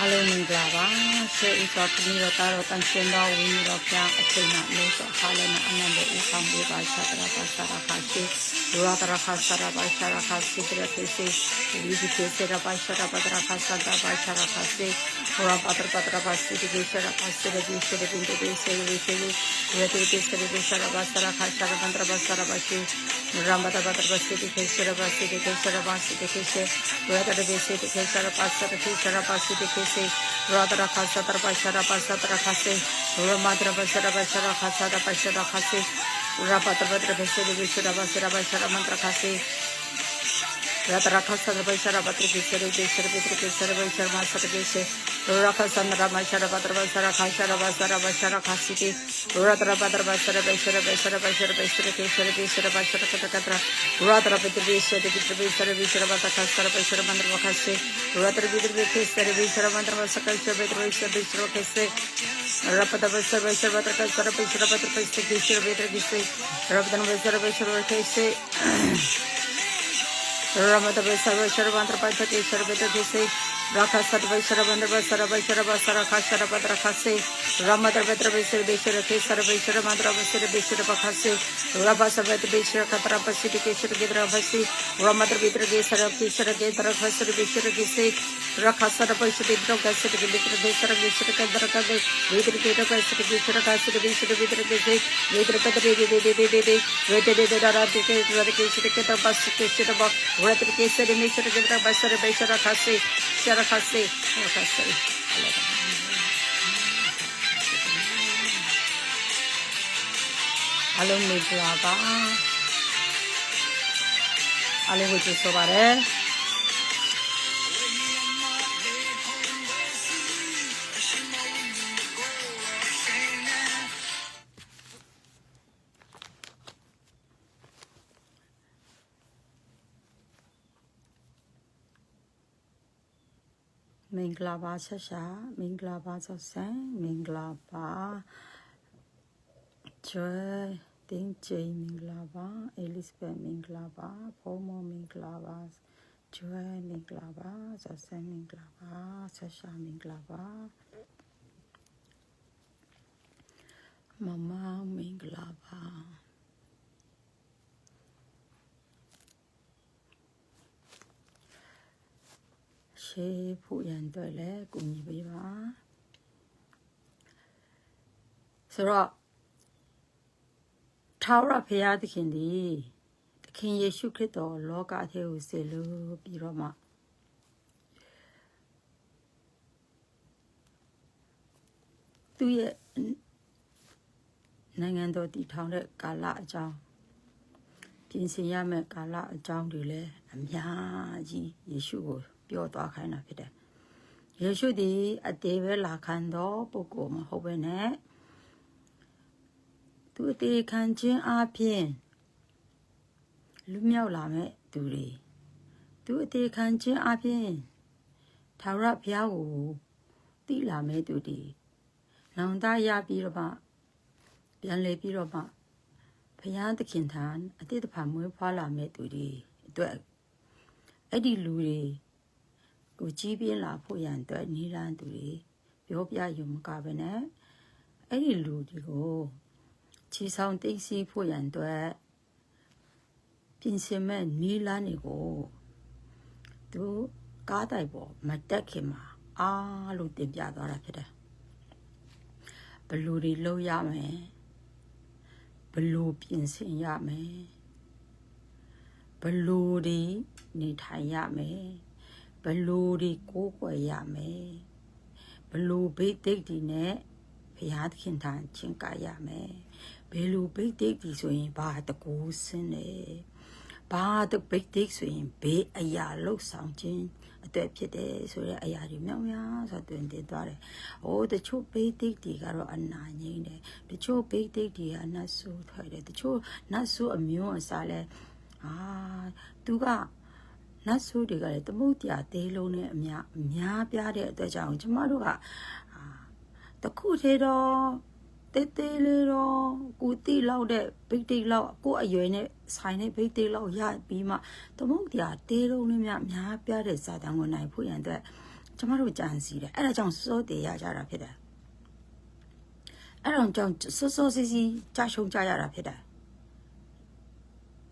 အလုံးမင်္ဂလာပါရှေ့ဥစွာခမီးတော်သားတော်တန်ရှင်တော်ဝင်းတော်ဖျားအချိန်နဲ့လို့ဆိုခါလည်းနဲ့အနန္တဥဆောင်ပေးပါရှာတရာပါစာရခါရှိလူရတရာခါစာရပါရှာရခါရှိတဲ့ခေစီဒီဒီခေစီရပါရှာရပါတရာခါစာတာပါရှာရခါရှိဘောပါတရာပါရှိဒီရှာရခါရှိဒီရှိတဲ့တင်တဲ့ဆေဝေဆေဝေဝေတိတိဆေဝေရှာရပါစာရခါရှာရပန္တရာပါစာရပါရှိရမ်ဘတာပါတရာရှိဒီခေစီရပါရှိဒီခေစီရပါရှိဒီခေစီဝေတရဒီရှိဒီခေစီရပါစာရခေစီရပါရှိဒီခေစီRadha Khasa Tarapashara Pasatra Khase, Ramadra Pasara Pasara Khasa Pashara Khase, Rapatra Pasara Vishara Pasara Pasara Mantra Khase, Radha Khasa Pashara Patri Servishara Pitri Servishara Masarvise, Rakasandra Mashara Patra Pasara Khasara Pasara Pasara Khasiti, Radha Patra Pasara Pasara Pasara Pasara Pasara Pasara Pasara Katakatra, Radha Pitri Servishara Vishara Pasara Pasara Mantra Khase, Radha Pitri Servishara Mantra Pasara Petro Servishara Khase, Rapata Pasara Pasara Patra Pasara Pasara Patra Pasara Vishara Petri Vise, Rapatan Pasara Pasara Khase, Ramata Pasara Pasara Mantra Pasara Vishara Petri Vise, Rakha Sarva Sarabandra Sarava Sarava Sarakha Patra Khase, Ramatra Petra Vishara Vishara Kesara Vishara Mantra Vishara Vishara Khase, Rabasabet Vishara Katra Pasiti Kishara Gedra Vasi, Ramatra Vitra Gesara Kishara Gedra Vasara Vishara Gise, Rakha Sarva Vishara Kasita Vitra Vishara Vishara Kadra Kade, Vitra Geta Kasita Vishara Kasita Vishara Vitra Gise, Vitra Patra Vete Radike Radikishara Keta Basi Kishara Bak, Ratra Kesara Mishara Gedra Vasara Vishara Khase, Khase, Khase. Hello, Midraba. Hello, which is over there. Minglaba Sasha, Minglaba Sosan, Minglaba Joy, Ding J Minglaba, Elizabeth Minglaba, Pomo Minglaba, Joy Minglaba, Sosan Minglaba, Sasha Minglaba, Mama Minglaba. She put yan toilet, Guni Biva. So, Tower of Pia the Kindi, the King Yeshukito, Loka Hill, Selu, Biroma. Do ye Nangando the town at Gala Jam? Pinsiyame Gala Jam Dule, and Yaji Yeshu. ပြောသွားခိုင်းတာဖြစ်တယ်။ယေရှုသည်အသေးပဲလာခံတော့ပုဂ္ဂိုလ်မဟုတ်ဘဲနဲ့သူအသေးခံခြင်းအပြင်လူမြောက်လာမဲ့သူတွေသူအသေးခံခြင်းအပြင်ထာဝရဘုရားကိုသိလာမဲ့သူတွေနောင်တရပြီးတော့မှပြန်လေပြီးတော့မှဘုရားသခင်ထံအတိတ်တဖန်မွေးဖွားလာမဲ့သူတွေအတွက်အဲ့ဒီလူတွေကိုကြီးပြင်းလာဖို့ရန်အတွက်နေရန်သူတွေပြောပြယူမကပဲနဲ့အဲ့ဒီလူတွေကိုခြေဆောင်သိသိဖို့ရန်အတွက်ပြင်ဆင်မဲ့နေလန်းတွေကိုသူကားတိုက်ပေါ်မတက်ခင်မှာအားလို့တင်ပြသွားတာဖြစ်တယ်ဘလူတွေလုံးရမယ်ဘလူပြင်ဆင်ရမယ်ဘလူတွေနေထိုင်ရမယ်ဘလို့ဒီကိုးကွယ်ရမယ်ဘလို့ဘိတ်တိတ်ဒီနဲ့ဘုရားသခင်ထံချင်းကရမယ်ဘယ်လိုဘိတ်တိတ်ဒီဆိုရင်ဘာတကူစင်းနေဘာတဘိတ်တိတ်ဆိုရင်ဘေးအရာလှုပ်ဆောင်ခြင်းအတွက်ဖြစ်တယ်ဆိုတဲ့အရာတွေမြောက်များဆိုတွင်တင်သွားတယ်။အိုးတချို့ဘိတ်တိတ်တွေကတော့အနာငိမ့်တယ်တချို့ဘိတ်တိတ်တွေကနတ်ဆိုးထွက်တယ်တချို့နတ်ဆိုးအမျိုးအစားလဲသူကနတ်ဆိုးတွေကလည်းသမုတ်တရားသေးလုံးနဲ့အများပြားတဲ့အတွက်ကြောင့်ကျမတို့ကတခုသေးတော့တေးသေးလေးတော့ကိုတိလောက်တဲ့ဘိတ်တိတ်လောက်ကိုအရွယ်နဲ့ဆိုင်တဲ့ဘိတ်တိတ်လောက်ရပြီးမှသမုတ်တရားသေးလုံးနဲ့များပြားတဲ့စာတန်ဝင်နိုင်ဖို့ရန်အတွက် ကျမတို့ကြံစီတယ်အဲ့ဒါကြောင့်စိုးတည်ရကြတာဖြစ်တယ်အဲ့ဒါကြောင့်စိုးစီစီကြရှုံကြရတာဖြစ်တယ်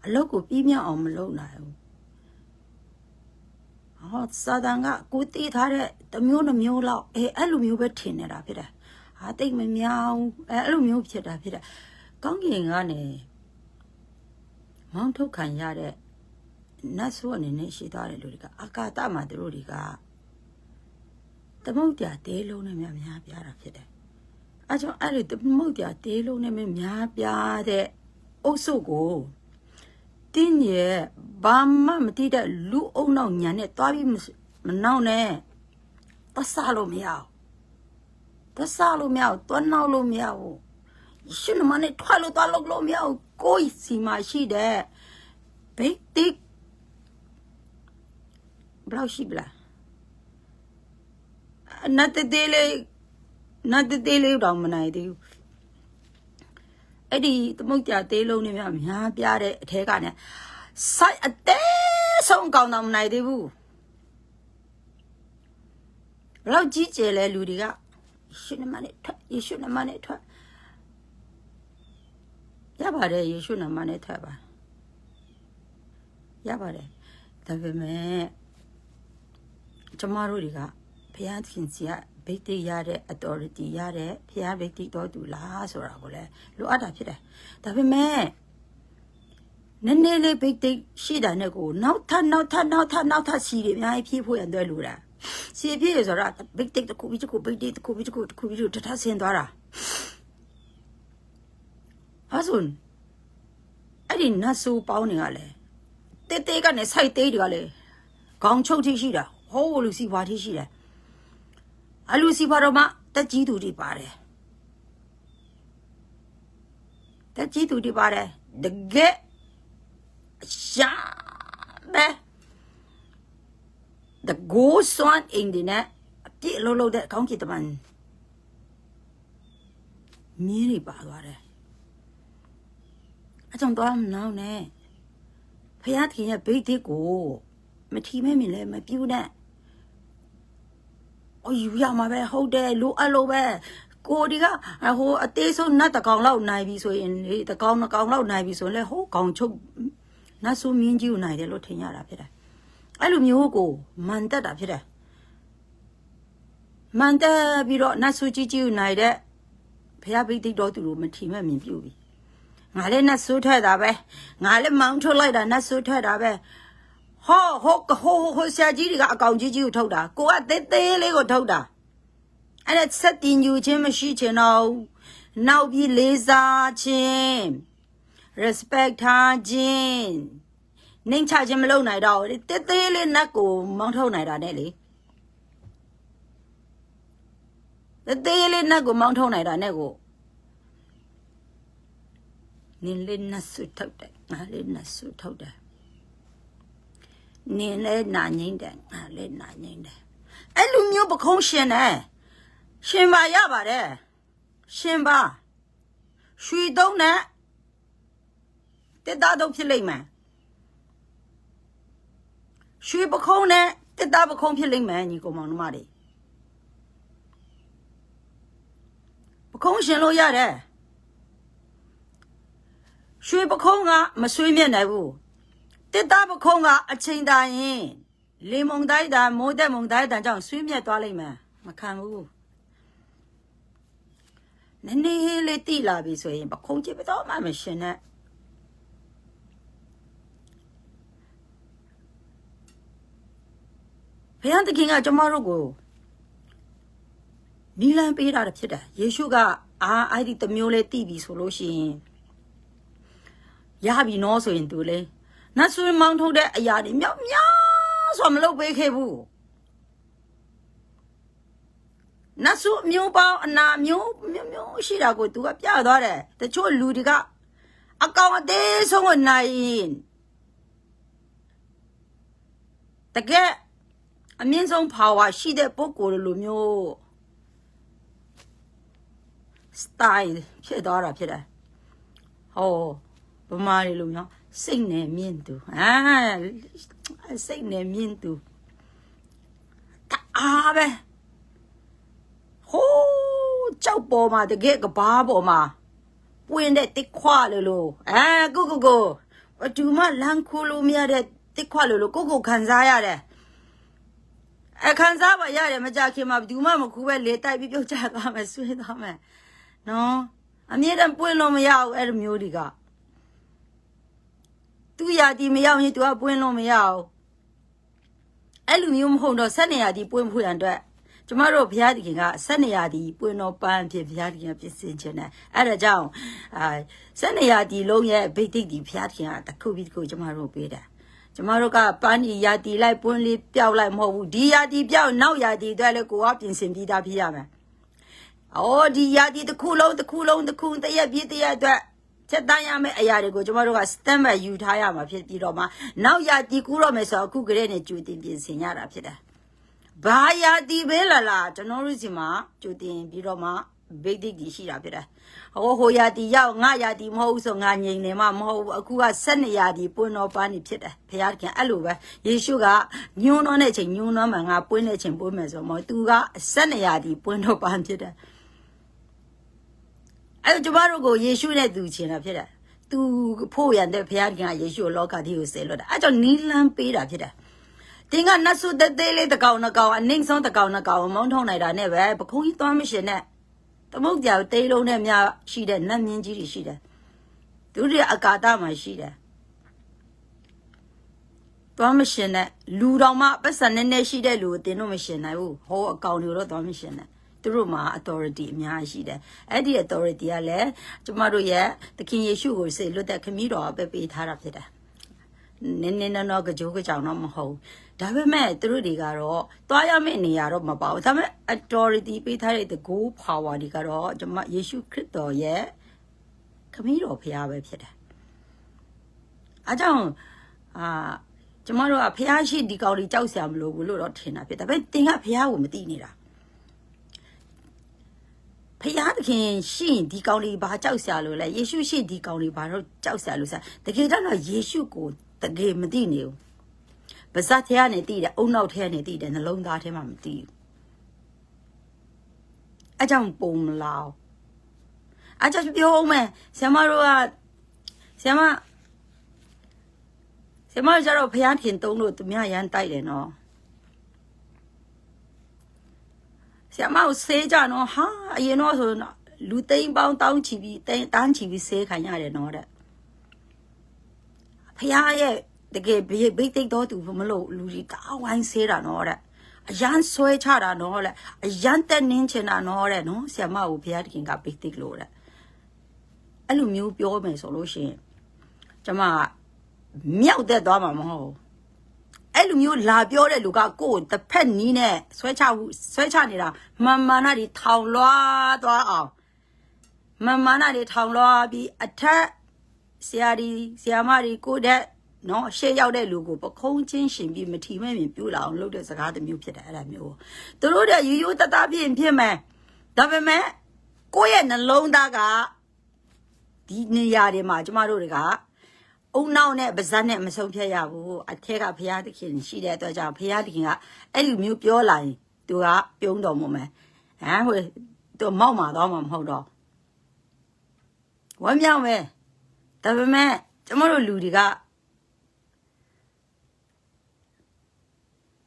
အလုပ်ကိုပြီးမြောက်အောင်မလုပ်နိုင်ဘူးဟောစာတန်ကကိုတည်ထားတဲ့တစ်မျိုးတစ်မျိုးလောက်အဲ့လိုမျိုးပဲထင်နေတာဖြစ်တယ်ဟာတိတ်မမြောင်အဲ့လိုမျိုးဖြစ်တာဖြစ်တယ်ကောင်းကင်ကနေမောင်းထုတ်ခံရတဲ့နတ်ဆိုးအနေနဲ့ရှိသွားတဲ့လူတွေကအာကာသမှာသူတို့တွေကသမုတ်တရားတေးလုံးနဲ့များပြားတာဖြစ်တယ်အဲကြောင့်အဲ့ဒီသမုတ်တရားတေးလုံးနဲ့များပြားတဲ့အုပ်စုကိုတင်းရဲ့ဘာမှမသိတဲ့လူအုံနောက်ညာနဲ့တွားပြီးမနှောက်နဲ့တဆလို့မရဘူးတဆလို့မရဘူးတွားနှောက်လို့မရဘူးရှင်မနဲ့ထွားလို့တွားလို့မရဘူးကိုယ်စီမရှိတဲ့ဘိတ်တိဘလောက်ရှိပလားနတ်တေးလေးတော့မနိုင်သေးဘူးအဲ့ဒီသမုတ်ကြသေးလုံးတွေများပြားတဲ့အထဲကနဲ့စိုက်အသေးဆုံးကောင်းတော့မနိုင်သေးဘူးဘလောက်ကြီးကျယ်လဲလူတွေကယေရှုနာမနဲ့ထွက်ရပါတယ်ယေရှုနာမနဲ့ထွက်ပါရပါတယ်ဒါပေမဲ့ကျမတို့တွေကဘုရားသခင်စီကဗိတ်တိရတဲ့ authority ရတဲ့ဘုရားဗိတ်တိတော်သူလားဆိုတာကိုလည်းလိုအပ်တာဖြစ်တယ်ဒါပေမဲ့နည်းနည်းလေးဗိတ်တိရှိတာနဲ့ကိုနောက်ထပ်စီတွေအများကြီးဖြည့်ဖို့ရန်တွဲလိုတာစီဖြည့်ရဆိုတာဗိတ်တိတစ်ခုပြီးတစ်ခုဗိတ်တိတစ်ခုပြီးတစ်ခုတထဆင်းသွားတာဟာဆိုအဲ့ဒီနတ်ဆိုးပေါင်းတွေကလည်းတေးကနေစိုက်သေးတွေကလည်းခေါင်းချုပ်ထိရှိတာဟိုးလူစီဘာထိရှိတယ်အလူစီဘာတော့မှတက်ကြီးသူတွေပါတယ်တကယ်ရှာပဲ the ghost one in the net အပြည့်လုံးတဲ့ကောင်းကင်တမန်မြင်းတွေပါသွားတယ်အကြောင်းတော့မနောက်နဲ့ဖယားခင်ရဲ့ဗိတ်တစ်ကိုမထီမဲ့မြင်လဲမပြူနဲ့ယူရမှာပဲဟုတ်တယ်လိုအပ်လို့ပဲကိုဒီကဟိုအသေးဆုံးနတ်တကောင်လောက်နိုင်ပြီဆိုရင်လေတကောင်နှစ်ကောင်လောက်နိုင်ပြီဆိုရင်လေဟိုကောင်ချုပ်နတ်ဆိုးမြင်းကြီးကိုနိုင်တယ်လို့ထင်ရတာဖြစ်တယ်အဲ့လိုမျိုးကိုမန်တက်တာဖြစ်တယ်မန်တက်ပြီးတော့နတ်ဆိုးကြီးကိုနိုင်တဲ့ဘုရားဗိတိတော်သူတို့မထီမဲ့မြင်ပြူပြီငါလည်းနတ်ဆိုးထွက်တာပဲငါလည်းမောင်းထုတ်လိုက်တာနတ်ဆိုးထွက်တာပဲဟိုဆရာကြီးတွေကအကောင်ကြီးကိုထုတ်တာကိုကသေးလေးကိုထုတ်တာအဲ့ဒါစက်တင်ယူခြင်းမရှိချင်တော့နောက်ပြီးလေးစားခြင်း respect ထားခြင်းနှိမ်ချခြင်းမလုပ်နိုင်တော့သေးလေးနတ်ကိုမောင်းထုတ်နိုင်တာနဲ့လေသေးလေးနတ်ကိုမောင်းထုတ်နိုင်တာနဲ့ကိုနင်းလေးနတ်ဆုထုတ်တယ်ငါလေးနတ်ဆုထုတ်တယ်နင်းလဲနာငိမ့်တယ်ငါလဲနာငိမ့်တယ်အဲ့လူမျိုးပခုံးရှင်တယ်ရှင်ပါရပါတယ်ရှင်ပါရွှေတုံးနဲ့တက်တာတော့ဖြစ်လိမ့်မယ်ရွှေပခုံးနဲ့တက်တာပခုံးဖြစ်လိမ့်မယ်ညီကောင်မောင်တို့မတွေပခုံးရှင်လို့ရတယ်ရွှေပခုံးကမဆွေးမြတ်နိုင်ဘူးတက်တာပခုံးကအချိန်တိုင်းလေမုံတိုင်းတာမိုးတက်မုံတိုင်းတန်ကြောင့်ဆွေးမြတ်သွားလိမ့်မယ်မခံဘူးနည်းနည်းလေးတိလာပြီဆိုရင်ပခုံးချစ်တော့မှမရှင်နဲ့ဘုရားသခင်ကကျမတို့ကိုနီလန်ပေးတာဖြစ်တယ်ယေရှုကအဲ့ဒီတမျိုးလေးတိပြီဆိုလို့ရှိရင်ရပြီနော်ဆိုရင်သူလေနတ်ဆွေမောင်းထုတ်တဲ့အရာတွေမြောက်ဆိုမလုပ်ပေးခဲ့ဘူးနတ်ဆုမျိုးပေါင်းအနာမျိုးရှိတာကိုသူကပြသွားတယ်တချို့လူတွေကအကောင်အသေးဆုံးကိုနိုင်တကယ်အမြင့်ဆုံး power ရှိတဲ့ပုဂ္ဂိုလ်လိုမျိုး style ဖြစ်သွားတာဖြစ်တယ်ဟောဗမာတွေလိုမျိုးစိတ်နဲ့မြင့်သူစိတ်နဲ့မြင့်သူတ အားပဲဟိုးကြောက်ပေါ်မှာတကယ်ကဘာပေါ်မှာပွင့်တဲ့တစ်ခွလို့ကိုဘသူမှလမ်းခိုးလို့မရတဲ့တစ်ခွလို့ကိုခံစားရတယ်ခံစားပါရတယ်မကြခင်မှာဘသူမှမခုပဲလေတိုက်ပြီးပြုတ်ကျသွားမယ်ဆွေးသွားမယ်နော်အမြဲတမ်းပွင့်လို့မရဘူးအဲ့လိုမျိုးတွေကသူရာဒီမရောက်ရင်သူကပွင့်လို့မရဘူးအဲ့လိုမျိုးမဟုတ်တော့ဆက်နေရဒီပွင့်ဖို့ရန်အတွက်ကျမတို့ဘုရားသခင်ကဆက်နေရဒီပွင့်တော်ပန်းဖြစ်ဘုရားသခင်ပြင်ဆင်ခြင်းနဲ့အဲ့ဒါကြောင့်ဆက်နေရဒီလုံးရဲ့ဗိတ်တိတ်ဒီဘုရားသခင်ကတခုပြီးတခုကျမတို့ပေးတယ်ကျမတို့ကပန်းဒီရာဒီလိုက်ပွင့်လေးပျောက်လိုက်မဟုတ်ဘူးဒီရာဒီပျောက်နောက်ရာဒီအတွက်လည်းကိုကပြင်ဆင်ပြီးသားဖြစ်ရမယ်အော်ဒီရာဒီတစ်ခုလုံးတရက်ပြည့်တရက်အတွက်ချက်တန်းရမယ့်အရာတွေကိုကျမတို့က stand by ယူထားရမှာဖြစ်ပြီးတော့မှနောက်ရာဒီကူတော့မယ်ဆိုအခုကလေးနဲ့ကြိုတင်ပြင်ဆင်ရတာဖြစ်တယ်ဘာရာဒီပဲလာကျွန်တော်တို့စီမှာကြိုတင်ပြီးတော့မှဗိတ်တိတ်ကြီးရှိတာဖြစ်တယ်ဟိုရာဒီရောက်ငါရာဒီမဟုတ်ဘူးဆိုငါငြိမ်နေမှမဟုတ်ဘူးအခုက12ရာဒီပွင့်တော်ပန်းနေဖြစ်တယ်ဘုရားခင်အဲ့လိုပဲယေရှုကညွန်းတော့တဲ့ချိန်ညွန်းတော့မှငါပွင့်တဲ့ချိန်ပွင့်မယ်ဆိုမဟုတ်သူက12ရာဒီပွင့်တော်ပန်းဖြစ်တယ်အဲ့ကျမတို့ကိုယေရှုနဲ့သူချင်တာဖြစ်တယ်သူဖို့ရတဲ့ဘုရားခင်ကယေရှုကိုလောကကြီးကိုဆဲလွတ်တာအဲ့ကြောင့်နီးလန်းပေးတာဖြစ်တယ်တင်ကနတ်ဆုတဲ့သေးလေးတကောင်နှကောင်အနှိမ့်ဆုံးတကောင်နှကောင်မုန်းထုံနိုင်တာနဲ့ပဲပခုံးကြီးသွားမရှင်နဲ့သမုတ်ကြောင်တေးလုံးနဲ့များရှိတဲ့နတ်မြင်းကြီးတွေရှိတယ်သူတွေအကာတမှာရှိတယ်သွားမရှင်နဲ့လူတော်မှပတ်စံနဲ့ရှိတဲ့လူကိုတင်တော့မရှင်နိုင်ဘူးဟောအကောင်တွေတော့သွားမရှင်နဲ့သူတို့မှာ authority အများကြီးရှိတယ်အဲ့ဒီ authority ကလည်းကျမတို့ရဲ့သခင်ယေရှုကိုစေလွတ်တဲ့ခမည်းတော်ကပေးထားတာဖြစ်တယ်နင်းနော်ကကြိုးကြောင်တော့မဟုတ်ဒါပေမဲ့သူတို့တွေကတော့သွားရမယ့်နေရာတော့မပါဘူးဒါပေမဲ့ authority ပေးထားတဲ့ the go power တွေကတော့ကျမယေရှုခရစ်တော်ရဲ့ခမည်းတော်ဖခင်ပဲဖြစ်တယ်အားကြောင့်ကျမတို့ကဖခင်ရှိဒီကောင်တွေကြောက်စရာမလိုဘူးလို့တော့ထင်တာဖြစ်တယ်ဒါပေမဲ့တင်ကဖခင်ကိုမသိနေတာဖခင်သခင်ရှိရင်ဒီကောင်လေးဘာကြောက်စရာလို့လဲယေရှုရှိဒီကောင်လေးဘာတော့ကြောက်စရာလို့ဆိုတကယ်တော့ယေရှုကိုတကယ်မသိနေဘူးပါဇက်ထဲကနေသိတယ်အုံနောက်ထဲကနေသိတယ်နှလုံးသားထဲမှာမသိဘူးအကြောင်းပုံမလားအကြောင်းပြောမယ်ဆရာမတို့ကဆရာမကျတော့ဖခင်ထင်တုံးလို့သူများရမ်းတိုက်တယ်နော်ဆရာမကိုဆေးကြနော်ဟာအရင်တော့ဆိုလူသိန်းပေါင်းတောင်းချီပြီးတန်းချီပြီးဆေးခံရတယ်နော်တဲ့ဖခင်ရဲ့တကယ်ဘိတ်တိတ်တော့သူမလို့လူကြီးတာဝိုင်းဆေးတာနော်တဲ့အရန်ဆွဲချတာနော်တဲ့အရန်တက်နင်းချင်တာနော်တဲ့နော်ဆရာမကိုဘုရားတခင်ကဘိတ်တိတ်လို့တဲ့အဲ့လိုမျိုးပြောမယ်ဆိုလို့ရှိရင်ကျမမြောက်သက်သွားမှာမဟုတ်အဲ့လိုမျိုးလာပြောတဲ့လူကကိုယ်တစ်ဖက်နီးနဲ့ဆွဲချနေတာမန်မာနာတွေထောင်လွှားသွားအောင်မန်မာနာတွေထောင်လွှားပြီးအထက်ဆရာမတွေကိုတဲ့နော်ရှေ့ရောက်တဲ့လူကိုပခုံးချင်းရှင်ပြီးမထီမဲ့မြင်ပြူလာအောင်လုပ်တဲ့စကားတစ်မျိုးဖြစ်တယ်အဲ့ဒါမျိုးသူတို့တဲ့ရိုးတသားဖြစ်မယ်ဒါပေမဲ့ကိုယ့်ရဲ့နှလုံးသားကဒီနေရာတွေမှာကျမတို့တွေကအုံနောက်နဲ့ပါးစပ်နဲ့မဆုံးဖြတ်ရဘူးအထက်ကဘုရားသခင်ရှိတဲ့အတွက်ကြောင့်ဘုရားသခင်ကအဲ့လိုမျိုးပြောလာရင်သူကပြုံးတော်မူမယ်ဟိုသူမောက်မှာတော့မဟုတ်တော့ဝမ်းမြောက်မယ်ဒါပေမဲ့ကျမတို့လူတွေက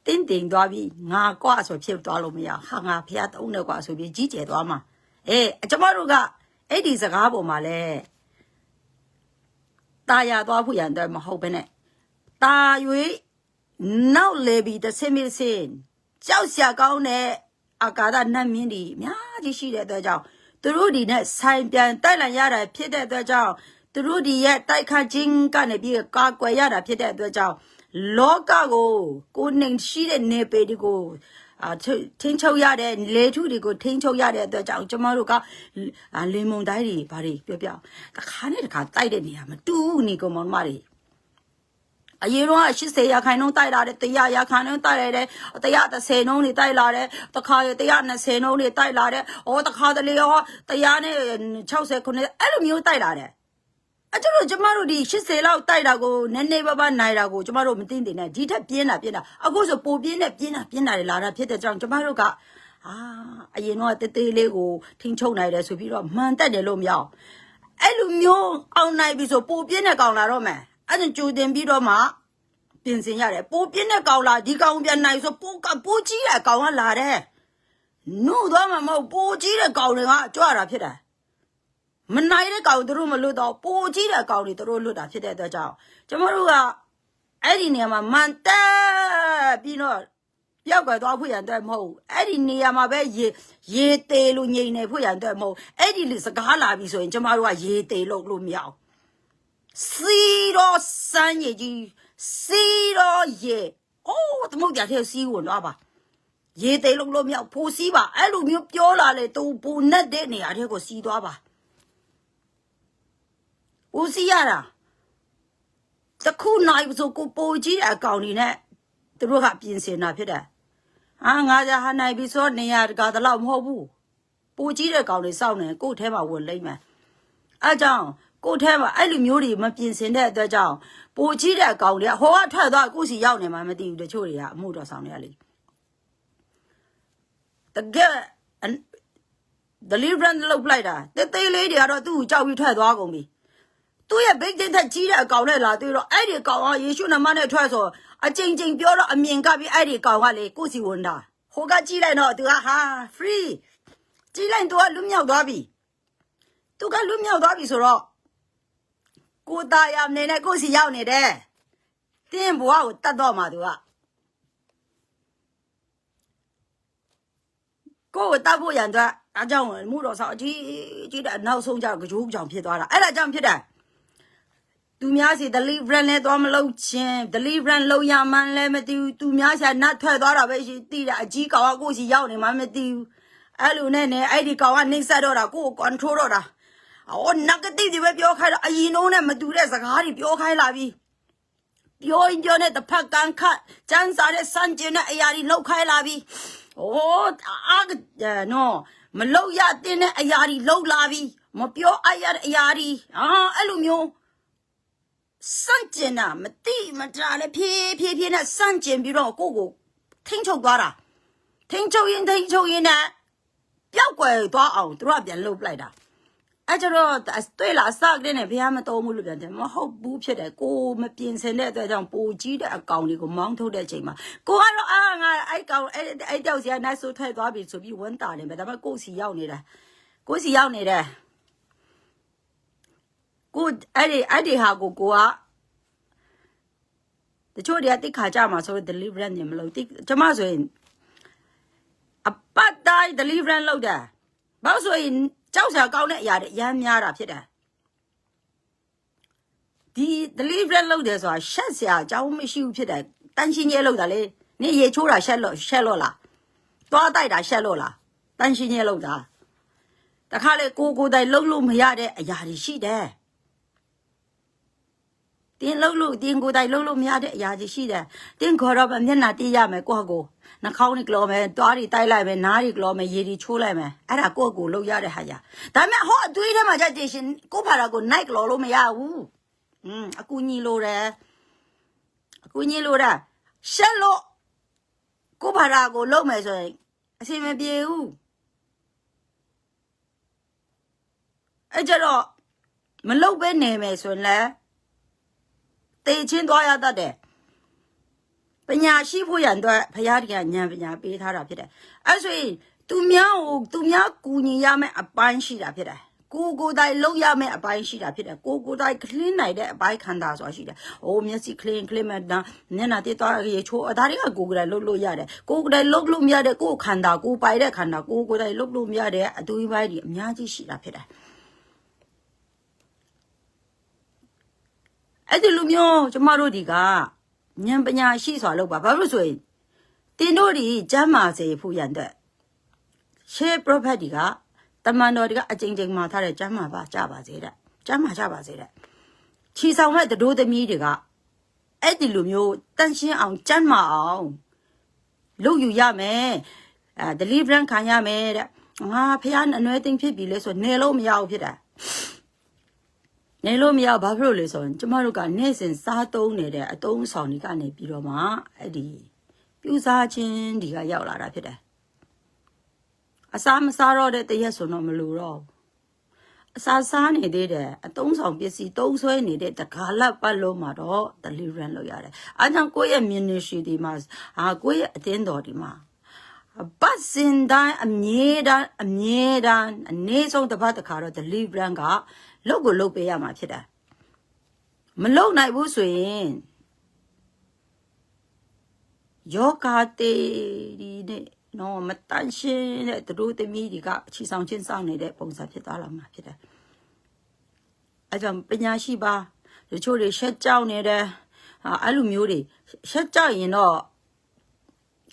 တင်းတင်သွားပြီးငါကွာဆိုဖြစ်သွားလို့မရဟာငါဖះတုံးတယ်ကွာဆိုပြီးကြီးကျယ်သွားမှာကျမတို့ကအဲ့ဒီစကားပေါ်မှာလဲตายသွားဖို့ရန်တော့မဟုတ်ဘဲနဲ့ตา၍နောက်လေပြီးတစ်စင်းစင်းကြောက်စရာကောင်းတဲ့အာကာသနတ်မြင်းတွေအများကြီးရှိတဲ့အတွက်ကြောင့်သူတို့ဒီနဲ့ဆိုင်ပြန်တိုက်လန်ရတာဖြစ်တဲ့အတွက်ကြောင့်သူတို့ဒီရဲ့တိုက်ခတ်ခြင်းကနေပြီးကာကွယ်ရတာဖြစ်တဲ့အတွက်ကြောင့်လောကကိုနှိမ်ရှိတဲ့နေပေတွေကိုထင်းချုပ်ရတဲ့လေထုတွေကိုထင်းချုပ်ရတဲ့အတွက်ကြောင့်ကျမတို့ကလေမုန်တိုင်းတွေဘာတွေပြောတခါနဲ့တခါတိုက်တဲ့နေရာမတူဘူးနေကောင်မတွေအရင်တော့80ရာခိုင်နှုန်းတိုက်လာတယ်100ရာခိုင်နှုန်းတိုက်လာတယ်130နှုန်းတွေတိုက်လာတယ်တခါ120နှုန်းတွေတိုက်လာတယ်တခါတလေရော160ခုနှစ်အဲ့လိုမျိုးတိုက်လာတယ် အကျတော့ကျမတို့ဒီ80လောက်တိုက်တာကိုနည်းနည်းပါးပါးနိုင်တာကိုကျမတို့မသိတင်နဲ့ဒီထက်ပြင်းတာအခုဆိုပိုပြင်းတယ်လာတာဖြစ်တဲ့ကြောင့်ကျမတို့ကအရင်တော့တေးသေးလေးကိုထိန်ချုပ်နိုင်တယ်ဆိုပြီးတော့မှန်တက်တယ်လို့မရအဲ့လိုမျိုးအောင်နိုင်ပြီဆိုပိုပြင်းတဲ့ကောင်လာတော့မယ်အဲ့ဒါကြိုတင်ပြီးတော့မှပြင်ဆင်ရတယ်ပိုပြင်းတဲ့ကောင်လာဒီကောင်ပြန်နိုင်ဆိုပိုကြီးတဲ့ကောင်ကလာတယ်နို့တော့မှမဟုတ်ပိုကြီးတဲ့ကောင်တွေကကြွတာဖြစ်တယ်မနိုင်တဲ့ကောင်တို့မလွတ်တော့ပိုကြီးတဲ့ကောင်တွေတို့လွတ်တာဖြစ်တဲ့အတွက်ကြောင့်ကျမတို့ကအဲ့ဒီနေရာမှာမှန်တက်ပြီးတော့ပြောက်ကွယ်သွားဖို့ရန်အတွက်မဟုတ်အဲ့ဒီနေရာမှာပဲရေသေးလို့ငြိမ်နေဖို့ရန်အတွက်မဟုတ်အဲ့ဒီစကားလာပြီဆိုရင်ကျမတို့ကရေသေးလို့မရအောင်စီတော့စမ်းရည်ကြီးစီတော့ရေအိုးသမုတ်ကြတဲ့စီးဝင်တော့ပါရေသေးလို့မရဖို့စီးပါအဲ့လိုမျိုးပြောလာလေသူပူနဲ့တဲ့နေရာတွေကိုစီးသွားပါဦးစီရတာတခုနိုင်ဆိုကိုပိုကြီးတဲ့အကောင်တွေနဲ့သူတို့ကပြင်ဆင်တာဖြစ်တယ်ငါကြဟာနိုင်ပြီဆိုနေရတကားတော့မဟုတ်ဘူးပိုကြီးတဲ့ကောင်တွေစောင့်နေကို့ထဲမှာဝင်လိမ့်မယ်အဲကြောင့်ကို့ထဲမှာအဲ့လိုမျိုးတွေမပြင်ဆင်တဲ့အတွက်ကြောင့်ပိုကြီးတဲ့အကောင်တွေကဟိုကထွက်သွားကို့စီရောက်နေမှမသိဘူးတချို့တွေကအမှုတော်ဆောင်နေရလေတကယ် deliverance လုပ်လိုက်တာတေးလေးတွေကတော့သူ့ကိုကြောက်ပြီးထွက်သွားကုန်ပြီသူ့ရဲ့ big data ကြီးတဲ့အကောင်နဲ့လာတွေ့တော့အဲ့ဒီကောင်ကယေရှုနာမနဲ့ထွက်ဆိုအကျဉ်းပြောတော့အမြင်ကပြီးအဲ့ဒီကောင်ကလေကိုစီဝန်တာဟိုကကြီးလိုက်တော့သူကဟာ free ကြီးလိုက်သူကလွတ်မြောက်သွားပြီသူကလွတ်မြောက်သွားပြီဆိုတော့ကိုตายရနေနဲ့ကိုစီရောက်နေတယ်တင်းဘွားကိုတတ်တော့မှာသူကကိုတတ်ဖို့ရန်အတွက်အားကြောင့်မှုတော်ဆောင်အကြီးတဲ့နောက်ဆုံးကြကြိုးကြောင်ဖြစ်သွားတာအဲ့ဒါကြောင့်ဖြစ်တယ်သူများစီ deliverance လဲသွားမလုပ်ချင်း deliverance လုပ်ရမှန်းလဲမသိဘူးသူများစီနတ်ထွက်သွားတာပဲရှိသိတာအကြီးကောင်ကကိုစီရောက်နေမှမသိဘူးအဲ့လိုနဲ့အဲ့ဒီကောင်ကနှိမ့်ဆက်တော့တာကို control တော့တာအော် negative တွေပဲပြောခိုင်းတော့အရင်တော့နဲ့မတူတဲ့စကားတွေပြောခိုင်းလာပြီပြောရင်ပြောနဲ့တစ်ဖက်ကန်းခတ်စန်းစားတဲ့စန့်ကျင်တဲ့အရာတွေလောက်ခိုင်းလာပြီအိုးနော်မလောက်ရတဲ့အရာတွေလောက်လာပြီမပြောအပ်ရတဲ့အရာတွေအဲ့လိုမျိုးစန့်ကျင်တာမသိမကြလဲဖြည်းနဲ့စန့်ကျင်ပြီးတော့ကိုထိန်းချုပ်သွားတာထိန်းချုပ်ရင်နဲ့ပျောက်ကွယ်သွားအောင်သူတို့ကပြန်လှုပ်လိုက်တာအဲ့ကျတော့တွေ့လားစကတဲ့နဲ့ဘုရားမတော်ဘူးလို့ပြန်တယ်မဟုတ်ဘူးဖြစ်တယ်ကိုမပြင်ဆင်တဲ့အတွက်ကြောင့်ပိုကြီးတဲ့အကောင်တွေကိုမောင်းထုတ်တဲ့အချိန်မှာကိုကတော့ငါအဲ့ကောင်အဲ့တောက်စီကနိုင်ဆိုထွက်သွားပြီဆိုပြီးဝန်တာနေပဲဒါပေမဲ့ကိုစီရောက်နေတာကိုစီရောက်နေတယ်ကိုအဲ့ဒီဟာကိုကတချို့တွေကတိတ်ခါကြမှာဆိုတော့ deliverance နေမလို့ကျမဆိုရင်အပတ်တိုင်း deliverance လုပ်တာဘာလို့ဆိုရင်ကြောက်စရာကောင်းတဲ့အရာတွေအများများတာဖြစ်တယ်ဒီ deliverance လုပ်တယ်ဆိုတာရှက်စရာအကြောင်းမရှိဘူးဖြစ်တယ်တန်ရှင်းရဲလုပ်တာလေနေရေချိုးတာရှက်လို့လားသွားတိုက်တာရှက်လို့လားတန်ရှင်းရဲလုပ်တာတခါလေကိုတိုင်လှုပ်လို့မရတဲ့အရာတွေရှိတယ်တင်းလှုပ်လို့တင်းကိုတိုင်လှုပ်လို့မရတဲ့အရာတွေရှိတယ်တင်းခေါ်တော့မျက်နှာတေးရမယ်ကိုနှာခေါင်းတွေကလောမယ်တွားတွေတိုက်လိုက်မယ်နားတွေကလောမယ်ရေတွေချိုးလိုက်မယ်အဲ့ဒါကိုလှုပ်ရတဲ့ဟာညာဒါပေမဲ့ဟောအတွေးထဲမှာကြည့်ရှင်ကိုဖာတာကို night ကလောလို့မရဘူးအကူညီလိုတယ်ရှက်လို့ကိုဖာတာကိုလှုပ်မယ်ဆိုရင်အစီမပြေဘူးအဲ့ကြတော့မလှုပ်ပဲနေမယ်ဆိုရင်လည်းတေချင်းသွားရတတ်တယ်ပညာရှိဖို့ရန်အတွက်ဘုရားတကဉာဏ်ပညာပေးထားတာဖြစ်တယ်အဲ့ဆိုရင်သူများကူညီရမယ့်အပိုင်းရှိတာဖြစ်တယ်ကိုတိုင်လှုပ်ရမယ့်အပိုင်းရှိတာဖြစ်တယ်ကိုတိုင်คลีนနိုင်တဲ့အပိုင်းခန္ဓာဆိုတာရှိတယ်အိုးမျက်စိคลีนမဲ့မျက်နှာတေးသွားရေချိုးဒါတွေကကိုတိုင်လှုပ်လို့ရတယ်ကိုတိုင်လှုပ်လို့မရတဲ့ကိုခန္ဓာကိုပိုင်တဲ့ခန္ဓာကိုတိုင်လှုပ်လို့မရတဲ့အတူပိုင်းတွေအများကြီးရှိတာဖြစ်တယ်အဲ့ဒီလူမျိုးကျမတို့ဒီကဉာဏ်ပညာရှိစွာလုပ်ပါဘာလို့ဆိုရင်တင်တို့ဒီကျမ်းမာစေဖို့ရန်တဲ့ရှေး prophet တွေကတမန်တော်တွေကအကြိမ်မှာထားတဲ့ကျမ်းမာပါကြပါစေတဲ့ကျမ်းမာကြပါစေတဲ့ခြေဆောင်တဲ့တို့သမီးတွေကအဲ့ဒီလူမျိုးတန့်ရှင်းအောင်ကျမ်းမာအောင်လုပ်ယူရမယ်deliverance ခံရမယ်တဲ့ငါဖះအနွယ်သိမ့်ဖြစ်ပြီလေဆိုနေလို့မရဘူးဖြစ်တာ နေလို့မရဘာဖြစ်လို့လဲဆိုရင်ကျမတို့ကနေ့စဉ်စားသုံးနေတဲ့အသုံးဆောင်တွေကနေပြီးတော့မှအဲ့ဒီပြူစားခြင်းဒီကရောက်လာတာဖြစ်တယ်အစားမစားတော့တဲ့တရက်ဆိုတော့မလို့တော့အစားစားနေသေးတယ်အသုံးဆောင်ပစ္စည်းသုံးဆွဲနေတဲ့တကားလပတ်လုံးမှာတော့ deliverance လုပ်ရတယ်အားကြောင့်ကိုယ့်ရဲ့ ministry ဒီမှာကိုယ့်ရဲ့အသင်းတော်ဒီမှာပတ်စင်တိုင်းအမြဲတမ်းအနည်းဆုံးတစ်ပတ်တစ်ခါတော့ deliverance ကလုပ်ကိုလုပ်ပေးရမှာဖြစ်တယ်မလုပ်နိုင်ဘူးဆိုရင်ယောဂတေဒီနဲ့နော်မတန်ရှင်းတဲ့သူတို့သမီးတွေကချီဆောင်ချင်းစောင့်နေတဲ့ပုံစံဖြစ်သွားလာမှာဖြစ်တယ်အဲကြောင့်ပညာရှိပါတချို့တွေရှက်ကြောက်နေတယ်အဲ့လိုမျိုးတွေရှက်ကြောက်ရင်တော့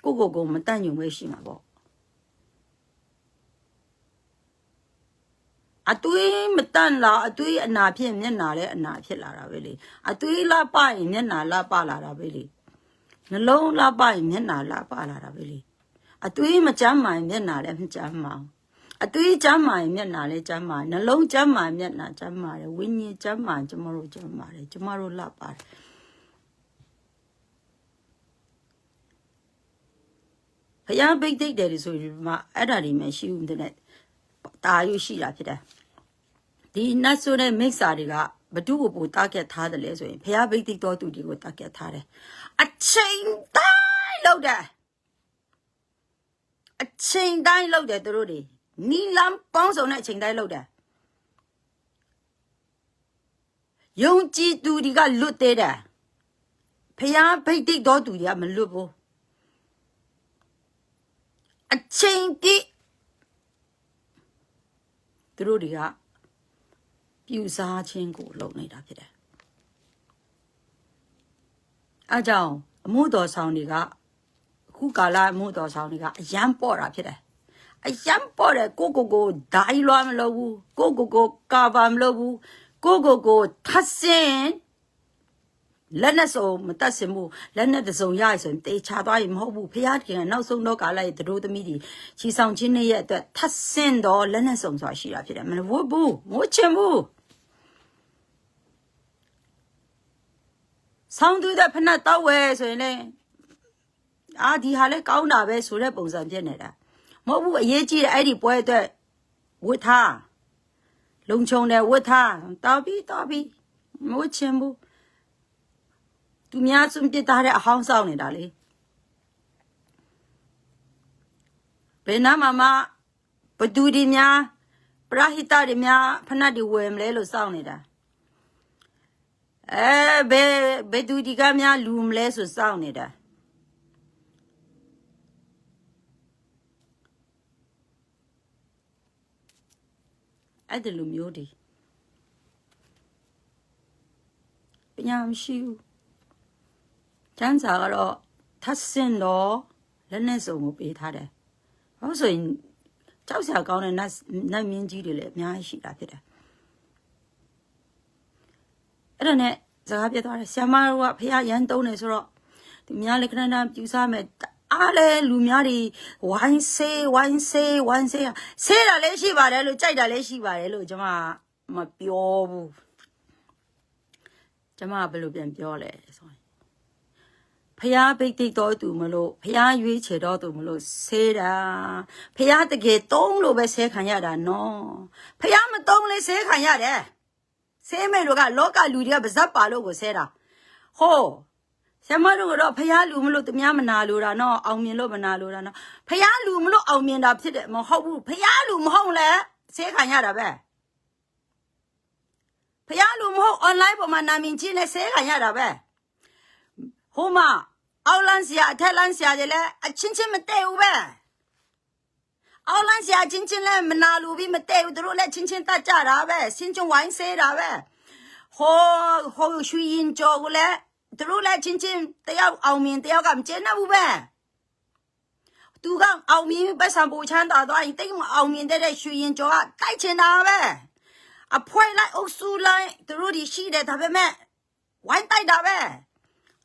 ကိုမတန့်ညုံပဲရှိမှာပေါ့အသွေးမတန့်လားအသွေးအနာဖြစ်မျက်နာလည်းအနာဖြစ်လာတာပဲလေအသွေးလှပရင်မျက်နာလှပလာတာပဲလေနှလုံးလှပရင်မျက်နာလှပလာတာပဲလေအသွေးမကျမ်းမာရင်မျက်နာလည်းမကျမ်းမာအသွေးကျမ်းမာရင်မျက်နာလည်းကျမ်းမာနှလုံးကျမ်းမာမျက်နာကျမ်းမာတယ်ဝိညာဉ်ကျမ်းမာကျမတို့ကျမ်းမာတယ်ကျမတို့လှပါတယ်ဖယားဘိတ်တိတ်တယ်ဆိုရင်မှအဲ့ဒါတွေမရှိဘူးတဲ့တာရွရှိတာဖြစ်တယ်ဒီနတ်ဆိုတဲ့မိစ္ဆာတွေကဘဒုကိုပို့တားကက်ထားတယ်လေဆိုရင်ဖယားဘိတ်တိတ်တော်သူတွေကိုတားကက်ထားတယ်အချိန်တိုင်းလောက်တယ်အချိန်တိုင်းလောက်တယ်သူတို့တွေနီလမ်ပေါင်းစုံနဲ့အချိန်တိုင်းလောက်တယ်ယုံကြည်သူတွေကလွတ်သေးတယ်ဖယားဘိတ်တိတ်တော်သူတွေကမလွတ်ဘူးအချိန်ပြည့်သူတို့တွေကပြူစားခြင်းကိုလုပ်နေတာဖြစ်တယ်အဲကြောင့်အမှုတော်ဆောင်တွေကအခုကာလအမှုတော်ဆောင်တွေကအယံပေါ့တာဖြစ်တယ်အယံပေါ့တယ်ကိုဒိုင်းလွားမလုပ်ဘူးကိုကာဗာမလုပ်ဘူးကိုထပ်စင်လက်နဲ့စုံမတတ်စင်ဘူးလက်နဲ့တစုံရဆိုရင်တေချာသွားရင်မဟုတ်ဘူးဖျားခင်ကနောက်ဆုံးတော့ကာလရဲ့တို့သမီးတွေချီဆောင်ခြင်းနဲ့ရဲ့အတွက်ထပ်စင်တော့လက်နဲ့စုံစွာရှိတာဖြစ်တယ်မဝတ်ဘူးမဝတ်ချင်ဘူးဆောင်းသူတဲ့ဖနက်တော့ဝဲဆိုရင်လေဒီဟာလဲကောင်းတာပဲဆိုတဲ့ပုံစံဖြစ်နေတာမဟုတ်ဘူးအရေးကြီးတယ်အဲ့ဒီပွဲအတွက်ဝတ်ထားလုံချုံတယ်ဝတ်ထားတော်ပြီမဝတ်ချင်ဘူးသူများစွန့်ပစ်ထားတဲ့အဟောင်းဆောင်နေတာလေဘယ်နာမှဘသူတွေများပရဟိတတွေများဖနက်တွေဝယ်မလဲလို့စောင့်နေတာဘယ်သူဒီကများလူမလဲဆိုစောင့်နေတာအဲ့ဒီလူမျိုးတွေပညာမရှိဘူးကျန်းစာကတော့ထပ်စင်တော့လက်နဲ့စုံကိုပေးထားတယ်။ဘာလို့ဆိုရင်ကြောက်စရာကောင်းတဲ့နတ်မင်းကြီးတွေလည်းအများကြီးရှိတာဖြစ်တယ်။အဲ့ဒါနဲ့စကားပြသွားတယ်ဆရာမတို့ကဖះရန်တုံးနေဆိုတော့ဒီများလည်းခဏခဏပြူစားမယ်အားလဲလူများတွေဝိုင်းဆေးဆေးတာလည်းရှိပါတယ်လို့ကြိုက်တာလည်းရှိပါတယ်လို့ကျွန်မမပြောဘူးကျွန်မဘယ်လိုပြန်ပြောလဲဆိုရင်ဖះဘိတ်တိတ်တော်သူမလို့ဖះရွေးချယ်တော်သူမလို့ဆေးတာဖះတကယ်တုံးလို့ပဲဆေးခံရတာနော်ဖះမတုံးလေဆေးခံရတယ်ဆေးမဲ့တို့ကလောကလူတွေကပါဇက်ပါလို့ကိုဆေးတာဟိုဆရာမတို့ကတော့ဖះလူမလို့တများမနာလို့တာနော်အောင်မြင်လို့မနာလို့တာနော်ဖះလူမလို့အောင်မြင်တာဖြစ်တယ်မဟုတ်ဘူးဖះလူမဟုတ်လဲဆေးခံရတာပဲဖះလူမဟုတ် online ပေါ်မှာနာမည်ကြီးနဲ့ဆေးခံရတာပဲဟိုမှာအောက်လန်းဆရာအထက်လန်းဆရာတွေလည်းအချင်းမတည့်ဘူးပဲအောက်လန်းဆရာချင်းလည်းမနာလူပြီးမတည့်ဘူးတို့လည်းချင်းတတ်ကြတာပဲချင်းဝိုင်းဆေးတာပဲဟိုရွှေရင်ကြော်ကိုလည်းတို့လည်းချင်းတယောက်အောင်မြင်တယောက်ကမကျေနပ်ဘူးပဲသူကအောင်မြင်ပတ်စံပူချမ်းသာသွားရင်တိတ်မအောင်မြင်တဲ့ရွှေရင်ကြော်ကတိုက်ချင်တာပဲအဖွဲလိုက်အုပ်စုလိုက်တို့ဒီရှိတယ်ဒါပေမဲ့ဝိုင်းတိုက်တာပဲ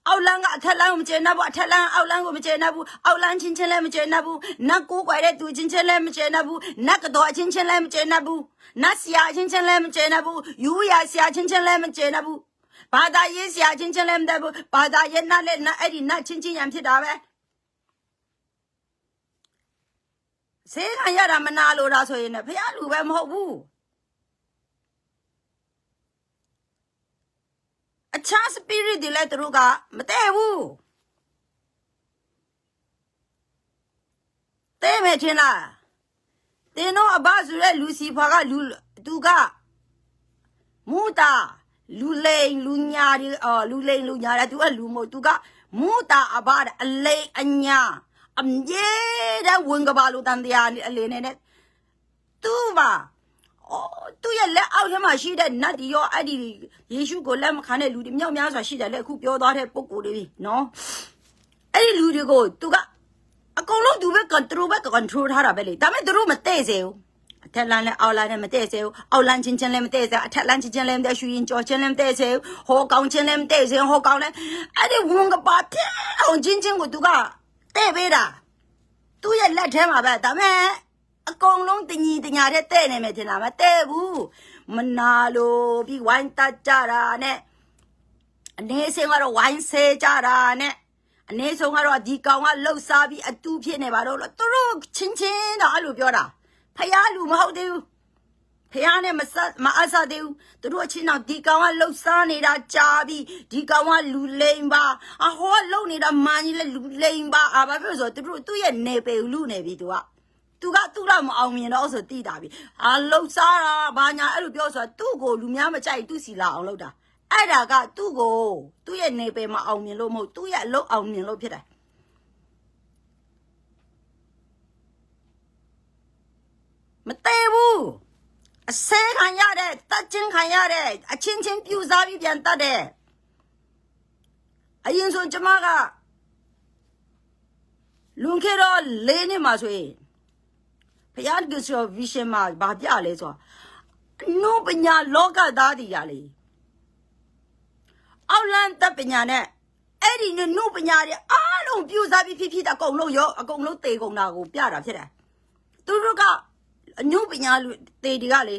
အောက်လန်းကအထက်လန်းကိုမကျေနပ်ဘူးအထက်လန်းအောက်လန်းကိုမကျေနပ်ဘူးအောက်လန်းချင်းချင်းလည်းမကျေနပ်ဘူးနတ်ကိုးကွယ်တဲ့သူချင်းချင်းလည်းမကျေနပ်ဘူးနတ်ကတော်အချင်းချင်းလည်းမကျေနပ်ဘူးနတ်ဆရာချင်းချင်းလည်းမကျေနပ်ဘူးယူရဆရာချင်းချင်းလည်းမကျေနပ်ဘူးဘာသာရေးဆရာချင်းချင်းလည်းမတတ်ဘူးဘာသာရေးနတ်လည်းနတ်အဲ့ဒီနတ်ချင်းချင်းရံဖြစ်တာပဲဆေးခံရတာမနာလို့တာဆိုရင်လည်းဖះလူပဲမဟုတ်ဘူးအခြား spirit တွေလည်းသူတို့ကမတည့်ဘူးတဲမယ်ထင်လားတင်းတော့အဘဆိုရဲလူစီဖာကလူသူကမူတာလူလိန်လူညာတွေလူလိန်လူညာတယ်သူကလူမဟုတ်သူကမူတာအဘအလိန်အညာအမြဲတမ်းဝင်ကပါလို့တန်တရားအလေးနဲ့သူပါသူရဲ့လက်အောက်ထဲမှာရှိတဲ့နတ်ဒီရောအဲ့ဒီယေရှုကိုလက်မခံတဲ့လူတွေမြောက်များစွာရှိတယ်လေအခုပြောသွားတဲ့ပုံကိုယ်တွေနော်အဲ့ဒီလူတွေကိုသူကအကုန်လုံးသူပဲ control ထားတာပဲလေဒါပေမဲ့သူတို့မတည့်စေဘူးအထက်လန်းနဲ့အောက်လန်းနဲ့မတည့်စေဘူးအောက်လန်းချင်းချင်းလည်းမတည့်စေအထက်လန်းချင်းချင်းလည်းမတည့်ရှူရင်ကြော်ချင်းလည်းမတည့်စေဘူးဟောကောင်းချင်းလည်းမတည့်စေဟောကောင်းလည်းအဲ့ဒီဝန်ကပါပြအောင်ချင်းချင်းကိုသူကတည့်ပေးတာသူ့ရဲ့လက်ထဲမှာပဲဒါပေမဲ့အကုန်လုံးတညီတညာတဲ့တဲ့နေမယ်ထင်တာမတဲ့ဘူးမနာလို့ပြီးဝိုင်းတတ်ကြတာနဲ့အနေစင်ကတော့ဝိုင်းဆဲကြတာနဲ့အနေဆုံးကတော့ဒီကောင်ကလှုပ်ရှားပြီးအတူဖြစ်နေပါတော့လို့သူတို့ချင်းချင်းတော့အဲ့လိုပြောတာဖះလူမဟုတ်သေးဘူးဖះနဲ့မအဆသေးဘူးသူတို့ချင်းတော့ဒီကောင်ကလှုပ်ရှားနေတာကြားပြီးဒီကောင်ကလူလိမ်ပါအဟောလှုပ်နေတာမာကြီးလဲလူလိမ်ပါဘာဖြစ်လို့ဆိုသူတို့သူ့ရဲ့နေပေလူနေပြီသူကသူတော့မအောင်မြင်တော့ဆိုတိတာပြီလှုပ်ရှားတာဘာညာအဲ့လိုပြောဆိုသူ့ကိုလူများမကြိုက်သူ့စီလာအောင်လုပ်တာအဲ့ဒါကသူ့ကိုသူ့ရဲ့နေပေမအောင်မြင်လို့မဟုတ်သူ့ရဲ့အလုပ်အောင်မြင်လို့ဖြစ်တယ်မသေးဘူးအစဲခံရတဲ့တတ်ချင်းခံရတဲ့အချင်းချင်းပြူစားပြီးပြန်တတ်တဲ့အရင်ဆိုကျမကလွန်ခဲ့တော့၄နှစ်မှဆိုရင်ဖျားကဆို vision မှာဘာပြလဲဆိုနုပညာလောကသားတည်ရလေအောက်လန်းတပ်ပညာနဲ့အဲ့ဒီနုပညာတွေအားလုံးပြူစားပြီးဖြစ်အကုန်လုံးရောအကုန်လုံးတေကုန်တာကိုပြတာဖြစ်တယ်သူတို့ကအနုပညာတေတွေကလေ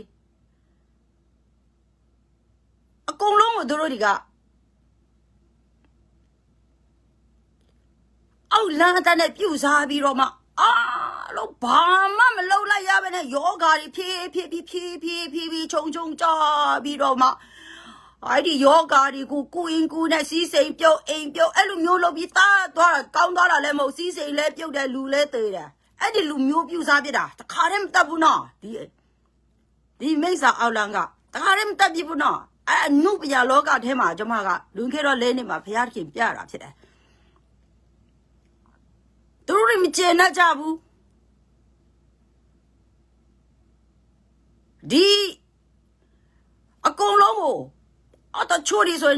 အကုန်လုံးကိုသူတို့တွေကအောက်လန်းတဲ့နဲ့ပြူစားပြီးတော့မှလို့ဘာမှမလုပ်လိုက်ရပဲနဲ့ယောဂါတွေဖြည်းခြုံကြပြီးတော့မှအဲ့ဒီယောဂါတွေကိုကိုရင်ကိုနဲ့စီးစိမ်ပြုတ်အိမ်ပြုတ်အဲ့လိုမျိုးလုပ်ပြီးသားသွားကောင်းသွားတာလည်းမဟုတ်စီးစိမ်လည်းပြုတ်တယ်လူလည်းသေးတယ်အဲ့ဒီလူမျိုးပြူစားပြတာတခါတည်းမတတ်ဘူးနော်ဒီမိစ္ဆာအောက်လန်ကတခါတည်းမတတ်ဘူးနော်အဲ့အနုပညာလောကထဲမှာကျွန်မကလွန်ခဲ့တော့၄နှစ်မှာဘုရားသခင်ပြတာဖြစ်တယ်သူတို့မကျေနပ်ကြဘူးဒီအကုန်လုံးကိုတချို့တွေဆို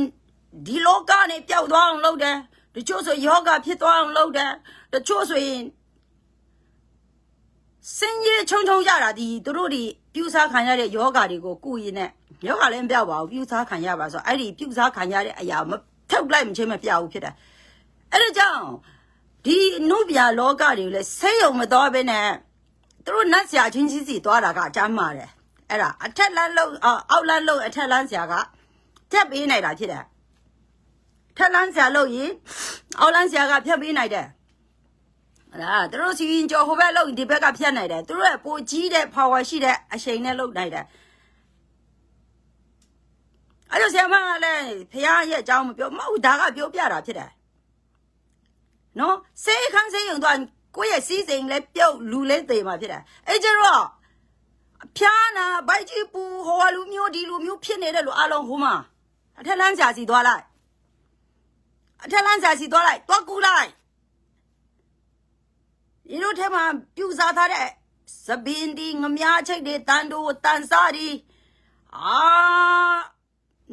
ဒီလောကနဲ့ပျောက်သွားအောင်လုပ်တယ်တချို့ဆိုယောဂဖြစ်သွားအောင်လုပ်တယ်တချို့ဆိုရင်စင်ကြီးချုံရတာဒီသူတို့တွေပြူစားခံရတဲ့ယောဂတွေကိုကုရင်နဲ့ယောဂလည်းမပြောက်ပါဘူးပြူစားခံရပါဆိုအဲ့ဒီပြူစားခံရတဲ့အရာမထုတ်လိုက်မချင်းမပြောက်ဘူးဖြစ်တယ်အဲ့ဒါကြောင့်ဒီနုပြလောကတွေလည်းဆေးရုံမသွားဘဲနဲ့သူတို့နတ်ဆရာချင်းစီသွားတာကအကျမ်းမာတယ်အဲ့ဒါအထက်လန်းလုံးအောက်လန်းလုံးအထက်လန်းဆရာကဖြတ်ပေးနိုင်တာဖြစ်တယ်ထက်လန်းဆရာလို့ရင်အောက်လန်းဆရာကဖြတ်ပေးနိုင်တယ်အဲ့ဒါသူတို့စီရင်ကျော်ဟိုဘက်လို့ဒီဘက်ကဖြတ်နိုင်တယ်သူတို့ရဲ့ပိုကြီးတဲ့ power ရှိတဲ့အချိန်နဲ့လုပ်နိုင်တယ်အဲ့လိုဆရာမကလည်းဖះရဲ့အကြောင်းမပြောမဟုတ်ဒါကပြောပြတာဖြစ်တယ်နော်စေခန်းစေရုံတော့ကိုယ့်ရဲ့စီးစိမ်လဲပြုတ်လူလဲသေးမှာဖြစ်တယ်အဲ့ကျတော့ဖျားနာဘိုက်ကြီးပူဟောလူမျိုးဒီလူမျိုးဖြစ်နေတဲ့လူအလုံးဟိုမှာအထက်လန်းဆရာစီသွားလိုက်သွားကူလိုက်ဒီလိုထဲမှာပြူစားထားတဲ့သပင်ဒီငမြားချိတ်တွေတန်တိုးတန်စားဒီ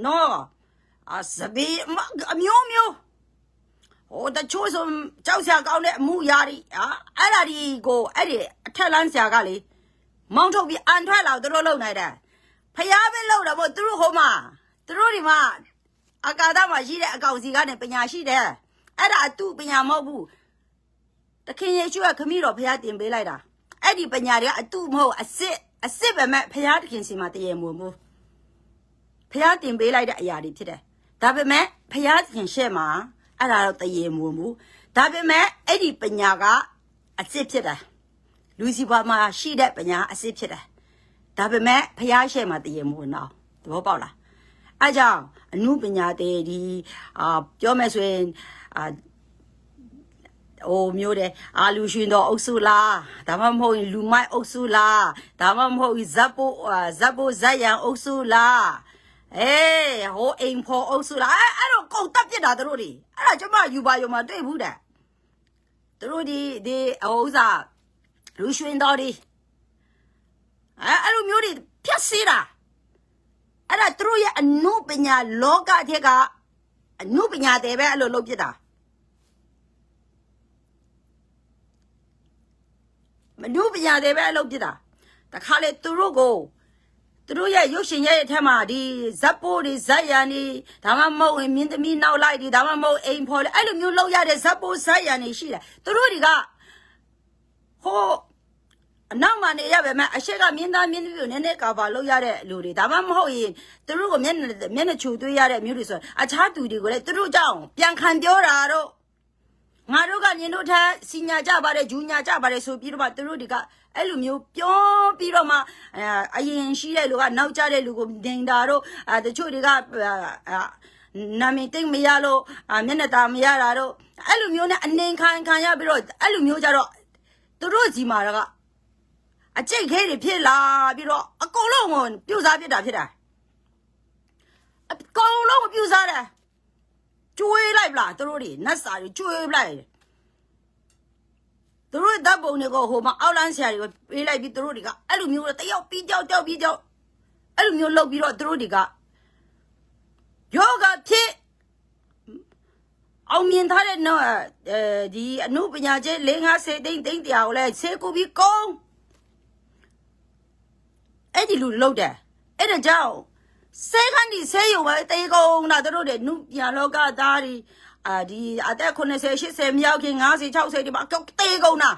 နော်သပင်အမျိုးတချို့ဆိုကြောက်စရာကောင်းတဲ့အမှုရာတွေအဲ့ဒါဒီကိုအဲ့ဒီအထက်လန်းဆရာကလေမောင်းထုတ်ပြီးအန်ထွက်လာသူတို့လုံနိုင်တယ်ဖျားပဲလုံတာမို့သူတို့ဟိုမှာသူတို့ဒီမှာ အကာဒမှာရှိတဲ့အကောင်စီကနေပညာရှိတယ်အဲ့ဒါအတူပညာမဟုတ်ဘူးတခင်ယေရှုကခမည်းတော်ဖျားတင်ပေးလိုက်တာအဲ့ဒီပညာတွေကအတူမဟုတ်အစ်ပဲမဲ့ဖျားတခင်စီမှာတရေမွန်ဘူးဖျားတင်ပေးလိုက်တဲ့အရာတွေဖြစ်တယ်ဒါပေမဲ့ဖျားတခင်ရှေ့မှာအဲ့ဒါတော့တရေမွန်ဘူးဒါပေမဲ့အဲ့ဒီပညာကအစ်ဖြစ်တယ်လူစီဘာမှာရှိတဲ့ပညာအစ်ဖြစ်တယ်ဒါပေမဲ့ဖျားရှေ့မှာတရေမွန်တော့သဘောပေါက်လားအဲ့ကြောင့်အနုပညာတွေဒီပြောမယ်ဆိုရင်မျိုးတယ်လူရှင်တော်အုပ်စုလားဒါမှမဟုတ်လူမိုက်အုပ်စုလားဒါမှမဟုတ်ဇက်ပိုဇက်ရန်အုပ်စုလားဟိုအိမ်ဖော်အုပ်စုလားအဲ့တော့ကုန်တက်ပြစ်တာတို့တွေအဲ့ဒါကျမယူပါယူမှာတွေ့ဘူးတဲ့တို့ဒီဥစားလူရှင်တော်တွေအဲ့လိုမျိုးတွေဖြတ်စီးတာအဲ့ဒါတို့ရဲ့အနုပညာလောကထဲကအနုပညာတွေပဲအဲ့လိုလုပ်ပြစ်တာမနုပညာတွေပဲအလုပ်ပြစ်တာတခါလေသူတို့ရဲ့ရုပ်ရှင်ရဲ့အထက်မှာဒီဇက်ပိုးတွေဇက်ရန်တွေဒါမှမဟုတ်မြင်းသမီးနောက်လိုက်တွေဒါမှမဟုတ်အိမ်ဖော်လေအဲ့လိုမျိုးလောက်ရတဲ့ဇက်ပိုးဇက်ရန်တွေရှိတယ်သူတို့တွေကဟိုအနောက်မှာနေရပါမယ်အရှိကမြင်းသားမြင်းသမီးကိုနည်းနည်းကာပါလောက်ရတဲ့လူတွေဒါမှမဟုတ်ရင်သူတို့ကိုမျက်နှာချူသွေးရတဲ့မျိုးတွေဆိုအခြားသူတွေကိုလည်းသူတို့ကြောင့်ပြန်ခံပြောတာတော့ငါတို့ကညင်တို့ထက်စီညာကြပါတယ်ဂျူညာကြပါတယ်ဆိုပြီးတော့မှသူတို့တွေကအဲ့လိုမျိုးပြောပြီးတော့မှအရင်ရှိတဲ့လူကနောက်ကျတဲ့လူကိုနေတာတော့တချို့တွေကနာမည်သိမ့်မရလို့မျက်နှာตาမရတာတော့အဲ့လိုမျိုးနဲ့အနေခံရပြီးတော့အဲ့လိုမျိုးကြတော့သူတို့ကြီးမှာကအကျိတ်ခဲတွေဖြစ်လာပြီးတော့အကုန်လုံးကိုပြုတ်စားပြစ်တာဖြစ်တာအကုန်လုံးကိုပြုတ်စားတယ်ကျွေးလိုက်လားတို့တွေနတ်စာတွေကျွေးလိုက်တို့ဓာတ်ပုံတွေကိုဟိုမှာအောက်လန်းဆရာတွေကိုပေးလိုက်ပြီးတို့တွေကအဲ့လိုမျိုးတယောက်ပြီးကြောက်အဲ့လိုမျိုးလုပ်ပြီးတော့တို့တွေကယောဂဖြစ်အောင်မြင်ထားတဲ့နော်ဒီအနုပညာကျဲ50သိန်းတရားကိုလဲဆေးကူပြီးကုန်းအဲ့ဒီလူလုပ်တယ်အဲ့ဒါကြောင့်ဆေးခန်းဒီဆေးရုံပဲတေးကုန်တာတို့တွေနုပြလောကသားဒီဒီအသက်80 80မြောက်ခင်50 60ဒီမှာတေးကုန်တာ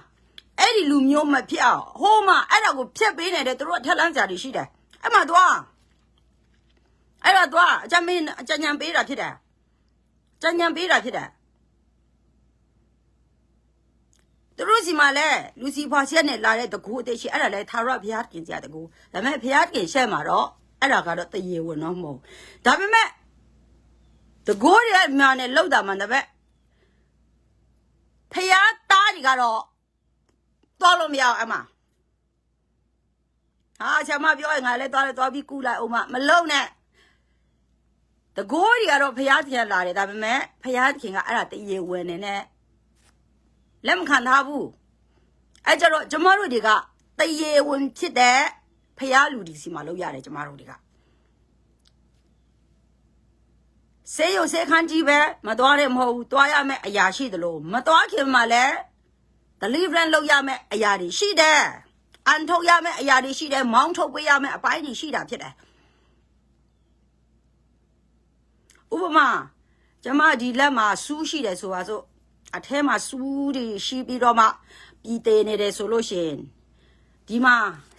အဲ့ဒီလူမျိုးမဖြစ်အောင်ဟိုမှာအဲ့ဒါကိုဖျက်ပေးနေတယ်တို့ထက်လန်းကြတွေရှိတယ်အဲ့မှာသွားအကြမ်းဉာဏ်ပေးတာဖြစ်တယ်ကြံဉာဏ်ပေးတာဖြစ်တယ်တို့စီမှာလဲလူစီဖွာချက်နဲ့လာတဲ့တကူအသေးရှိအဲ့ဒါလဲသာရဘုရားခင်စရာတကူဒါပေမဲ့ဘုရားခင်ရှက်မှာတော့အဲ့ဒါကတော့တရေဝင်တော့မဟုတ်ဒါပေမဲ့တကိုးရဲ့မြန်နဲ့လောက်တာမှန်တဲ့ဘက်ဖျားသားတွေကတော့သွားလို့မရအောင်အမဆရာမပြောရင်ငါလည်းသွားပြီးကူလိုက်အောင်မလုံနဲ့တကိုးတွေကတော့ဖျားခင်လာတယ်ဒါပေမဲ့ဖျားခင်ကအဲ့ဒါတရေဝင်နေနဲ့လက်မခံထားဘူးအဲ့ကြတော့ကျမတို့တွေကတရေဝင်ဖြစ်တဲ့ဖျားလူဒီစီမှာလောက်ရတယ်ကျမတို့တွေကဆေးရုံဆေးခန်းကြီးပဲမသွားတယ်မဟုတ်ဘူးသွားရမယ်အရာရှိတယ်လို့မသွားခင်မှာလဲ deliverance လုပ်ရမယ်အရာတွေရှိတယ်အန်ထုတ်ရမယ်အရာတွေရှိတယ်မောင်းထုတ်ပေးရမယ်အပိုင်းတွေရှိတာဖြစ်တယ်ဥပမာကျမဒီလက်မှာစူးရှိတယ်ဆိုပါစို့အထဲမှာစူးတွေရှိပြီးတော့မှပြည်သေးနေတယ်ဆိုလို့ရှိရင်ဒီမှာ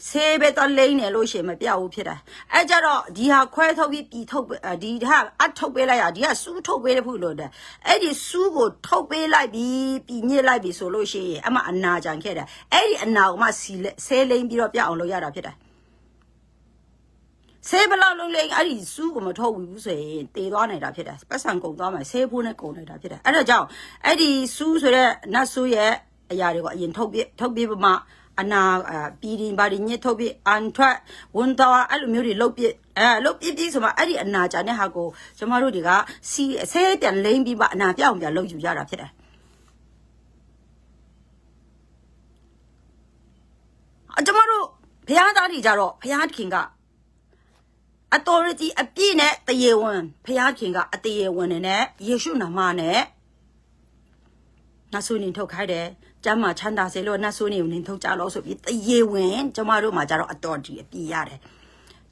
ဆေးပဲတော့လိမ့်နေလို့ရှိရင်မပြတ်ဘူးဖြစ်တယ်အဲ့ကြတော့ဒီဟာခွဲထုတ်ပြီးပြည်ထုတ်ဒီဟာအထုတ်ပေးလိုက်ရဒီဟာစူးထုတ်ပေးဖို့လို့တဲ့အဲ့ဒီစူးကိုထုတ်ပေးလိုက်ပြီးပြည်ညစ်လိုက်ပြီးဆိုလို့ရှိရင်အမအနာကြံခဲ့တယ်အဲ့ဒီအနာကိုမှဆေးလိမ့်ပြီးတော့ပြတ်အောင်လုပ်ရတာဖြစ်တယ်ဆေးဘလောက်လုံးလိမ့်အဲ့ဒီစူးကိုမထုတ်ဘူးဆိုရင်တေသွားနေတာဖြစ်တယ်ပတ်စံကုန်သွားမယ်ဆေးဖိုးနဲ့ကုန်နေတာဖြစ်တယ်အဲ့ဒါကြောင့်အဲ့ဒီစူးဆိုတဲ့နတ်ဆိုးရဲ့အရာတွေကိုအရင်ထုတ်ပြီးမှအနာပြည်ရင်ဘာတွေညှစ်ထုတ်ပြီးအန်ထွက်ဝန်တော်အဲ့လိုမျိုးတွေလုပ်ပြီးဆိုမှအဲ့ဒီအနာကြတဲ့ဟာကိုကျမတို့တွေကစီအဆဲပြန်လိမ့်ပြီးမှအနာပြောင်းပြန်လုပ်ယူရတာဖြစ်တယ်ကျမတို့ဘုရားသားတွေကြတော့ဘုရားခင်က authority အပြည့်နဲ့တရေဝင်ဘုရားခင်ကအတရေဝင်နဲ့ယေရှုနာမနဲ့နတ်ဆိုးနေထုတ်ခိုင်းတယ်ကျမ်းမှာချမ်းသာစေလို့နတ်ဆိုးနေကိုနေထုတ်ကြလို့ဆိုပြီးတရေဝင်ကျမတို့မှာကြတော့ authority အပြည့်ရတယ်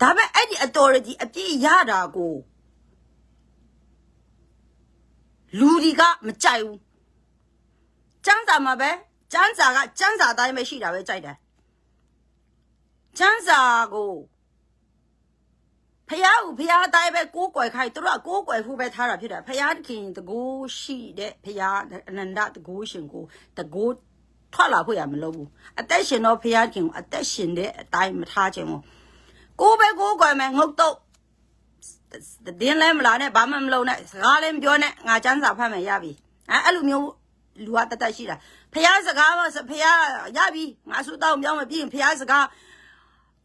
ဒါပေမဲ့အဲ့ဒီ authority အပြည့်ရတာကို လူတွေကမကြိုက်ဘူးကျန်းစာမှာပဲကျန်းစာကကျန်းစာတိုင်းပဲရှိတာပဲကြိုက်တယ်ကျန်းစာကိုဖះကိုဖះတိုင်းပဲကိုးကွယ်ခိုင်းသူတို့ကကိုးကွယ်ဖို့ပဲထားတာဖြစ်တယ်ဖះတခင်တကိုးရှိတဲ့ဖះအနန္တတကိုးရှင်ကိုတကိုးထွက်လာဖို့ရမလို့ဘူးအသက်ရှင်တော့ဖះခင်အသက်ရှင်တဲ့အတိုင်းမထားခြင်းဘူးကိုးပဲကိုးကွယ်မယ်ငုတ်တော့တင်းလဲမလားနဲ့ဘာမှမလုပ်နဲ့စကားလည်းမပြောနဲ့ငါကျန်းစာဖတ်မယ်ရပြီအဲ့လိုမျိုးလူကတတ်ရှိတာဖះစကားပါဖះရပြီငါဆူတောင်းပြောင်းမပြင်းဖះစကား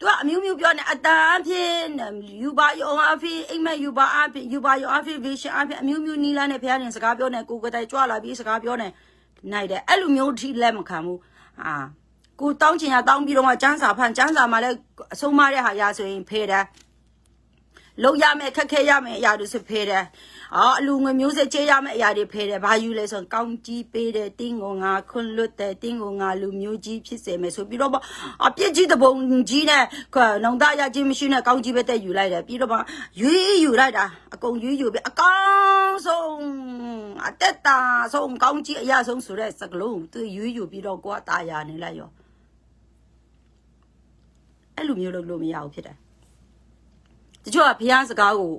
သူကအမျိုးမျိုးပြောနေအတန်အဖြစ်ယူပါယောအဖြစ်အိမ်မက်ယူပါအဖြစ်ယူပါယောအဖြစ် vision အဖြစ်အမျိုးမျိုးနီးလာနဲ့ဖះတင်စကားပြောနေကိုယ်ကတိုင်ကြွလာပြီးစကားပြောနေနိုင်တယ်အဲ့လိုမျိုးထိလက်မခံဘူးကိုတောင်းချင်ရတောင်းပြီးတော့ကျန်းစာဖန်ကျန်းစာမှာလည်းအဆုံးမတဲ့ဟာရဆိုရင်ဖေးတယ်လောက်ရမယ်ခက်ခဲရမယ်အရာတွေဆိုဖေးတယ်အလူငွေမျိုးစက်ကြေးရမယ်အရာတွေဖေးတယ်ဘာယူလဲဆိုကောင်းကြီးပေးတယ်တင်းကိုငါခွန်းလွတ်တယ်တင်းကိုငါလူမျိုးကြီးဖြစ်စေမယ်ဆိုပြီးတော့အပြစ်ကြီးတပုံကြီးနဲ့နောင်တရချင်းမရှိနဲ့ကောင်းကြီးပဲတက်ယူလိုက်တယ်ပြီးတော့ရွေးယူလိုက်တာအကုန်ရွေးယူပြီးအကောင်းဆုံးအတက်တာဆုံးကောင်းကြီးအရာဆုံးဆိုတဲ့စကလုံးသူရွေးယူပြီးတော့ကိုယ်တာယာနေလိုက်ရောအဲ့လိုမျိုးလုပ်လို့မရဘူးဖြစ်တယ်တချို့ကဖះစကားကို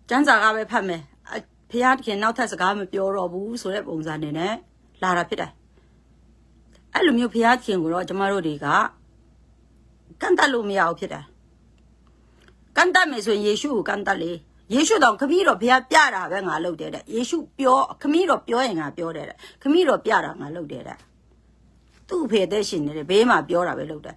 ကျန်းစာကပဲဖတ်မယ်ဖះတခင်နောက်ထပ်စကားမပြောတော့ဘူးဆိုတဲ့ပုံစံနေနဲ့လာတာဖြစ်တယ်အဲ့လိုမျိုးဖះတခင်ကိုတော့ကျမတို့တွေကကန့်တတ်လို့မရဘူးဖြစ်တယ်ကန့်တတ်မယ်ဆိုရင်ယေရှုကိုကန့်တတ်လေယေရှုတော့ခမည်းတော်ဖះပြတာပဲငါလုပ်တယ်တဲ့ယေရှုပြောခမည်းတော်ပြောရင်ငါပြောတယ်တဲ့ခမည်းတော်ပြတာငါလုပ်တယ်တဲ့သူ့ဖေသက်ရှင်နေတယ်ဘေးမှာပြောတာပဲလုပ်တယ်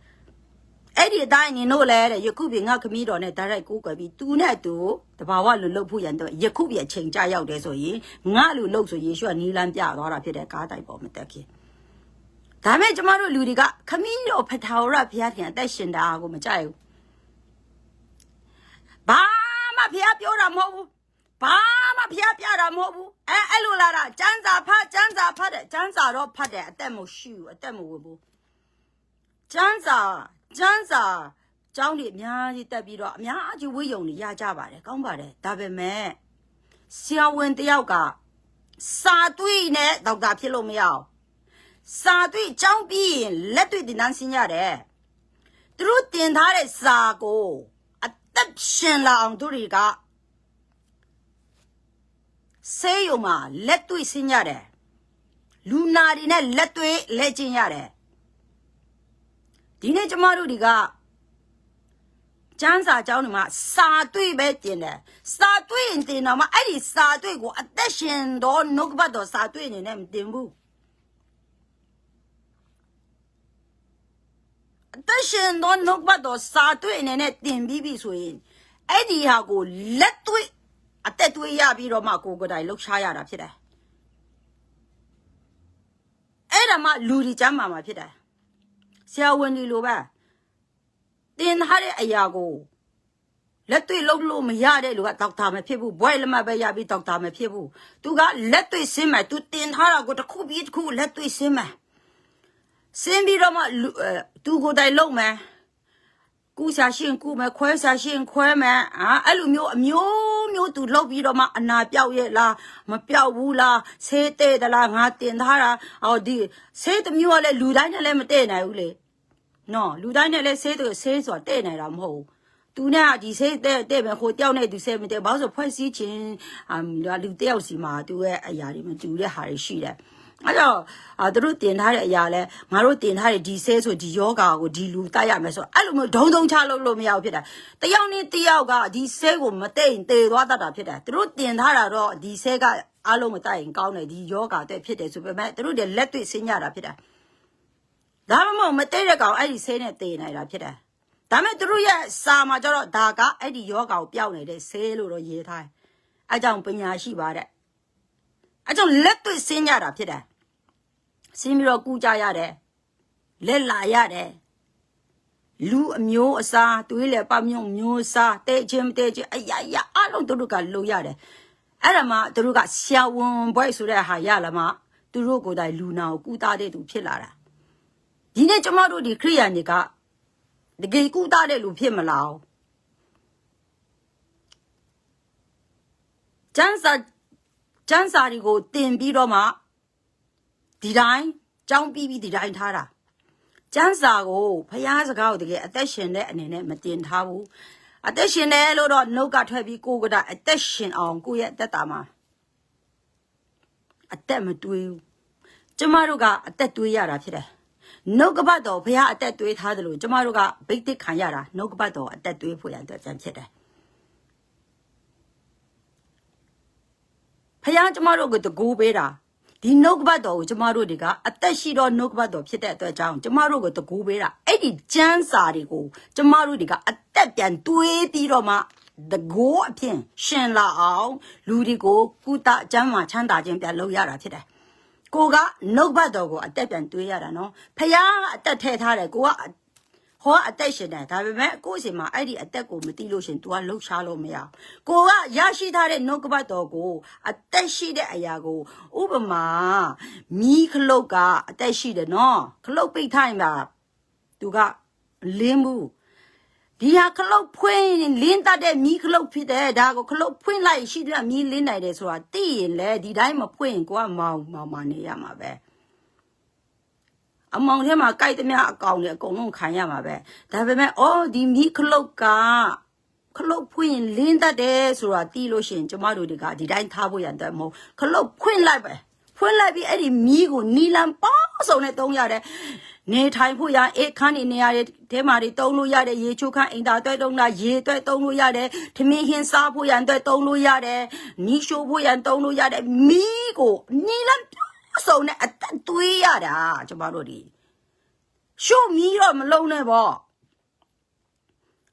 အဲ့ဒီအတိုင်းနေလို့လဲတဲ့ယခုပြင်ငါခမည်းတော်နဲ့ဒါရိုက်ကိုးကွယ်ပြီးသူနဲ့သူတဘာဝလူလှုပ်ဖို့ရန်တော့ယခုပြင်အချိန်ကြရောက်တယ်ဆိုရင်ငါလူလှုပ်ဆိုယေရှုကနီးလန်းပြသွားတာဖြစ်တဲ့ကားတိုက်ပေါ်မတက်ခင်ဒါမဲ့ကျမတို့လူတွေကခမည်းတော်ဖထာဝရဘုရားခင်အသက်ရှင်တာကိုမကြိုက်ဘူးဘာမှဘုရားပြောတာမဟုတ်ဘူးဘာမှဘုရားပြတာမဟုတ်ဘူးအဲ့လိုလာတာကျမ်းစာဖတ်တဲ့ကျမ်းစာတော့ဖတ်တယ်အသက်မရှိဘူးအသက်မဝင်ဘူးကျမ်းစာကျောင်းတွေအများကြီးတက်ပြီးတော့အများကြီးဝိယုံတွေရကြပါတယ်ကောင်းပါတယ်ဒါပေမဲ့ဆရာဝန်တယောက်ကစာတွေ့နဲ့ဒေါက်တာဖြစ်လို့မရအောင်စာတွေ့ကျောင်းပြီးရင်လက်တွေ့တင်တန်းဆင်းရတယ်သူတို့တင်ထားတဲ့စာကိုအသက်ရှင်လာအောင်သူတွေကဆေးရုံမှာလက်တွေ့ဆင်းရတယ်လူနာတွေနဲ့လက်တွေ့လဲကျင်ရတယ်ဒီနေ့ကျမတို့တွေကကျန်းစာကျောင်းတွေမှာစာတွေ့ပဲတင်တယ်စာတွေ့ရင်တင်တော့မှအဲ့ဒီစာတွေ့ကိုအသက်ရှင်တော့နှုတ်ကပတ်တော်စာတွေ့နေနဲ့မတင်ဘူးအသက်ရှင်တော့နှုတ်ကပတ်တော်စာတွေ့နေနဲ့တင်ပြီးပြီဆိုရင်အဲ့ဒီဟာကိုလက်တွေ့အသက်တွေ့ရပြီးတော့မှကိုယ်ကိုယ်တိုင်လှုပ်ရှားရတာဖြစ်တယ်အဲ့ဒါမှလူတွေကျမ်းမာမှာဖြစ်တယ်ဆရာဝန်ဒီလိုပဲတင်ထားတဲ့အရာကိုလက်တွေ့လုပ်လို့မရတဲ့လူကဒေါက်တာမဖြစ်ဘူးဘွဲလက်မှတ်ပဲရပြီးဒေါက်တာမဖြစ်ဘူးသူကလက်တွေ့ဆင်းမယ်သူတင်ထားတာကိုတစ်ခုပြီးတစ်ခုလက်တွေ့ဆင်းမယ်ဆင်းပြီးတော့မှသူကိုယ်တိုင်လုပ်မယ်ကူးရှာရှင်ကူးမယ်ခွဲရှာရှင်ခွဲမယ်အဲ့လိုမျိုးအမျိုးသူလုပ်ပြီးတော့မှအနာပြောက်ရဲ့လားမပြောက်ဘူးလားဆေးတဲ့တလားငါတင်ထားတာဒီဆေးတစ်မျိုးကလည်းလူတိုင်းနဲ့လည်းမတည့်နိုင်ဘူးလေနော်လူတိုင်းနဲ့လည်းဆေးဆိုတာတည့်နိုင်တာမဟုတ်ဘူးသူနဲ့ဒီဆေးတဲ့မယ်ဟိုတယောက်နဲ့ဒီဆေးမတည့်ဘာလို့ဆိုဖွဲ့စည်းခြင်းလူတယောက်စီမှာသူရဲ့အရာတွေမတူတဲ့ဟာတွေရှိတယ်အဲ့တော့သူတို့တင်ထားတဲ့အရာလဲငါတို့တင်ထားတဲ့ဒီဆဲဆိုဒီယောဂါကိုဒီလူတိုက်ရမယ်ဆိုအဲ့လိုမျိုးဒုံချလို့မရဘူးဖြစ်တာတယောက်နဲ့တယောက်ကဒီဆဲကိုမတိတ်တေသွားတတ်တာဖြစ်တယ်သူတို့တင်ထားတာတော့ဒီဆဲကအလုံးမတိုက်ရင်ကောင်းတယ်ဒီယောဂါတဲ့ဖြစ်တယ်ဆိုပေမဲ့သူတို့တွေလက်တွေ့ဆင်းရတာဖြစ်တယ်ဒါမှမဟုတ်မတိတ်တဲ့ကောင်အဲ့ဒီဆဲနဲ့တေနိုင်တာဖြစ်တယ်ဒါမဲ့သူတို့ရဲ့စာမှာကျတော့ဒါကအဲ့ဒီယောဂါကိုပျောက်နေတဲ့ဆဲလို့တော့ရေးထားတယ်အဲ့ကြောင့်ပညာရှိပါတဲ့အဲ့ကြောင့်လက်တွေ့ဆင်းရတာဖြစ်တယ်ဆင်းပြီးတော့ကူးကြရတယ်လက်လာရတယ်လူအမျိုးအစားတွေးလေပမျိုးအစားတဲ့ချင်းအရာအလုံးသူတို့ကလိုရတယ်အဲ့ဒါမှသူတို့ကဆရာဝန်ဘွဲ့ဆိုတဲ့ဟာရလာမှသူတို့ကိုယ်တိုင်လူနာကိုကူတာတဲ့သူဖြစ်လာတာဒီနေ့ကျမတို့ဒီခရိယာန်တွေကတကယ်ကူတာတဲ့လူဖြစ်မလားကျန်းစာ ကျန်းစာတွေကိုတင်ပြီးတော့မှဒီတိုင်းကြောင်းပြီးဒီတိုင်းထားတာကျန်းစာကိုဖျားစကားကိုတကယ်အသက်ရှင်တဲ့အနေနဲ့မတင်ထားဘူးအသက်ရှင်တယ်လို့တော့နှုတ်ကထွက်ပြီးကိုကတာအသက်ရှင်အောင်ကိုရဲ့အသက်တာမှာအသက်မတွေးဘူးကျမတို့ကအသက်တွေးရတာဖြစ်တယ်နှုတ်ကပတ်တော်ဘုရားအသက်တွေးထားတယ်လို့ကျမတို့ကဗိတ်တစ်ခံရတာနှုတ်ကပတ်တော်အသက်တွေးဖို့ရတဲ့ကြံဖြစ်တယ်ဖယားကျမတို့ကိုတကူပေးတာဒီနှုတ်ကပတ်တော်ကိုကျမတို့တွေကအသက်ရှိသောနှုတ်ကပတ်တော်ဖြစ်တဲ့အတွက်ကြောင့်ကျမတို့ကိုတကူပေးတာအဲ့ဒီကျမ်းစာတွေကိုကျမတို့တွေကအသက်ပြန်တွေးပြီးတော့မှတကူအဖြစ်ရှင်လာအောင်လူတွေကိုကုသကျမ်းမာချမ်းသာခြင်းပြန်လုပ်ရတာဖြစ်တယ်ကိုကနှုတ်ကပတ်တော်ကိုအသက်ပြန်တွေးရတာနော်ဖယားအသက်ထည့်ထားတယ်ကိုကဟောအသက်ရှင်တယ်ဒါပေမဲ့ကိုယ့်စီမှာအဲ့ဒီအသက်ကိုမသိလို့ရှင် तू ကလှုပ်ရှားလို့မရကိုကရရှိထားတဲ့နှုတ်ကပတ်တော်ကိုအသက်ရှိတဲ့အရာကိုဥပမာမီးခလုတ်ကအသက်ရှိတယ်နော်ခလုတ်ပိတ်ထိုင်တာ तू ကလင်းဘူးဒီဟာခလုတ်ဖွင့်လင်းတတ်တဲ့မီးခလုတ်ဖြစ်တယ်ဒါကိုခလုတ်ဖွင့်လိုက်ရှိတဲ့မီးလင်းနိုင်တယ်ဆိုတာသိရင်လေဒီတိုင်းမဖွင့်ရင်ကိုကမောင်နေရမှာပဲအမောင်ထဲမှာကြိုက်သမျှအကောင်တွေအကုန်လုံးခံရမှာပဲဒါပေမဲ့အော်ဒီမီခလုတ်ကခလုတ်ဖွင့်လင်းတတ်တယ်ဆိုတာသိလို့ရှိရင်ကျမတို့တွေကဒီတိုင်းထားဖို့ရတဲ့မဟုတ်ခလုတ်ဖွင့်လိုက်ပဲဖွင့်လိုက်ပြီးအဲ့ဒီမီကိုနီလန်ပေါင်းစုံနဲ့တုံးရတယ်နေထိုင်ဖို့ရအေးခန်းနေရတဲ့ထဲမှာတွေတုံးလို့ရတယ်ရေချိုးခန်းအင်တာတွဲတုံးတာရေတွဲတုံးလို့ရတယ်ထမင်းဟင်းစားဖို့ရန်တွဲတုံးလို့ရတယ်နီးရှိုးဖို့ရန်တုံးလို့ရတယ်မီကိုနီလန်စုံနဲ့အသက်သွေးရတာကျမတို့ဒီရှုံမီတော့မလုံးနဲ့ပေါ့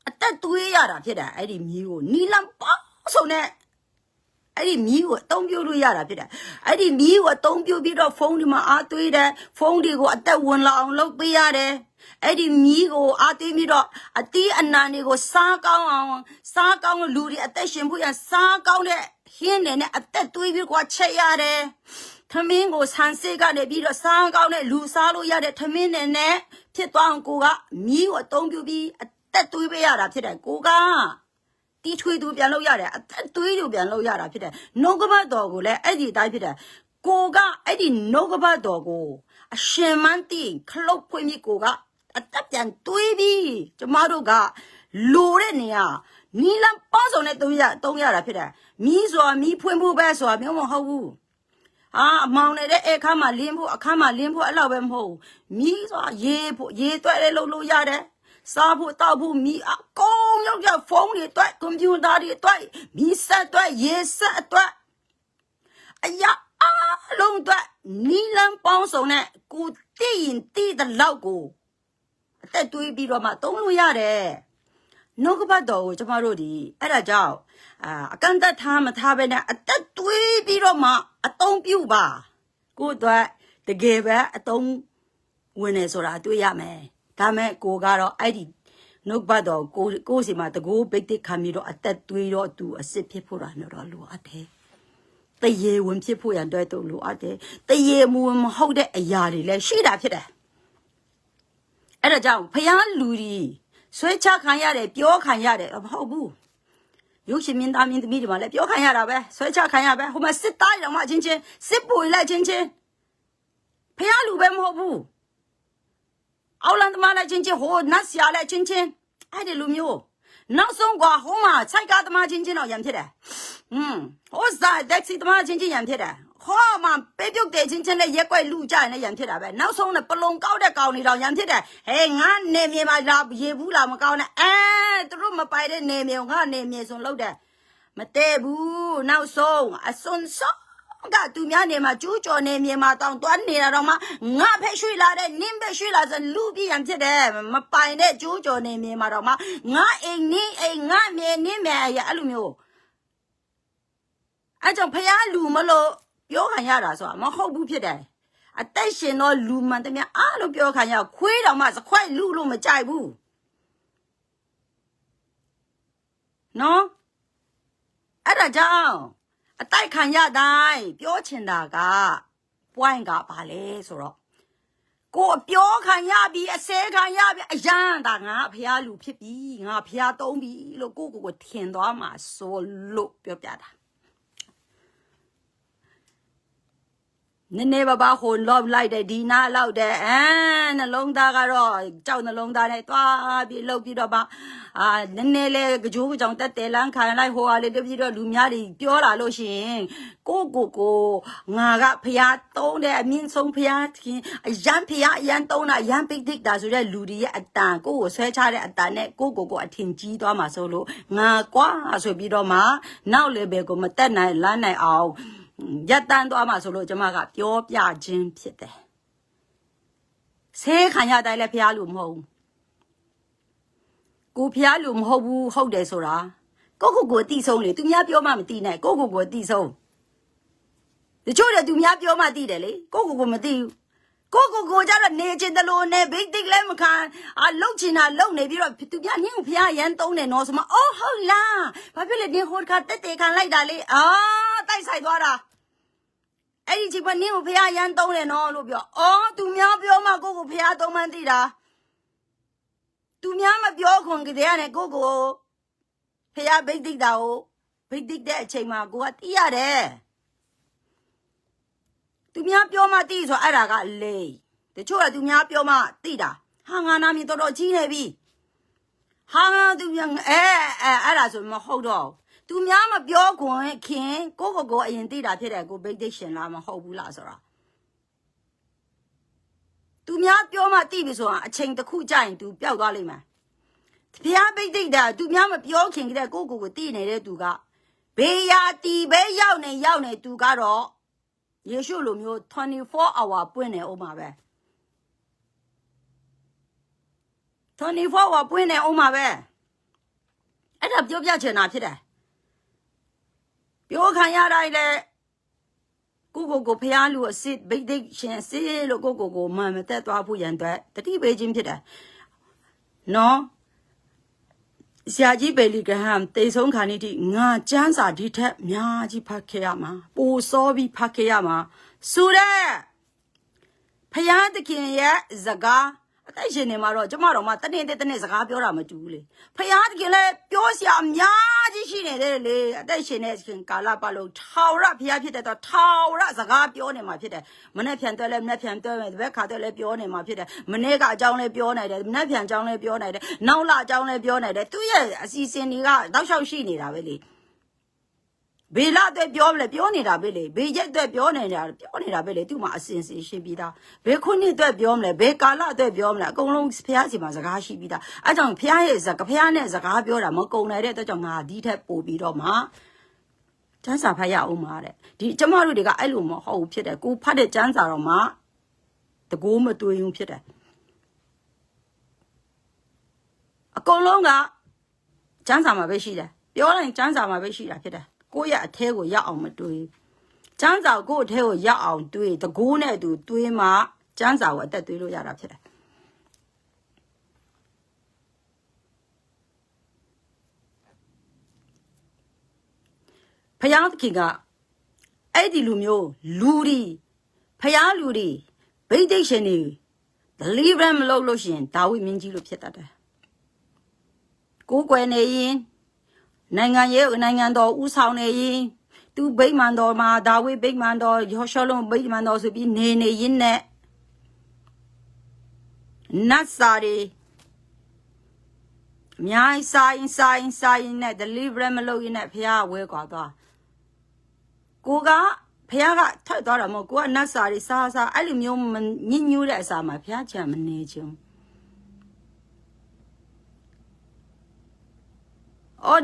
အသက်သွေးရတာဖြစ်တာအဲ့ဒီမီကိုနီလန်ပေါင်းစုံနဲ့အဲ့ဒီမီကိုအသုံးပြုလို့ရတာဖြစ်တယ်အဲ့ဒီမီကိုအသုံးပြုပြီးတော့ဖုန်းဒီမှာအားသွေးတယ်ဖုန်းတွေကိုအသက်ဝင်လာအောင်လုပ်ပေးရတယ်အဲ့ဒီမီကိုအားသွေးပြီးတော့အတီးအနံတွေကိုစားကောင်းအောင်စားကောင်းလူတွေအသက်ရှင်ဖို့ရစားကောင်းတဲ့ဟင်းတွေနဲ့အသက်သွေးပြီးကွာချက်ရတယ်ထမင်းကိုဆန်စေးကနေပြီးတော့စားကောင်းတဲ့လူစားလို့ရတဲ့ထမင်းနဲ့ဖြစ်သွားအောင်ကိုကမီးကိုအသုံးပြုပြီးအသက်သွေးပေးရတာဖြစ်တယ်ကိုကတီထွေးသူပြန်လို့ရတယ်အသက်သွေးသူပြန်လို့ရတာဖြစ်တယ်နှုတ်ကပတ်တော်ကိုလည်းအဲ့ဒီတိုင်းဖြစ်တယ်ကိုကအဲ့ဒီနှုတ်ကပတ်တော်ကိုအရှင်မန်းတိခလုတ်ဖွင့်ပြီးကိုကအသက်ပြန်သွေးပြီးကျမတို့ကလိုတဲ့နေရာနီလန်ပေါင်းစုံနဲ့တုံးရတာဖြစ်တယ်မီးစွာမီးဖွင့်ဖို့ပဲဆိုတာမျိုးမဟုတ်ဘူးအမောင်နေတဲ့အခါမှာလင်းဖို့အခါမှာလင်းဖို့အဲ့လောက်ပဲမဟုတ်ဘူးမီးစွာရေးဖို့ရေးတွဲလေးလုပ်လို့ရတယ်စားဖို့တောက်ဖို့မီးအကုန်ရောက်ကြဖုန်းတွေတွက်ကွန်ပျူတာတွေတွက်မီးဆက်တွက်ရေဆက်တွက်အရာအလုံးတွက်နီလန်ပေါင်းစုံနဲ့ကိုတိရင်တိတဲ့လောက်ကိုအသက်တွေးပြီးတော့မှသုံးလို့ရတယ်နှုတ်ကပတ်တော်ကိုကျမတို့ဒီအဲ့ဒါကြောင့်အကန့်အသတ်ထားမထားပဲနဲ့အသက်တွေးပြီးတော့မှအသုံးပြုပါကိုအတွက်တကယ်ပဲအသုံးဝင်နေဆိုတာတွေ့ရမယ်ဒါမဲ့ကိုကတော့အဲ့ဒီနှုတ်ပတ်တော်ကိုစီမှာတကူဘိတ်တစ်ခံပြီးတော့အသက်တွေးတော့သူအစ်စ်ဖြစ်ဖို့တော့လိုအပ်တယ်တရေဝင်ဖြစ်ဖို့ရန်တော့လိုအပ်တယ်တရေမဝင်မဟုတ်တဲ့အရာတွေလည်းရှိတာဖြစ်တယ်အဲ့ဒါကြောင့်ဖျားလူကြီးဆွဲချခံရတယ်ပြောခံရတယ်မဟုတ်ဘူးရုပ်ရှင်မင်းသားမင်းသမီးတွေမှာလည်းပြောခံရတာပဲဆွဲချခံရပဲဟိုမှာစစ်သားတော်မှအချင်းချင်းစစ်ပွေလိုက်ချင်းဖျားလူပဲမဟုတ်ဘူးအောက်လန်သမားလိုက်ချင်းဟိုနတ်ဆရာလိုက်ချင်းအဲ့ဒီလူမျိုးနောက်ဆုံးကဟိုမှာစိုက်ကားသမားချင်းတော့ရံဖြစ်တယ်ဟိုစားဒက်ဆီသမားချင်းရံဖြစ်တယ်ဟောမှာပေးပြုတ်တဲ့ချင်းနဲ့ရက်ွက်လူကြရင်လည်းရံဖြစ်တာပဲနောက်ဆုံးနဲ့ပလုံကောက်တဲ့ကောင်တွေတော့ရံဖြစ်တယ်ဟဲ့ငါနေမြေမှာလာရေဘူးလာမကောင်းနဲ့သူတို့မပိုင်တဲ့နေမြေငါနေမြေဆိုလို့တဲ့မတည့်ဘူးနောက်ဆုံးအစွန်းစောကသူများနေမှာကျူးကျော်နေမြေမှာတောင်းတွန်းနေတာတော့မှငါဖက်ရွှေ့လာတဲ့နင်းဖက်ရွှေ့လာစလူပြရံဖြစ်တယ်မပိုင်တဲ့ကျူးကျော်နေမြေမှာတော့မှငါအိမ်နေအိမ်ငါမြေနင်းမြေအဲ့လိုမျိုးအဲ့ကြောင့်ဖျားလူမလို့ပြောခံရတာဆိုတာမဟုတ်ဘူးဖြစ်တယ်အသက်ရှင်တော့လူမှန်တည်းအားလို့ပြောခံရခွေးတော်မှစခွဲလူလို့မကြိုက်ဘူးနော်အဲ့ဒါကြောင့်အတိုက်ခံရတိုင်းပြောချင်တာက point ကပါလေဆိုတော့ကိုပြောခံရပြီးအစဲခံရပြီးအရန်တာငါဖျားလူဖြစ်ပြီငါဖျားသုံးပြီလို့ကိုထင်သွားမှာဆိုလို့ပြောပြတာ နည်းနည်းပါးပါးဟိုလော့လိုက်တယ်ဒီနာလောက်တယ်နှလုံးသားကတော့ကြောက်နှလုံးသားနဲ့တွားပြီးလှုပ်ပြီးတော့မှနည်းနည်းလေးကြိုးကြောင်တက်တယ်လန်းခံလိုက်ဟိုဟာလေးတပြီးတော့လူများတွေပြောလာလို့ရှိရင်ကိုငါကဖျားသုံးတဲ့အမြင့်ဆုံးဖျားခင်အရန်ဖျားအရန်သုံးတာအရန်ပိတ်တိတ်တာဆိုတဲ့လူတွေရဲ့အတန်ကိုဆွဲချတဲ့အတန်နဲ့ကိုအထင်ကြီးသွားမှာဆိုလို့ငါကွာဆိုပြီးတော့မှနောက်လေဘယ်ကိုမတက်နိုင်လမ်းနိုင်အောင်ရက်တန်းသွားမှာဆိုလို့ကျမကပြောပြခြင်းဖြစ်တယ်ဆေးခံရတိုင်းလည်းဖျားလို့မဟုတ်ဘူးကိုဖျားလို့မဟုတ်ဘူးဟုတ်တယ်ဆိုတာကိုတိဆုံးလေသူများပြောမှမသိနဲ့ကိုတိဆုံးတချို့တွေသူများပြောမှသိတယ်လေကိုမသိဘူးကိုကြတော့နေချင်တယ်လို့နေဘိတ်တိတ်လည်းမခံလှုပ်ချင်တာလှုပ်နေပြီးတော့သူများနင်းကိုဖျားရမ်းသုံးတယ်နော်ဆိုမှအော်ဟုတ်လားဘာဖြစ်လဲနင်းဟိုကတက်ခံလိုက်တာလေတိုက်ဆိုင်သွားတာအဲ့ဒီချိန်မှာနင်းကိုဖျားရမ်းသုံးတယ်နော်လို့ပြောသူများပြောမှကိုဖျားသုံးမှန်းသိတာသူများမပြောခွန်ကြတဲ့ကနေကိုဖျားဘိတ်တိတ်တာကိုဘိတ်တိတ်တဲ့အချိန်မှာကိုကသိရတယ်သူများပြောမှသိဆိုအဲ့ဒါကလေတချို့ကသူများပြောမှသိတာငါနာမည်တော်ကြီးနေပြီသူများအဲ့ဒါဆိုမဟုတ်တော့သူများမပြောခွန်ခင်ကိုအရင်သိတာဖြစ်တယ်ကိုဘိတ်တိတ်ရှင်လားမဟုတ်ဘူးလားဆိုတာသူများပြောမှသိပြီဆိုတာအချိန်တစ်ခုကြာရင် तू ပျောက်သွားလိမ့်မယ်ဖျားပိတ်တိတ်တာသူများမပြောခင်ကတည်းကိုသိနေတဲ့သူကဘေးရာတီပဲရောက်နေသူကတော့ယေရှုလိုမျိုး24 hour ပွင့်နေအောင်ပါပဲ24 hour ပွင့်နေအောင်ပါပဲအဲ့ဒါပြောပြချင်တာဖြစ်တယ်ပြောခံရတိုင်းလေကိုဖျားလူအစစ်ဘိတ်တိတ်ရှင်စေးလို့ကိုမှန်မသက်သွားဖို့ရန်အတွက်တတိပေးခြင်းဖြစ်တယ်နော်ဆရာကြီးဘေလီဂရဟမ်တေဆုံးခါနေ့ထိငါကျမ်းစာဒီထက်များကြီးဖတ်ခဲ့ရမှာပိုစောပြီးဖတ်ခဲ့ရမှာဆိုတဲ့ဖျားသခင်ရဲ့စကားအတိုက်ရှင်နေမှာတော့ကျမတော်မှတနေ့စကားပြောတာမတူဘူးလေဖျားသခင်လည်းပြောစရာအများကြီးရှိနေတယ်လေအတိုက်ရှင်တဲ့ခင်ကာလပတ်လုံးထာဝရဖျားဖြစ်တဲ့တော့ထာဝရစကားပြောနေမှာဖြစ်တယ်မနေ့ဖြန်တွဲလဲမနေ့ဖြန်တွဲမယ်ဒီဘက်ခါတွဲလဲပြောနေမှာဖြစ်တယ်မနေ့ကအကြောင်းလဲပြောနိုင်တယ်မနေ့ဖြန်အကြောင်းလဲပြောနိုင်တယ်နောက်လအကြောင်းလဲပြောနိုင်တယ်သူရဲ့အစီအစဉ်တွေကတောက်လျှောက်ရှိနေတာပဲလေဘေလာအတွက်ပြောနေတာပဲလေဘေရက်အတွက်ပြောနေတာပဲလေသူ့မှာအစင်စင်ရှိပြီးသားဘေခုနှစ်အတွက်ပြောမလဲဘေကာလအတွက်ပြောမလဲအကုန်လုံးဖះစီမှာစကားရှိပြီးသားအဲကြောင့်ဖះရဲ့ဖះနဲ့စကားပြောတာမကုန်နိုင်တဲ့အတွက်ကြောင့်ငါဒီထက်ပို့ပြီးတော့မှကျမ်းစာဖတ်ရအောင်ပါတဲ့ဒီကျမတို့တွေကအဲ့လိုမဟုတ်ဘူးဖြစ်တယ်ကိုဖတ်တဲ့ကျမ်းစာတော့မှတကိုးမတွေးဘူးဖြစ်တယ်အကုန်လုံးကကျမ်းစာမှာပဲရှိတယ်ပြောလိုက်ကျမ်းစာမှာပဲရှိတာဖြစ်တယ်ကိုယ့်ရဲ့အထဲကိုရောက်အောင်မတွေးကျမ်းစာကိုယ့်အထဲကိုရောက်အောင်တွေးတကိုးနဲ့သူတွေးမှကျမ်းစာကိုအသက်တွေးလို့ရတာဖြစ်တယ်ဖယားသခင်ကအဲ့ဒီလူမျိုးလူဒီဖယားလူဒီဗိသိက်ရှင်တွေ deliver မလုပ်လို့ရှိရင်ဒါဝိမင်းကြီးလို့ဖြစ်တတ်တယ်ကိုယ်ွယ်နေရင်နိုင်ငံတော်ဦးဆောင်နေရင်သူဗိမာန်တော်မှာဒါဝိဗိမာန်တော်ယောရှုလုံးဗိမာန်တော်ဆိုပြီးနေရင်းနဲ့နတ်စာတွေအများကြီးဆိုင်နဲ့ deliver မလုပ်ရင်နဲ့ဖះဝဲကွာသွားကိုကဖះကထွက်သွားတာမဟုတ်ကိုကနတ်စာတွေစားအဲ့လိုမျိုးညှဉ်းညူးတဲ့အစာမှာဖះချံမနေချင်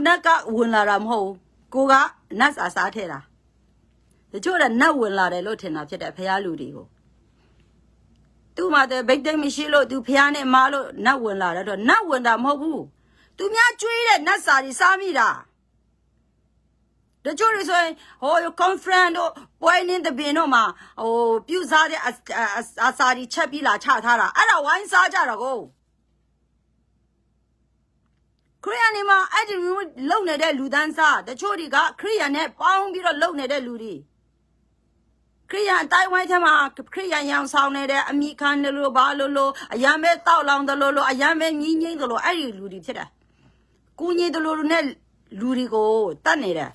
နတ်ကဝင်လာတာမဟုတ်ကိုကနတ်စာစားထဲတာတချို့ကနတ်ဝင်လာတယ်လို့ထင်တာဖြစ်တယ်ဖះလူတွေကိုသူ့မှာတဲ့ဗိတ်သိမ်းမရှိလို့သူဖះနဲ့မာလို့နတ်ဝင်လာတယ်တော့နတ်ဝင်တာမဟုတ်ဘူးသူများကျွေးတဲ့နတ်စာတွေစားမိတာတချို့တွေဆိုရင်conference တို့ပွဲနေတဲ့ဘင်းတို့မှာပြုစားတဲ့အစာတွေချက်ပြီးလာချထားတာအဲ့ဒါဝိုင်းစားကြတာကိုခရိယန်နေမှာအဲ့ဒီလုံနေတဲ့လူတန်းစားတချို့တွေကခရိယန်နဲ့ပေါင်းပြီးတော့လုံနေတဲ့လူတွေခရိယန်တိုင်းဝိုင်းထဲမှာခရိယန်ရောင်ဆောင်နေတဲ့အမိခံတယ်လို့ဘာလို့အရန်ပဲတောက်လောင်တယ်လို့အရန်ပဲငင်းတယ်လို့အဲ့ဒီလူတွေဖြစ်တယ်ကိုကြီးတယ်လို့နဲ့လူတွေကိုတတ်နေတယ်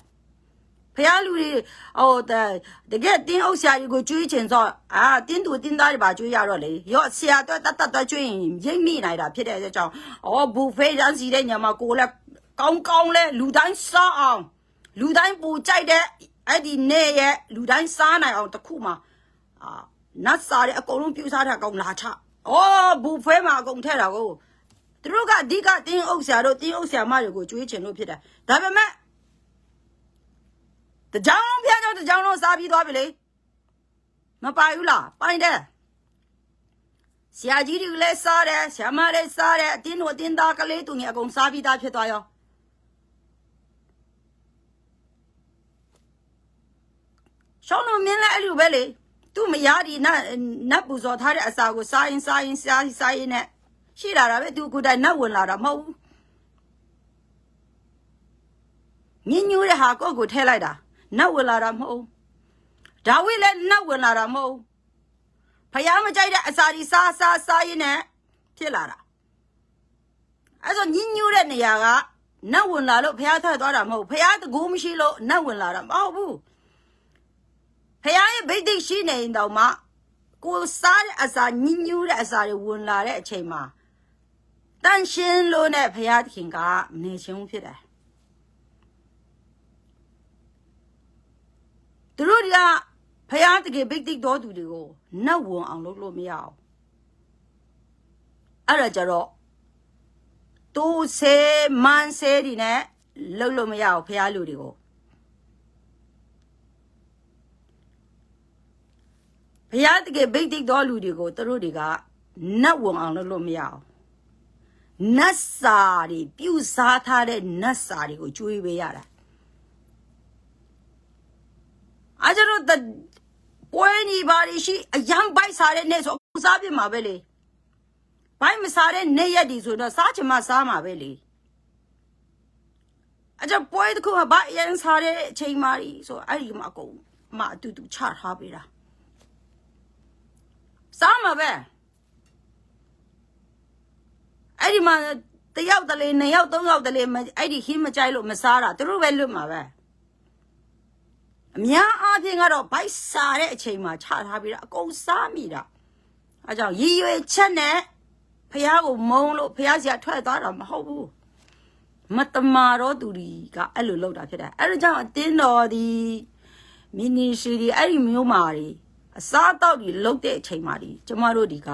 ဖះလူတွေဟိုတကယ်တင်းအုပ်ဆရာကြီးကိုကျွေးချင်တော့တင်းသူတင်းသားတွေပါကျွေးရတော့လေရော့ဆရာတော့တကျွေးရင်ရိတ်မိနိုင်တာဖြစ်တဲ့အကြောင်းဘူဖေးတန်းစီတဲ့ညမှာကိုလည်းကောင်းလဲလူတိုင်းစားအောင်လူတိုင်းပူကြိုက်တဲ့အဲ့ဒီနေရဲ့လူတိုင်းစားနိုင်အောင်တခုမှနတ်စားတဲ့အကုန်လုံးပြူစားတာကောင်းလာချဘူဖေးမှာအကုန်ထဲတာကိုသူတို့ကအဓိကတင်းအုပ်ဆရာတို့တင်းအုပ်ဆရာမတွေကိုကျွေးချင်လို့ဖြစ်တယ်ဒါပေမဲ့တကြောင်လုံးဖျားကြောင်တကြောင်လုံးစားပြီးသွားပြီလေမပိုင်ဘူးလားပိုင်တယ်ဆရာကြီးတွေလည်းစားတယ်ဆရာမလည်းစားတယ်အတင်းတို့အတင်းသားကလေးသူငယ်အကုန်စားပြီးသားဖြစ်သွားရောရှောင်းလို့မြင်လဲအဲ့လိုပဲလေသူ့မယားဒီနတ်ပူဇော်ထားတဲ့အစာကိုစားရင်နဲ့ရှိလာတာပဲသူကိုယ်တိုင်နတ်ဝင်လာတာမဟုတ်ဘူးညညူးတဲ့ဟာကိုထဲလိုက်တာနတ်ဝင်လာတာမဟုတ်ဒါဝိလည်းနတ်ဝင်လာတာမဟုတ်ဖယားမကြိုက်တဲ့အစာဒီစားရင်နဲ့ဖြစ်လာတာအဲ့ဆိုညညူးတဲ့နေရာကနတ်ဝင်လာလို့ဖယားထွက်သွားတာမဟုတ်ဖယားတကူမရှိလို့နတ်ဝင်လာတာမဟုတ်ဘူးဖယားရဲ့ဗိသိက်ရှိနေရင်တော့မှကိုစားတဲ့အစာညညူးတဲ့အစာတွေဝင်လာတဲ့အချိန်မှာတန်ရှင်းလို့နဲ့ဖယားခင်ကမနေချင်းဖြစ်တယ်သူတို့ကဖယားတကယ်ဗိတ်တိတ်တော်သူတွေကိုနတ်ဝင်အောင်လုပ်လို့မရအောင်အဲ့ဒါကြတော့တူဆဲမန်ဆဲဒီနဲ့လုပ်လို့မရအောင်ဖယားလူတွေကိုဖယားတကယ်ဗိတ်တိတ်တော်လူတွေကိုသူတို့တွေကနတ်ဝင်အောင်လုပ်လို့မရအောင်နတ်စာတွေပြုစားထားတဲ့နတ်စာတွေကိုကျွေးပေးရတာအကြတော့ပွဲနေပါလိရှိအယံပိုက်စားတဲ့နေ့ဆိုစားပြမှာပဲလေဘိုင်းမစားတဲ့နေ့ရက်ဒီဆိုတော့စားချင်မှစားမှာပဲလေအကြပွဲတခုကဘာအယံစားတဲ့အချိန်မှရီဆိုအဲ့ဒီမှာအကုန်မအတူတူချထားပေးတာစားမှာပဲအဲ့ဒီမှာတယောက်တလေနှစ်ယောက်သုံးယောက်တလေအဲ့ဒီဟင်းမကြိုက်လို့မစားတာသူတို့ပဲလွတ်မှာပဲအများအားဖြင့်ကတော့ဗိုက်စားတဲ့အချိန်မှာချထားပြီးတော့အကုန်စားမိတာအဲကြောင့်ရည်ရွယ်ချက်နဲ့ဖះကိုမုံလို့ဖះစီကထွက်သွားတာမဟုတ်ဘူးမတမာတော့သူတွေကအဲ့လိုလုပ်တာဖြစ်တယ်အဲ့ဒါကြောင့်အတင်းတော်ဒီမီနီရှီဒီအဲ့ဒီမျိုးမာတွေအစားတောက်တွေလုပ်တဲ့အချိန်မှာဒီကျမတို့ဒီက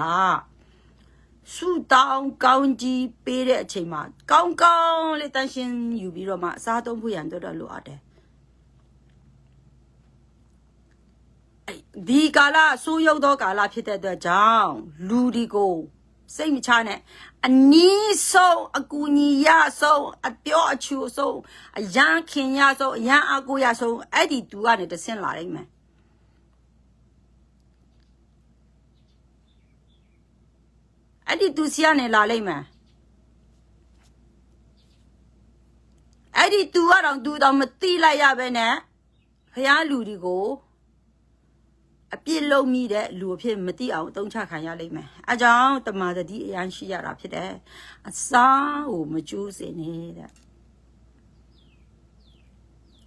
ဆူတောင်းကောင်းကြီးပေးတဲ့အချိန်မှာကောင်းကောင်းလေးတန်းရှင်းယူပြီးတော့မှအစားသုံးဖို့ရန်တော့လိုအပ်တယ်ဒီကာလဆိုးရုပ်သောကာလဖြစ်တဲ့အတွက်ကြောင့်လူဒီကိုစိတ်မချနဲ့အနီးဆုံးအကူညီရဆုံးအပြောအချူဆုံးအရန်ခင်ရဆုံးအရန်အကူရဆုံးအဲ့ဒီသူကနေတဆင့်လာနိုင်မယ်အဲ့ဒီသူစီကနေလာလိမ့်မယ်အဲ့ဒီသူကတော့သူတော့မသိလိုက်ရပဲနဲ့ဖះလူဒီကိုအပြစ်လုံးမိတဲ့လူအဖြစ်မသိအောင်တုံးချခံရလိမ့်မယ်။အဲကြောင့်တမာတတိအရန်ရှိရတာဖြစ်တယ်။အစားကိုမကျိုးစင်နေတဲ့။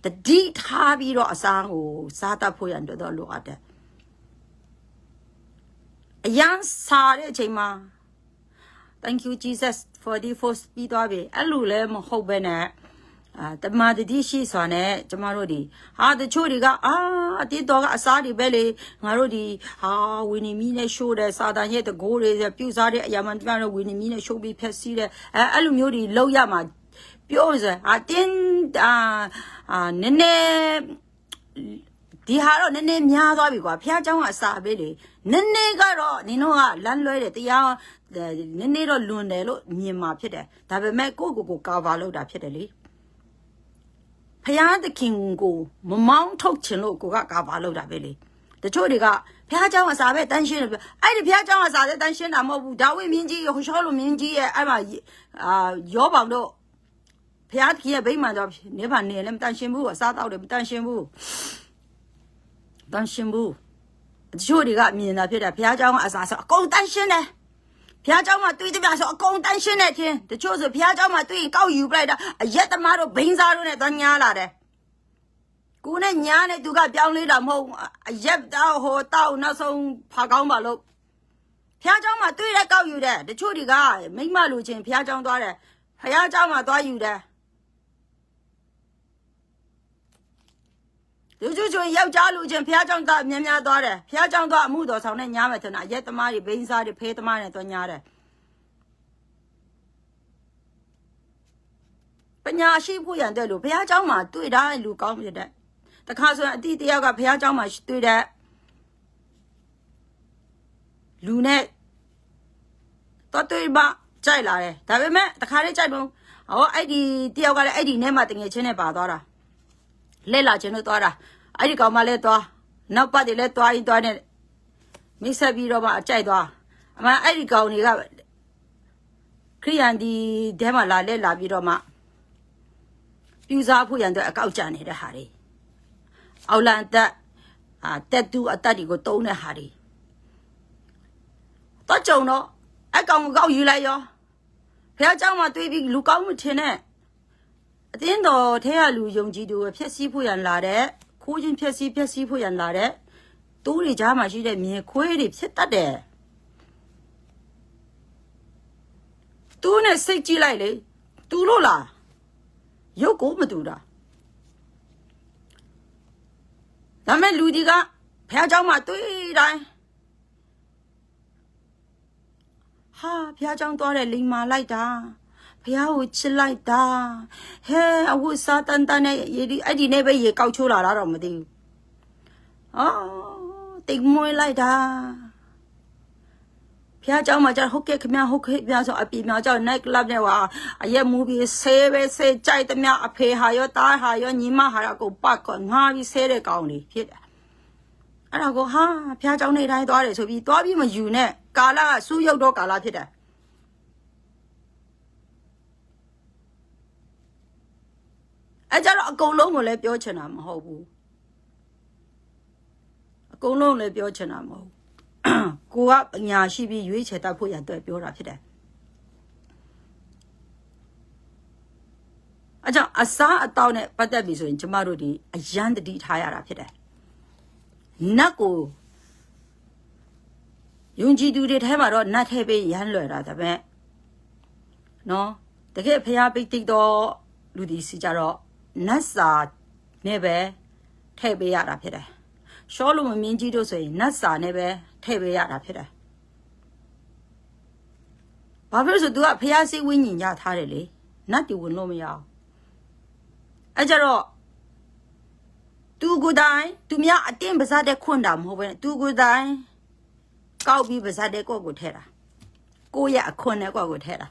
တတိထားပြီးတော့အစားကိုစားတတ်ဖို့ရန်တော့လိုအပ်တယ်။အရန်စားတဲ့အချိန်မှာ Thank you Jesus for the first ပြီးသွားပြီ။အဲ့လိုလည်းမဟုတ်ပဲနဲ့တမာတတိရှိစွာနဲ့ကျမတို့ဒီတချို့တွေကအတင်းတော်ကအစားတွေပဲလေငါတို့ဒီဝီနီမီနဲ့ရှိုးတယ်စာတန်ရဲ့တကိုးတွေပြုတ်စားတဲ့အရာမှန်ပြန်တော့ဝီနီမီနဲ့ရှိုးပြီးဖက်စီးတယ်အဲ့လိုမျိုးတွေလောက်ရမှာပြောစတင်းနည်းနည်းဒီဟာတော့နည်းနည်းများသွားပြီကွာဖះเจ้าကအစာပဲလေနည်းနည်းကတော့နင်တို့ကလမ်းလွဲတယ်တရားနည်းနည်းတော့လွန်တယ်လို့မြင်မှာဖြစ်တယ်ဒါပေမဲ့ကိုကာဗာလုပ်တာဖြစ်တယ်လေဖះသခင်ကိုမမောင်းထုတ်ချင်လို့ကိုကကာဗာလုပ်တာပဲလေတချို့တွေကဖះเจ้าအစာပဲတန်းရှင်းတယ်အဲ့ဒီဖះเจ้าအစာလည်းတန်းရှင်းတာမဟုတ်ဘူးဒါဝိမင်းကြီးဟိုရှောလိုမင်းကြီးရဲ့အဲ့မှာရောပေါင်တော့ဖះကြီးရဲ့ဗိမာန်တော့နေပါနေလည်းမတန်းရှင်းဘူးအစားတောက်တယ်မတန်းရှင်းဘူးတန်းရှင်းဘူးတချို့တွေကမြင်တာဖြစ်တယ်ဖះเจ้าကအစာဆိုအကုန်တန်းရှင်းတယ်ဖះเจ้าမှာတွေးတပြဆိုအကုန်တန်းရှင်းတဲ့ချင်းတချို့ဆိုဖះเจ้าမှာတွေးရင်ကောက်ယူပလိုက်တာအရက်သမားတို့ဘိန်းစားတို့နဲ့တန်းညားလာတယ်ကို ကိုနဲ့ညာနဲ့သူကပြောင်းလဲတာမဟုတ်ရက်တော့ဟိုတောက်နောက်ဆုံးဖာကောင်းပါလို့ဖះเจ้าမှာတွေ့တဲ့ကောက်ယူတဲ့တချို့တွေကမိမလူချင်းဖះเจ้าသွားတယ်ဖះเจ้าမှာသွားယူတယ်လူချိုချိုယောက်ျားလူချင်းဖះเจ้าသားများများသွားတယ်ဖះเจ้าသွားအမှုတော်ဆောင်နဲ့ညားမယ်ထင်တာရက်သမားတွေဘိန်းစားတွေဖေးသမားတွေတော့ညားတယ်ပညာရှိဖို့ရန်တဲ့လူဖះเจ้าမှာတွေ့တာလူကောင်းဖြစ်တဲ့တခါဆိုရင်အတိတယောက်ကဖះเจ้าမှာတွေ့တဲ့လူနဲ့တော့တွေ့ပါကြိုက်လာတယ်ဒါပေမဲ့တခါလေးကြိုက်တော့ဟောအဲ့ဒီတယောက်ကလည်းအဲ့ဒီနဲ့မှတငယ်ချင်းနဲ့ပါသွားတာလဲလာချင်းတို့သွားတာအဲ့ဒီကောင်မလဲသွားနောက်ပတ်တွေလဲသွားရင်သွားနေမိတ်ဆက်ပြီးတော့မှအကြိုက်သွားအမှအဲ့ဒီကောင်တွေကခရိယန်ဒီတဲမှာလာလဲလာပြီးတော့မှပြူစားဖို့ရန်တော့အကောက်ကြနေတဲ့ဟာတွေအောက်လန်တက်တက်တူအတက်တွေကိုတုံးတဲ့ဟာတွေတော့ကြုံတော့အကောင်ကောက်ယူလိုက်ရောဖះเจ้าမှာတွေးပြီးလူကောင်းမထင်နဲ့အတင်းတော်ထဲရလူယုံကြည်သူဖြက်စီးဖို့ရန်လာတဲ့ခိုးချင်းဖြက်စီးဖို့ရန်လာတဲ့တိုးတွေကြားမှာရှိတဲ့မြေခွေးတွေဖြစ်တတ်တယ်သူနဲ့စိတ်ကြည့်လိုက်လေတူလို့လားရုပ်ကိုမတူတာဒါမဲ့လူဒီကဖះเจ้าမှာတွေးတိုင်းဟာဖះเจ้าသွားတယ်လိန်မာလိုက်တာဖះကိုချစ်လိုက်တာဟဲအဝတ်စားတန်တန်နဲ့ရေဒီအဲ့ဒီနဲ့ပဲရေကောက်ချိုးလာတာတော့မသိဘူးအော်တိတ်မွေးလိုက်တာဖះเจ้าမှာကျဟုတ်ကဲ့ခင်ဗျဟုတ်ကဲ့ပြဆိုအပြေမြောက်ကျ night club နဲ့ဟာအရက်မူပြီးဆေးပဲဆေးကြိုက်သမျှအဖေဟာရောတားဟာရောညီမဟာရောကိုပတ်ကောငါပြီးဆေးတဲ့ကောင်တွေဖြစ်တယ်အဲ့ဒါကိုဟာဖះเจ้าနေတိုင်းသွားတယ်ဆိုပြီးသွားပြီးမယူနဲ့ကာလကစူးရုပ်တော့ကာလဖြစ်တယ်အဲ့ကြတော့အကုန်လုံးကိုလည်းပြောချင်တာမဟုတ်ဘူးအကုန်လုံးလည်းပြောချင်တာမဟုတ်ကိုကပညာရှိပြီးရွေးချယ်တတ်ဖို့ရတဲ့ပြောတာဖြစ်တယ်အဲ့ကြောင့်အစားအသောက်နဲ့ပတ်သက်ပြီဆိုရင်ကျမတို့ဒီအရန်တတိထားရတာဖြစ်တယ်နတ်ကိုယုံကြည်သူတွေထဲမှာတော့နတ်ထဲပေးရမ်းလွယ်တာဒါပေမဲ့နော်တကယ်ဖျားပိတ်တိတ်တော့လူဒီစီကြတော့နတ်စာနဲ့ပဲထည့်ပေးရတာဖြစ်တယ်ရှောလုံးမင်းကြီးတို့ဆိုရင်နတ်စာနဲ့ပဲထည့်ပေးရတာဖြစ်တယ်ဘာဖြစ်လို့ဆိုသူကဖျားစိတ်ဝိညာဉ်ရထားတယ်လေနတ်တူဝင်လို့မရအောင်အဲ့ကြတော့သူကိုယ်တိုင်သူများအတင်းပါစားတဲ့ခွန့်တာမဟုတ်ပဲသူကိုယ်တိုင်ကောက်ပြီးပါစားတဲ့ကိုယ့်ကိုထဲတာကိုယ့်ရဲ့အခွန့်နဲ့ကိုယ့်ကိုထဲတာ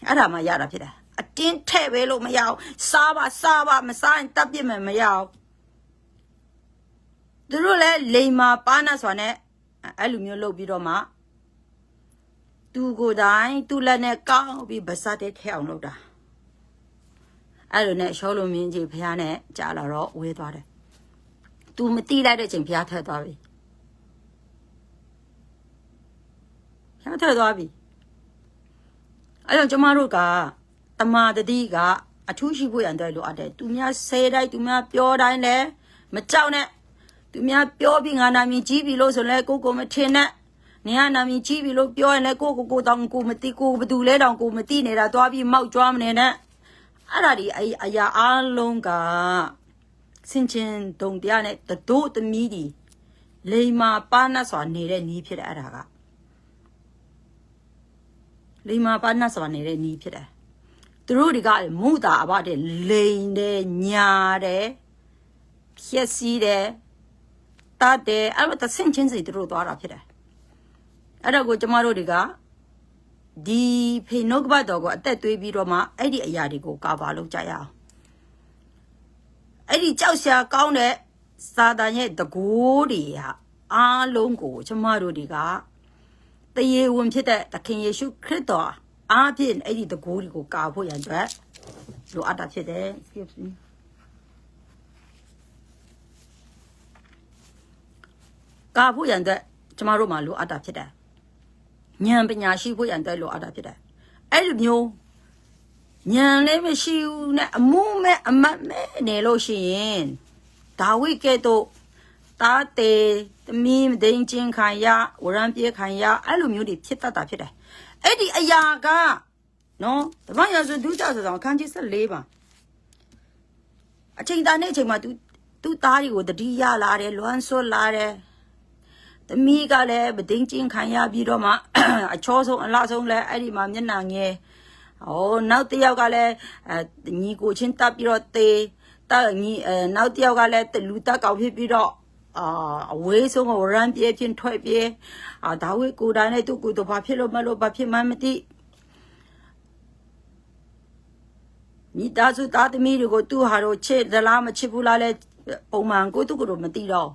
အဲ့ဒါမှရတာဖြစ်တယ်အတင်းထဲ့ပဲလို့မရအောင်စားပါမစားရင်တပ်ပြစ်မယ်မရအောင်သူတို့လည်းလိန်မာပါနာစွာနဲ့အဲ့လိုမျိုးလုပ်ပြီးတော့မှသူကိုယ်တိုင်သူ့လက်နဲ့ကောက်ပြီးပါစားတဲ့ထဲအောင်လုပ်တာအဲ့လိုနဲ့ရှောလုံးမင်းကြီးဖះနဲ့ကြားလာတော့ဝေးသွားတယ်။ तू မတိလိုက်တဲ့ချိန်ဖះထက်သွားပြီ။ဖះထက်သွားပြီ။အဲ့တော့ကျမတို့ကတမာတတိကအထူးရှိဖို့ရန်တဲ့လိုအပ်တယ်။ तू များဆဲတိုင်း तू များပြောတိုင်းလဲမကြောက်နဲ့။ तू များပြောပြီးငါနာမည်ကြီးပြီလို့ဆိုလဲကိုမထင်နဲ့။နေရနာမည်ကြီးပြီလို့ပြောရင်လဲကိုတောင်ကိုမသိကိုဘသူလဲတောင်ကိုမသိနေတာသွားပြီးမောက်ကြွားမနေနဲ့။အဲ့ဒါဒီအရာအလုံးကစင်ချင်းတုံတရားနဲ့တို့သမီးဒီလိမ္မာပါနတ်စွာနေတဲ့နီးဖြစ်တယ်အဲ့ဒါကလိမ္မာပါနတ်စွာနေတဲ့နီးဖြစ်တယ်သူတို့တွေကမုတာအဘတဲ့လိန်တယ်ညာတယ်ဖြက်စီးတယ်တတ်တယ်အဲ့လိုသစင်ချင်းစီသူတို့သွားတာဖြစ်တယ်အဲ့တော့ကိုကျမတို့တွေကဒီဖေနှုတ်ကပတ်တော်ကိုအသက်သွေးပြီးတော့မှအဲ့ဒီအရာတွေကိုကာဗာလုပ်ကြရအောင်အဲ့ဒီကြောက်စရာကောင်းတဲ့စာတန်ရဲ့တကိုးတွေဟာအားလုံးကိုကျမတို့တွေကတရေဝင်ဖြစ်တဲ့သခင်ယေရှုခရစ်တော်အားဖြင့်အဲ့ဒီတကိုးတွေကိုကာဖို့ရန်အတွက်လိုအပ်တာဖြစ်တယ်ကာဖို့ရန်အတွက်ကျမတို့မှာလိုအပ်တာဖြစ်တယ်ဉာဏ်ပညာရှိဖို့ရန်တဲ့လိုအပ်တာဖြစ်တယ်အဲ့လိုမျိုးဉာဏ်လည်းမရှိဘူးနဲ့အမှုမဲ့အမတ်မဲ့နေလို့ရှိရင် ဒါဝိကဲ့သို့တားတေသမီးမသိချင်းခံရဝရံပြေခံရအဲ့လိုမျိုးတွေဖြစ်တတ်တာဖြစ်တယ်အဲ့ဒီအရာကနော်ဓမ္မရာဇဝင်ဒုတိယဆိုအခန်းကြီး14ပါအချိန်တန်တဲ့အချိန်မှာ သူသားတွေကိုတတိယလာတယ်လွမ်းဆွလာတယ်သမီးကလည်းမသိချင်းခံရပြီးတော့မှအချောဆုံးအလားဆုံးလဲအဲ့ဒီမှာမျက်နှာငယ်နောက်တစ်ယောက်ကလည်းညီကိုချင်းတပ်ပြီးတော့တေးနောက်တစ်ယောက်ကလည်းလူတက်ကောင်ဖြစ်ပြီးတော့အဝေးဆုံးကိုရမ်းပြေးချင်းထွက်ပြေးဒါဝိကိုတိုင်းနဲ့သူ့ကိုယ်တော့ဘာဖြစ်လို့မလို့ဘာဖြစ်မှမသိမိသားစုသားသမီးတွေကိုသူ့ဟာတော့ချစ်သလားမချစ်ဘူးလားလဲပုံမှန်ကိုသူ့ကိုယ်တော့မသိတော့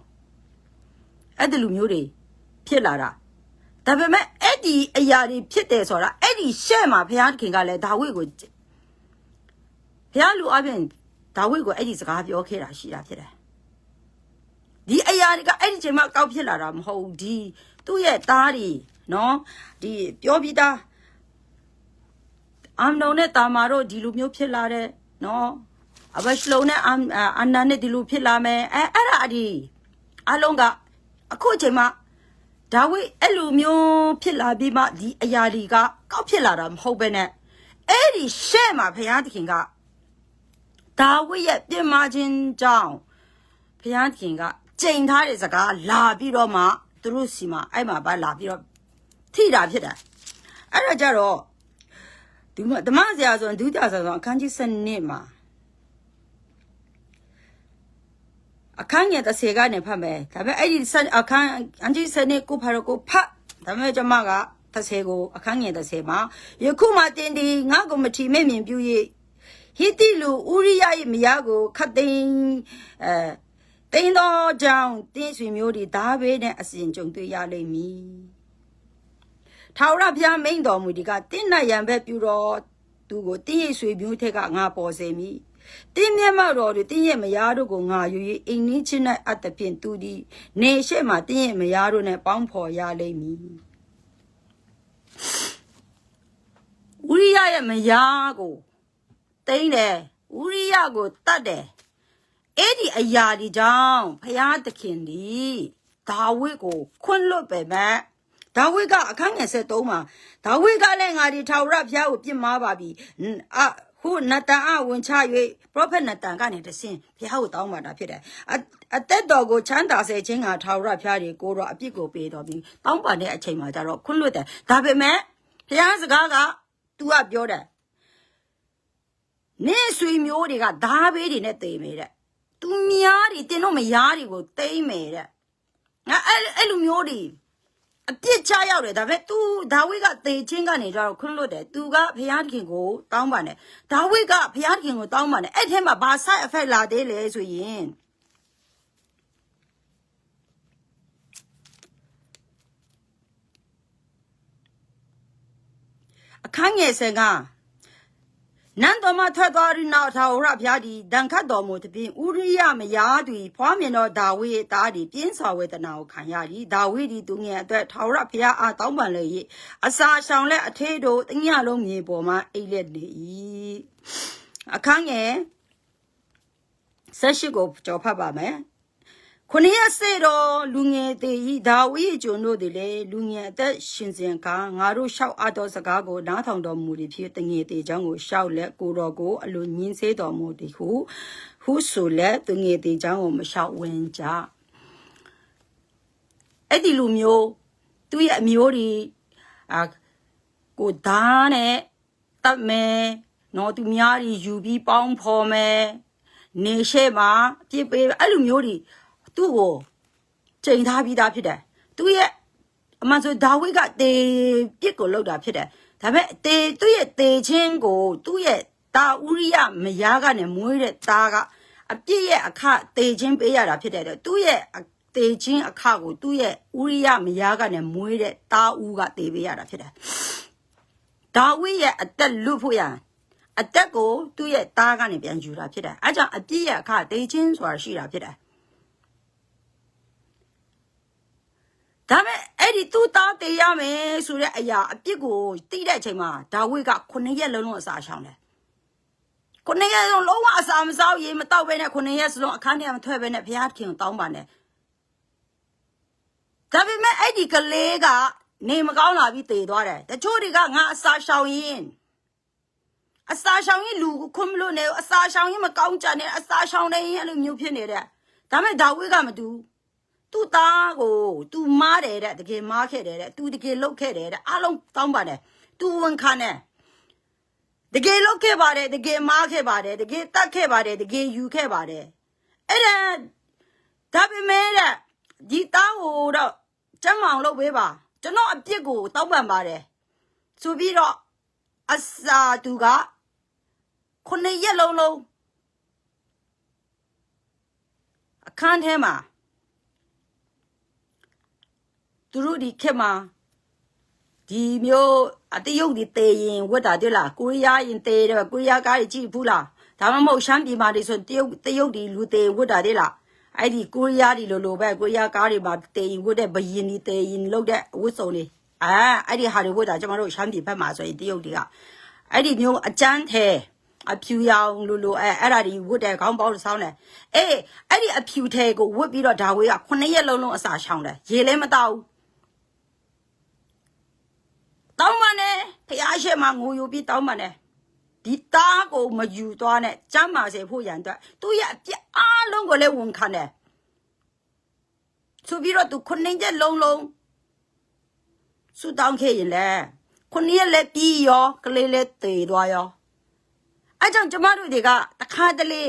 အဲ့ဒီလူမျိုးတွေဖြစ်လာတာဒါပေမဲ့အဲ့ဒီအရာတွေဖြစ်တယ်ဆိုတာအဲ့ဒီရှဲ့မှာဘုရားခင်ကလည်းဒါဝိကိုဘုရားလူအပြင်ဒါဝိကိုအဲ့ဒီစကားပြောခဲ့တာရှိတာဖြစ်တယ်ဒီအရာတွေကအဲ့ဒီချိန်မှာကောက်ဖြစ်လာတာမဟုတ်ဘူးဒီသူ့ရဲ့သားတွေနော်ဒီပြောပြီးသားအမ်နောနဲ့တာမာတို့ဒီလူမျိုးဖြစ်လာတဲ့နော်အဘရှလုံနဲ့အန်နာနဲ့ဒီလူဖြစ်လာမယ်အဲ့ဒါဒီအလုံးကအခုချိန်မှာဒါဝိအဲ့လူမျိုးဖြစ်လာပြီးမှဒီအရာတွေကကောက်ဖြစ်လာတာမဟုတ်ပဲနဲ့အဲ့ဒီရှဲ့မှာဘုရားသခင်ကဒါဝိရဲ့ပြင်းမာခြင်းကြောင့်ဘုရားသခင်ကကျိန်ထားတဲ့စကားလာပြီးတော့မှသူတို့စီမှာအဲ့မှာပါလာပြီးတော့ထိတာဖြစ်တယ်အဲ့ဒါကြတော့ဒီမှာဓမ္မဆရာဆိုဒုတိယဆရာဆိုအခန်းကြီး7မှာအခန်းငယ်30ကနေဖတ်မယ်ဒါပေမဲ့အဲ့ဒီအခန်းအန်ကြီး7ကိုဖတ်တော့ကိုဖတ်ဒါပေမဲ့ကျွန်မက30ကိုအခန်းငယ်30မှာယခုမှတင်ဒီငါ့ကိုမထီမဲ့မြင်ပြူ၍ဟိတိလူဥရိယရဲ့မယားကိုခတ်သိမ်းတင်းတော်ကြောင့်တင်းဆွေမျိုးတွေဓာဘေးနဲ့အစဉ်ကြုံတွေ့ရလိမ့်မည်ထာဝရဘုရားမိန့်တော်မူဒီကတင်းနတ်ရံဘက်ပြူတော်သူကိုတင်းရိပ်ဆွေမျိုးထက်ကငါပေါ်စေမည်တင်းမျက်မှောက်တော်တွေတင်းရဲ့မယားတို့ကိုငါယူ၍အိမ်နီးချင်း၌အပ်သဖြင့်သူသည်နေရှိမှတင်းရဲ့မယားတို့နဲ့ပေါင်းဖော်ရလိမ့်မည်ဥရိယရဲ့မယားကိုတိမ့်တယ်ဥရိယကိုတတ်တယ်အဲ့ဒီအရာဒီကြောင့်ဘုရားသခင်ဒီဒါဝိကိုခွင့်လွတ်ပေမဲ့ဒါဝိကအခန်းငယ်73မှာဒါဝိကလည်းငါဒီထာဝရဘုရားကိုပြစ်မှားပါပြီခုနတန်အဝင်ချ၍ပရောဖက်နတန်ကနေတဆင့်ဘုရားကိုတောင်းပန်တာဖြစ်တယ်အသက်တော်ကိုချမ်းသာစေခြင်းကထာဝရဘုရားတွေကိုတော့အပြစ်ကိုပေးတော်ပြီးတောင်းပန်တဲ့အချိန်မှာကျတော့ခွင့်လွတ်တယ်ဒါပေမဲ့ဘုရားစကားက तू ကပြောတယ်နေဆွေမျိုးတွေကဓာဘေးတွေနဲ့တေးမယ်တဲ့သူများတွေတင်းတို့မယားတွေကိုတိမ့်မယ်တဲ့ငါအဲ့လူမျိုးတွေအပြစ်ချရောက်တယ်ဒါပေမဲ့ तू ဒါဝိကတေချင်းကနေကြတော့ခွင့်လွတ်တယ် तू ကဘုရားသခင်ကိုတောင်းပန်တယ်ဒါဝိကဘုရားသခင်ကိုတောင်းပန်တယ်အဲ့ထဲမှာဘာ side effect လာသေးလဲဆိုရင်အခန်းငယ်10ကနန်းတော်မှထွက်သွားပြီးနောက်ထာဝရဘုရားသည်ဒဏ်ခတ်တော်မူသဖြင့်ဥရိယမယားသည်ဖွားမြင်သောဒါဝိရဲ့သားသည်ပြင်းစွာဝေဒနာကိုခံရသည်ဒါဝိသည်သူငယ်အတွက်ထာဝရဘုရားအားတောင်းပန်လေ၏အစာရှောင်และအထေးတို့တညလုံးမြေပေါ်မှအိပ်လက်နေ၏အခန်းငယ်18ကိုကြော်ဖတ်ပါမယ်ခုနှစ်ရက်စေတော်လူငယ်သေးဤဒါဝိရဲ့ကျွန်တို့သည်လေလူငယ်အသက်ရှင်စဉ်ကငါတို့ရှောက်အပ်သောစကားကိုနားထောင်တော်မူသည်ဖြစ်တငယ်သေးချောင်းကိုရှောက်လက်ကိုတော်ကိုအလိုညင်းစေတော်မူသည်ဟုဆိုလက်တငယ်သေးချောင်းကိုမရှောက်ဝင်ကြအဲ့ဒီလူမျိုးသူ့ရဲ့အမျိုးဒီကိုဓာတ်နဲ့တတ်မယ်နော်သူများကြီးယူပြီးပေါင်းဖော်မယ်နေရှိမှာပြစ်ပေးအဲ့လူမျိုးဒီသူ့ကိုချိန်ထားပြီးသားဖြစ်တယ်သူ့ရဲ့အမှန်ဆိုဒါဝိကတေပြစ်ကိုလောက်တာဖြစ်တယ်ဒါပေမဲ့သူ့ရဲ့တေချင်းကိုသူ့ရဲ့တာဥရိယမယားကနေမွေးတဲ့သားကအပြစ်ရဲ့အခတေချင်းပေးရတာဖြစ်တယ်သူ့ရဲ့တေချင်းအခကိုသူ့ရဲ့ဥရိယမယားကနေမွေးတဲ့သားဦးကတေပေးရတာဖြစ်တယ်ဒါဝိရဲ့အသက်လွတ်ဖို့ရအသက်ကိုသူ့ရဲ့သားကနေပြန်ယူတာဖြစ်တယ်အဲကြောင့်အပြစ်ရဲ့အခတေချင်းဆိုတာရှိတာဖြစ်တယ်ဒါပေမဲ့အဲ့ဒီသူ့သားတေးရမယ်ဆိုတဲ့အရာအပြစ်ကိုသိတဲ့အချိန်မှာဒါဝိဒ်က9ရက်လုံးလုံးအစာရှောင်တယ် ခုနှစ်ရက်လုံးလုံးဝအစာမစားရေမတောက်ပဲနဲ့ခုနှစ်ရက်စလုံးအခန်းထဲမှာထွက်ပဲနဲ့ဘုရားခင်တောင်းပါနဲ့ဒါပေမဲ့အဲ့ဒီကလေးကနေမကောင်းလာပြီးတည်သွားတယ်တချို့တွေကငါအစာရှောင်ရင်အစာရှောင်ရင်လူခွန်းမလို့နေအစာရှောင်ရင်မကောင်းကြနဲ့အစာရှောင်နေရင်အဲ့လိုမျိုးဖြစ်နေတဲ့ဒါမဲ့ဒါဝိကမတူသူ့သားကိုသူမားတယ်တဲ့တကယ်မားခဲ့တယ်တဲ့သူတကယ်လှုပ်ခဲ့တယ်တဲ့အားလုံးတောင်းပါတယ်သူဝန်ခံတယ်တကယ်လှုပ်ခဲ့ပါတယ်တကယ်မားခဲ့ပါတယ်တကယ်တတ်ခဲ့ပါတယ်တကယ်ယူခဲ့ပါတယ်အဲ့ဒါပေမဲ့တဲ့ဒီသားကိုတော့ကျမ်းမောင်လုပ်ပေးပါကျွန်တော်အပြစ်ကိုတောင်းပန်ပါတယ်ဆိုပြီးတော့အစာသူကခုနှစ်ရက်လုံးအခန်းထဲမှာသူတို့ဒီခေတ်မှာဒီမျိုးအတရုတ်ဒီတေရင်ဝတ်တာတွေ့လားကိုရီးယားရင်တေတယ်ကိုရီးယားကားကြီးကြည့်ဘူးလားဒါမှမဟုတ်ရှမ်းပြည်မှာဒီဆိုတရုတ်ဒီလူတေဝတ်တာတွေ့လားအဲ့ဒီကိုရီးယားဒီလိုပဲကိုရီးယားကားတွေမှာတေရင်ဝတ်တဲ့ဘယင်ဒီတေရင်လောက်တဲ့ဝတ်စုံတွေအဲ့ဒီဟာတွေဝတ်တာကျွန်တော်တို့ရှမ်းပြည်ဘက်မှာဆိုရင်တရုတ်တွေကအဲ့ဒီမျိုးအကျန်းထဲအဖြူရောင်လိုအဲ့ဒါဒီဝတ်တဲ့ခေါင်းပေါက်ဆောင်းတယ်အေးအဲ့ဒီအဖြူထဲကိုဝတ်ပြီးတော့ဒါဝေးက9ရက်လုံးအစာရှောင်တယ်ရေလည်းမတောက်တောင်းပါနဲ့ဖျားရှိမှငိုယူပြီးတောင်းပါနဲ့ဒီသားကိုမယူသွားနဲ့ကျမ်းမာစေဖို့ရန်အတွက်သူရဲ့အပြစ်အားလုံးကိုလည်းဝန်ခံတယ်ဆိုပြီးတော့သူ9ရက်လုံးဆူတောင်းခဲ့ရင်လေ9ရက်လည်းပြီးရောကလေးလည်းတည်သွားရောအဲ့ကြောင့်ကျမတို့တွေကတခါတလေ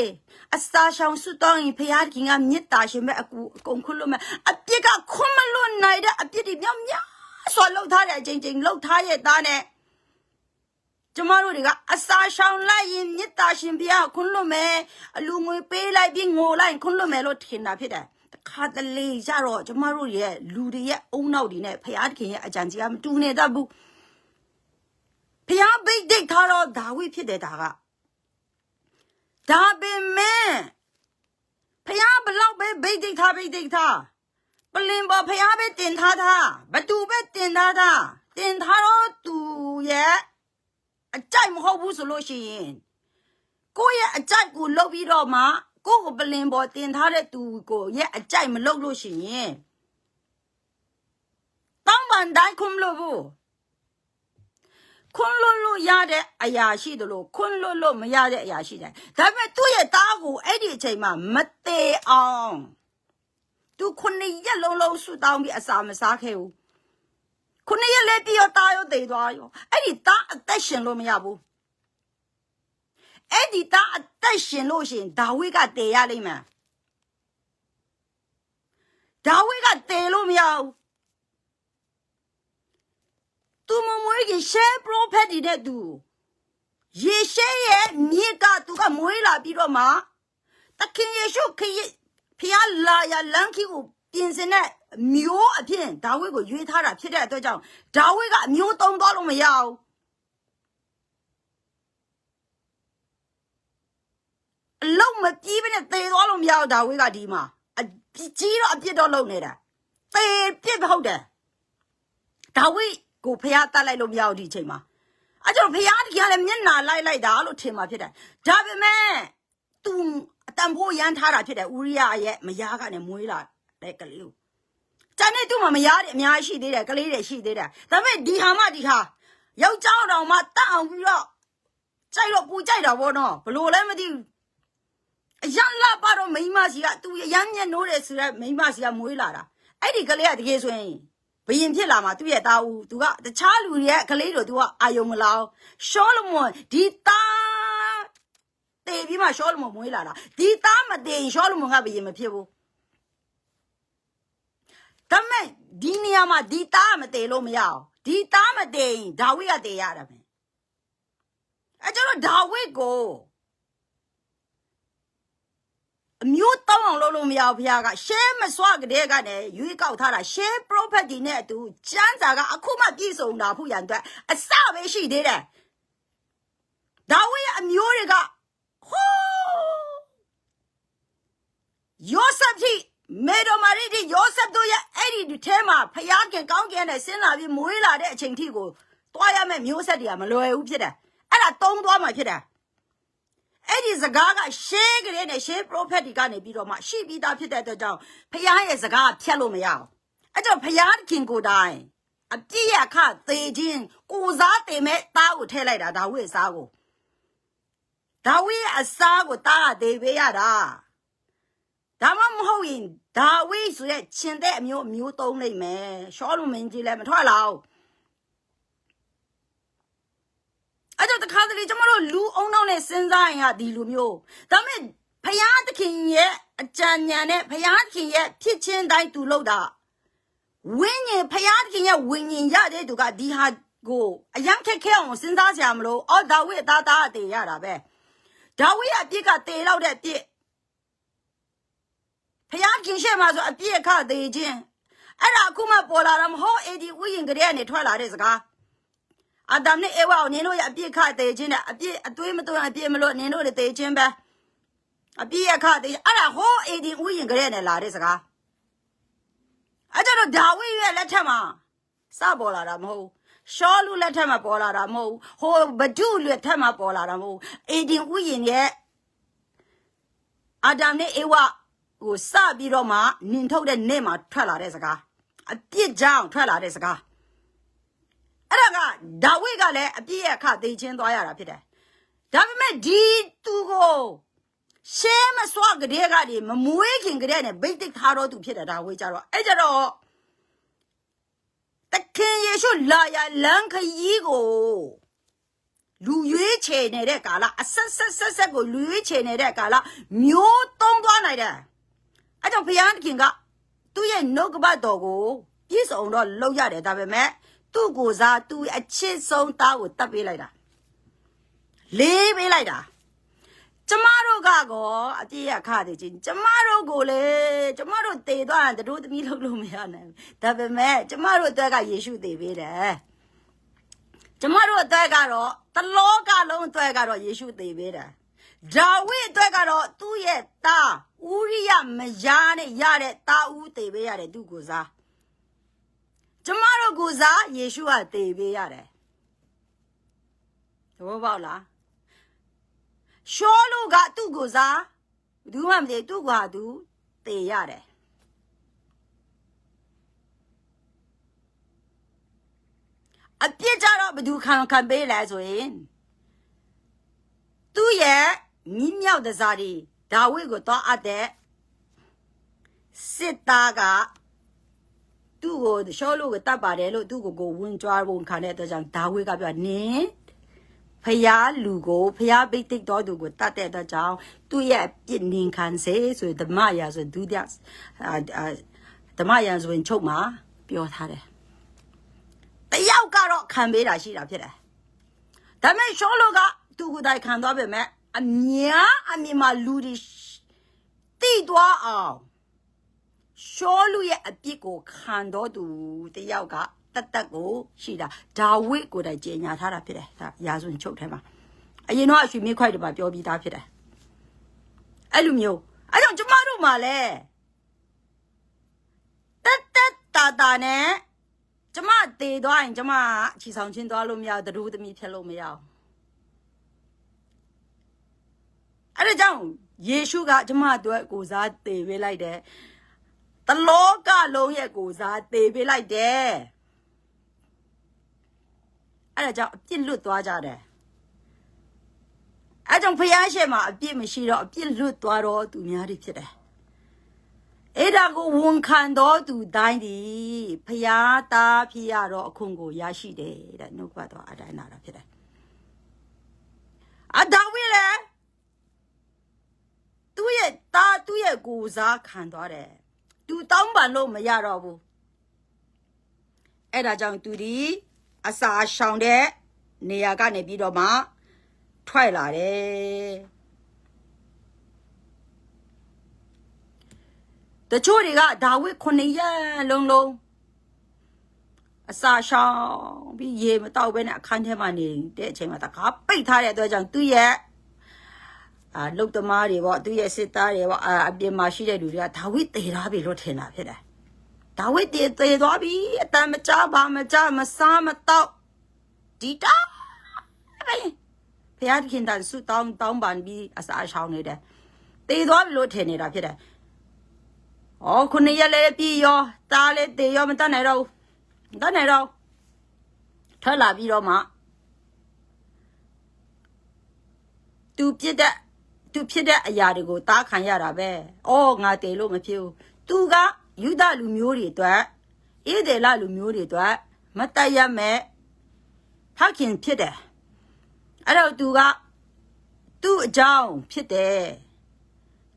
အစာရှောင်ဆူတောင်းရင်ဖျားခင်ကမြစ်တာရှင်မဲ့အကုန်ခွလို့မဲ့အပြစ်ကခွမလွတ်နိုင်တဲ့အပြစ်တွေများဆိုလှုပ်ထားတဲ့အချိန်လှုပ်ထားရဲ့သားနဲ့ကျမတို့တွေကအစာရှောင်လိုက်ရင်မြစ်တာရှင်ဘုရားခွန်းလွတ်မယ်အလူငွေပေးလိုက်ပြီးငိုလိုက်ခွန်းလွတ်မယ်လို့ထင်တာဖြစ်တယ်တခါတလေကြတော့ကျမတို့ရဲ့လူတွေရဲ့အုံနောက်တွေနဲ့ဘုရားခင်ရဲ့အကြံကြီးကမတူနေတတ်ဘူးဘုရားဘိတ်ဒိတ်ထားတော့ဒါဝိဖြစ်တယ်ဒါပေမဲ့ဘုရားဘလောက်ပဲဘိတ်ဒိတ်ထားပလင်ပေါ်ဖျားပဲတင်ထားတာဘသူပဲတင်ထားတော့သူရဲ့အကြိုက်မဟုတ်ဘူးဆိုလို့ရှိရင်ကိုယ့်ရဲ့အကြိုက်ကိုလုပ်ပြီးတော့မှကိုယ့်ကိုပလင်ပေါ်တင်ထားတဲ့သူကိုရဲ့အကြိုက်မလုပ်လို့ရှိရင်တောင်းပန်တိုင်းခွန်းလို့ဘူးခွန်းလို့ရတဲ့အရာရှိတယ်လို့ခွန်းလို့မရတဲ့အရာရှိတယ်ဒါပေမဲ့သူ့ရဲ့သားကိုအဲ့ဒီအချိန်မှာမသေးအောင်သူ9ရက်လုံးဆူတောင်းပြီးအစာမစားခဲ့ဘူး9ရက်လည်းပြီးတော့တာရောတည်သွားရောအဲ့ဒီသားအသက်ရှင်လို့မရဘူးအဲ့ဒီသားအသက်ရှင်လို့ရှင်ဒါဝိကတည်ရလိမ့်မယ်ဒါဝိကတည်လို့မရဘူးသူမမွေးခင်ရှဲပရိုဖက်ဒီတဲ့သူယေရှဲရဲ့မြေကသူကမွေးလာပြီးတော့မှတခင်ယေရှုခရစ်ဖျားလာရလန်ခီကိုပြင်စင်တဲ့မျိုးအဖြစ်ဒါဝိကိုရွေးထားတာဖြစ်တဲ့အတွက်ကြောင့်ဒါဝိကအမျိုးသုံးသွားလို့မရဘူးအလုံးမပြေးဘဲနဲ့သေသွားလို့မရဘူးဒါဝိကဒီမှာအကြီးတော့အပြစ်တော့လုပ်နေတာသေပြစ်ဟုတ်တယ်ဒါဝိကိုဖျားတတ်လိုက်လို့မရဘူးဒီအချိန်မှာအဲ့ကြောင့်ဖျားတကယ်လည်းမျက်နာလိုက်တာလို့ထင်မှာဖြစ်တယ်ဒါပေမဲ့သူအတန်ဖိုးရမ်းထားတာဖြစ်တယ်ဥရိယရဲ့မယားကနေမွေးလာတဲ့ကလေးကိုကျန်တဲ့သူ့မှာမယားတွေအများကြီးရှိသေးတယ်ကလေးတွေရှိသေးတယ်ဒါပေမဲ့ဒီဟာယောက်ျားတော်မှတတ်အောင်ပြီးတော့ကြိုက်တော့ပူကြိုက်တာပေါ့နော်ဘလို့လဲမသိဘူးအရန်လာပါတော့မိန်းမစီကသူရမ်းညက်နိုးတယ်ဆိုတော့မိန်းမစီကမွေးလာတာအဲ့ဒီကလေးကတကယ်ဆိုရင်ဘယင်ဖြစ်လာမှာသူ့ရဲ့သားဦးသူကတခြားလူတွေရဲ့ကလေးတို့သူကအာယုံမလောက်ရှောလမွန်ဒီသားတေပြီးမှရှောလမွန်မွေးလာတာဒီသားမတေရင်ရှောလမွန်ကဘယင်မဖြစ်ဘူးဒါမဲ့ဒီနေရာမှာဒီသားမတေလို့မရအောင်ဒီသားမတေရင်ဒါဝိကတေရတာပဲအဲကျတော့ဒါဝိကိုအမျိုးတောင်းအောင်လုပ်လို့မရဘူးဘုရားကရှဲမစွားကလေးကနေရွေးကောက်ထားတာရှဲပရိုဖက်ဒီနဲ့အတူကျမ်းစာကအခုမှပြည့်စုံတာဖို့ရန်အတွက်အစပဲရှိသေးတယ်ဒါဝိရဲ့အမျိုးတွေကဟိုးယောဆက်ဖြစ်မေတော်မာရီဒီယောဆက်တို့ရဲ့အဲ့ဒီထဲမှာဖျားခင်ကောင်းကင်နဲ့ဆင်းလာပြီးမွေးလာတဲ့အချိန်ထိကိုတွားရမယ့်မျိုးဆက်တွေကမလွယ်ဘူးဖြစ်တယ်အဲ့ဒါတုံးသွားမှဖြစ်တယ် အဲ့ဒီစကားကရှေးကလေးနဲ့ရှေး prophet တွေကနေပြီးတော့မှရှိပြီးသားဖြစ်တဲ့အတွက်ကြောင့်ဖခင်ရဲ့စကားဖြတ်လို့မရအောင်အဲ့ကြောင့်ဖခင်ခင်ကိုယ်တိုင်အပြည့်ရခသေးခြင်းကိုစားတင်မဲ့သားကိုထည့်လိုက်တာဒါဝိဒ်အစားကိုဒါဝိဒ်ရဲ့အစားကိုသားကသေးပေးရတာဒါမှမဟုတ်ရင်ဒါဝိဒ်ဆိုတဲ့ရှင်တဲ့အမျိုးသုံးလိုက်မယ်ရှောလူမင်းကြီးလည်းမထွက်လာဘူးအဲ့တော့တခါတလေကျမတို့လူအုံနောက်နဲ့စဉ်းစားရင်ဟာဒီလူမျိုးဒါပေမဲ့ဖယားသခင်ရဲ့အကြံဉာဏ်နဲ့ဖယားသခင်ရဲ့ဖြစ်ချင်းတိုင်းသူလုပ်တာဝိညာဉ်ဖယားသခင်ရဲ့ဝိညာဉ်ရတဲ့သူကဒီဟာကိုအယံခက်ခဲအောင်စဉ်းစားကြမလို့အော်ဒါဝိဒ်အသားအသေးရတာပဲဒါဝိဒ်အပြစ်ကတေလောက်တဲ့အပြစ်ဖယားခင်ရှေ့မှာဆိုအပြစ်အခသေးခြင်းအဲ့ဒါအခုမှပေါ်လာတာမဟုတ်အေဒီဥယျင်ကလေးကနေထွက်လာတဲ့စကားအာဒမ်နဲ့အေဝါကိုနင်တို့ရဲ့အပြစ်ခသေးခြင်းနဲ့အပြစ်အသွေးမသွင်းအပြစ်မလို့နင်တို့တွေသေခြင်းပဲအပြစ်အခသေးအဲ့ဒါဟိုအေဒီဥယျင်ကလေးနဲ့လာတဲ့စကားအဲ့ကြတော့ဒါဝိဒ်ရဲ့လက်ထက်မှာစပေါ်လာတာမဟုတ်ရှောလူလက်ထက်မှာပေါ်လာတာမဟုတ်ဟိုဘဒုလက်ထက်မှာပေါ်လာတာမဟုတ်အေဒီဥယျင်ရဲ့အာဒမ်နဲ့အေဝါကိုစပြီးတော့မှနင်ထုတ်တဲ့နေ့မှာထွက်လာတဲ့စကားအပြစ်ကြောင့်ထွက်လာတဲ့စကားအဲ့ဒါကဒါဝိဒ်ကလည်းအပြစ်ရဲ့အခသေချင်းသွားရတာဖြစ်တယ်ဒါပေမဲ့ဒီသူကိုရှဲမစွာကလေးကနေမမွေးခင်ကလေးနဲ့ဗိတ်တိတ်ထားတော့သူဖြစ်တယ်ဒါဝိဒ်ကြတော့အဲ့ကြတော့တခင်ယေရှုလာရလန်ခရီးကိုလူရွေးချယ်နေတဲ့ကာလအဆက်ကိုလူရွေးချယ်နေတဲ့ကာလမျိုးသုံးသွားနိုင်တယ်အဲ့ကြောင့်ဘုရားသခင်ကသူ့ရဲ့နှုတ်ကပတ်တော်ကိုပြည့်စုံတော့လုပ်ရတယ်ဒါပေမဲ့သူ့ကိုယ်စားသူ့အချစ်ဆုံးသားကိုတတ်ပေးလိုက်တာလေးပေးလိုက်တာကျမတို့ကကောအပြည့်ရခတဲ့ချင်းကျမတို့ကိုလေကျမတို့တည်သွားရင်တို့သမီးလုပ်လို့မရနိုင်ဘူးဒါပေမဲ့ကျမတို့အတွက်ကယေရှုတည်ပေးတယ်ကျမတို့အတွက်ကတော့တလောကလုံးအတွက်ကတော့ယေရှုတည်ပေးတယ်ဒါဝိဒ်အတွက်ကတော့သူ့ရဲ့သားဥရိယမယားနဲ့ရတဲ့သားဦးတည်ပေးရတယ်သူ့ကိုယ်စားကျမတို့ကိုယ်စားယေရှုကတည်ပေးရတယ်သဘောပေါက်လားရှောလူကသူ့ကိုယ်စားဘူးမှမသိသူ့ကွာသူတည်ရတယ်အပြစ်ကြတော့ဘယ်သူခံပေးလဲဆိုရင်သူ့ရဲ့မိမြောက်တစားဒီဒါဝိဒ်ကိုတော့အပ်တဲ့စစ်သားကသူ့ကိုရှောလူကိုတတ်ပါတယ်လို့သူ့ကိုဝင်ကြွားပုံခံတဲ့အတွက်ကြောင့်ဒါဝိဒ်ကပြောနင်းဖျားလူကိုဖျားဘိတ်တိတ်တော်သူကိုတတ်တဲ့အတွက်ကြောင့်သူ့ရဲ့ပြစ်နင်ခံစေဆိုဓမ္မရာဆိုဒုတိယဓမ္မရာဆိုရင်ချုပ်မှာပြောထားတယ်တယောက်ကတော့ခံပေးတာရှိတာဖြစ်တယ်ဒါပေမဲ့ရှောလူကသူ့ကိုယ်တိုင်ခံသွားပေမဲ့အများအမြင်မှာလူတွေတိသွားအောင်ရှောလူရဲ့အပြစ်ကိုခံတော်သူတယောက်ကတတ်ကိုရှိတာဒါဝိဒ်ကိုယ်တိုင်ကြေညာထားတာဖြစ်တယ်ဒါရာဇဝင်ချုပ်ထဲမှာအရင်တော့အရွှေမြင့်ခွိုက်တပါပြောပြီးသားဖြစ်တယ်အဲ့လိုမျိုးအဲ့ကြောင့်ကျမတို့မှာလဲတာနဲ့ကျမတည်သွားရင်ကျမချီဆောင်ချင်းသွားလို့မရဘူးတူသမီးဖြစ်လို့မရဘူးအဲ့ဒါကြောင့်ယေရှုကကျမအတွက်ကိုယ်စားတည်ပေးလိုက်တယ်တလောကလုံးရဲ့ကိုယ်စားတည်ပေးလိုက်တယ်အဲ့ဒါကြောင့်အပြစ်လွတ်သွားကြတယ်အဲ့ကြောင့်ဖျားရှေ့မှာအပြစ်မရှိတော့အပြစ်လွတ်သွားတော့သူများတွေဖြစ်တယ်အဲ့ဒါကိုဝန်ခံတော်သူတိုင်းဒီဖျားသားဖြစ်ရတော့အခွင့်ကိုရရှိတယ်တဲ့နှုတ်ကပတ်တော်အတိုင်းနာတာဖြစ်တယ်အဒါဝိလေသူ့ရဲ့သားသူ့ရဲ့ကိုယ်စားခံသွားတယ်သူတောင်းပန်လို့မရတော့ဘူးအဲ့ဒါကြောင့်သူဒီအစာရှောင်တဲ့နေရာကနေပြီးတော့မှထွက်လာတယ်တချို့တွေကဒါဝိဒ်9ရက်လုံးအစာရှောင်ပြီးရေမတောက်ဘဲနဲ့အခန်းထဲမှာနေတဲ့အချိန်မှာတကားပိတ်ထားတဲ့အတွက်ကြောင့်သူ့ရဲ့လုတ်သမားတွေပေါ့သူ့ရဲ့စစ်သားတွေပေါ့အပြင်မှာရှိတဲ့လူတွေကဒါဝိဒ်တည်ထားပြီလို့ထင်တာဖြစ်တယ်ဒါဝိဒ်တည်သွားပြီအတန်မကြားပါမကြားမစားမတော့ဒီတာ ဖျားခင်တန်စုတောင်းပန်ပြီးအစာရှောင်းနေတယ်တေသွားပြီလို့ထင်နေတာဖြစ်တယ်ဩခုနှစ်ရက်လည်းပြီးရောတားလည်းတေရောမတတ်နိုင်တော့မတတ်နိုင်တော့ထွက်လာပြီးတော့မှသူဖြစ်တဲ့အရာတွေကိုတားခံရတာပဲဩငါတေလို့မဖြစ်ဘူးသူကယူဒလူမျိုးတွေအတွက်ဣဒေလလူမျိုးတွေအတွက်မတတ်ရမဲ့ဖခင်ဖြစ်တယ်အဲ့တော့သူ့အကြောင်းဖြစ်တယ်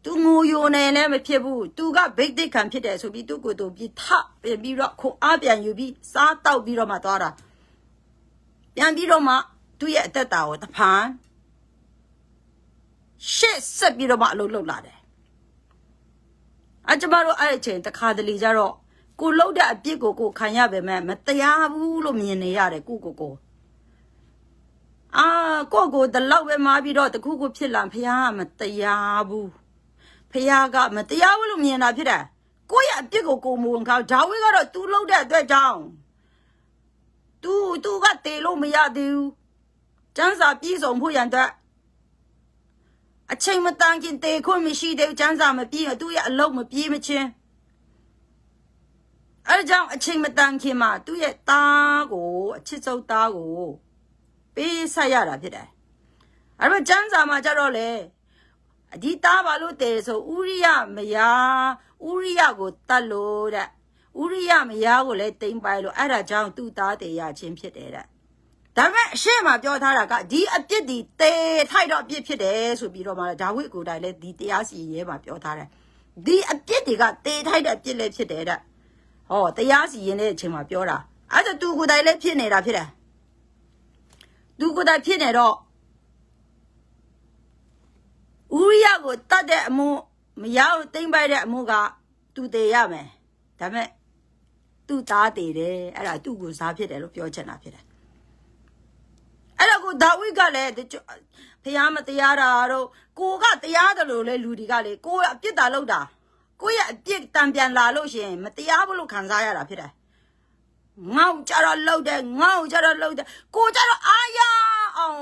သူငိုယိုနေလည်းမဖြစ်ဘူးသူကဗိတ်တိတ်ခံဖြစ်တယ်ဆိုပြီးသူ့ကိုယ်သူပြီးထပြီးတော့ခုအားပြန်ယူပြီးစားတောက်ပြီးတော့မှသွားတာပြန်ပြီးတော့မှသူ့ရဲ့အသက်တာကိုတဖန်ရှစ်ဆက်ပြီးတော့မှအလုပ်လုပ်လာတယ်ကျမတို့အဲ့အချိန်တခါတလေကြတော့ကိုလှုပ်တဲ့အပြစ်ကိုခံရပေမဲ့မတရားဘူးလို့မြင်နေရတယ်ကိုတလောက်ပဲမားပြီးတော့တခုခုဖြစ်လာဖះကမတရားဘူးဖះကမတရားဘူးလို့မြင်တာဖြစ်တယ်ကိုရဲ့အပြစ်ကိုမဝန်ခံဒါဝိကတော့ तू လှုပ်တဲ့အတွက်ကြောင့် तू ကတေလို့မရသေးဘူးကျမ်းစာပြည့်စုံဖို့ရန်အတွက်အချိန်မတန်ခင်တေခွင့်မရှိသေးဘူးကျမ်းစာမပြည့်သူ့ရဲ့အလုပ်မပြည့်မချင်းအဲ့ကြောင့်အချိန်မတန်ခင်မှာသူ့ရဲ့သားကိုအချစ်ဆုံးသားကိုပေးဆက်ရတာဖြစ်တယ်အဲ့တော့ကျမ်းစာမှာကြတော့လေဒီသားဘာလို့တေဆိုဥရိယမယားဥရိယကိုတတ်လို့တဲ့ဥရိယမယားကိုလည်းတိမ်ပိုင်လို့အဲ့ဒါကြောင့်သူ့သားတေရချင်းဖြစ်တယ်တဲ့ဒါပေမဲ့အရှေ့မှာပြောထားတာကဒီအပြစ်ဒီတေထိုက်တော့အပြစ်ဖြစ်တယ်ဆိုပြီးတော့မှဒါဝိကိုယ်တိုင်လည်းဒီတရားစီရဲမှာပြောထားတယ်ဒီအပြစ်တွေကတေထိုက်တဲ့အပြစ်လည်းဖြစ်တယ်တဲ့ဟောတရားစီရင်တဲ့အချိန်မှာပြောတာအဲ့ဒါသူကိုယ်တိုင်လည်းဖြစ်နေတာဖြစ်တယ်သူကိုယ်တိုင်ဖြစ်နေတော့ဥရိယကိုတတ်တဲ့အမှုမရအောင်တိမ့်ပိုက်တဲ့အမှုကသူတေရမယ်ဒါပေမဲ့သူ့သားတေတယ်အဲ့ဒါသူ့ကိုစားဖြစ်တယ်လို့ပြောချင်တာဖြစ်တယ်အဲ့တော့ကိုဒါဝိကလည်းဖះမတရားတာတော့ကိုကတရားတယ်လို့လေလူတွေကလေကိုအပြစ်တာလုပ်တာကိုရဲ့အပြစ်တံပြန်လာလို့ရှိရင်မတရားဘူးလို့ခံစားရတာဖြစ်တယ်ငေါ့ကြတော့လှုပ်တယ်ငေါ့ကြတော့လှုပ်တယ်ကိုကြတော့အာရအောင်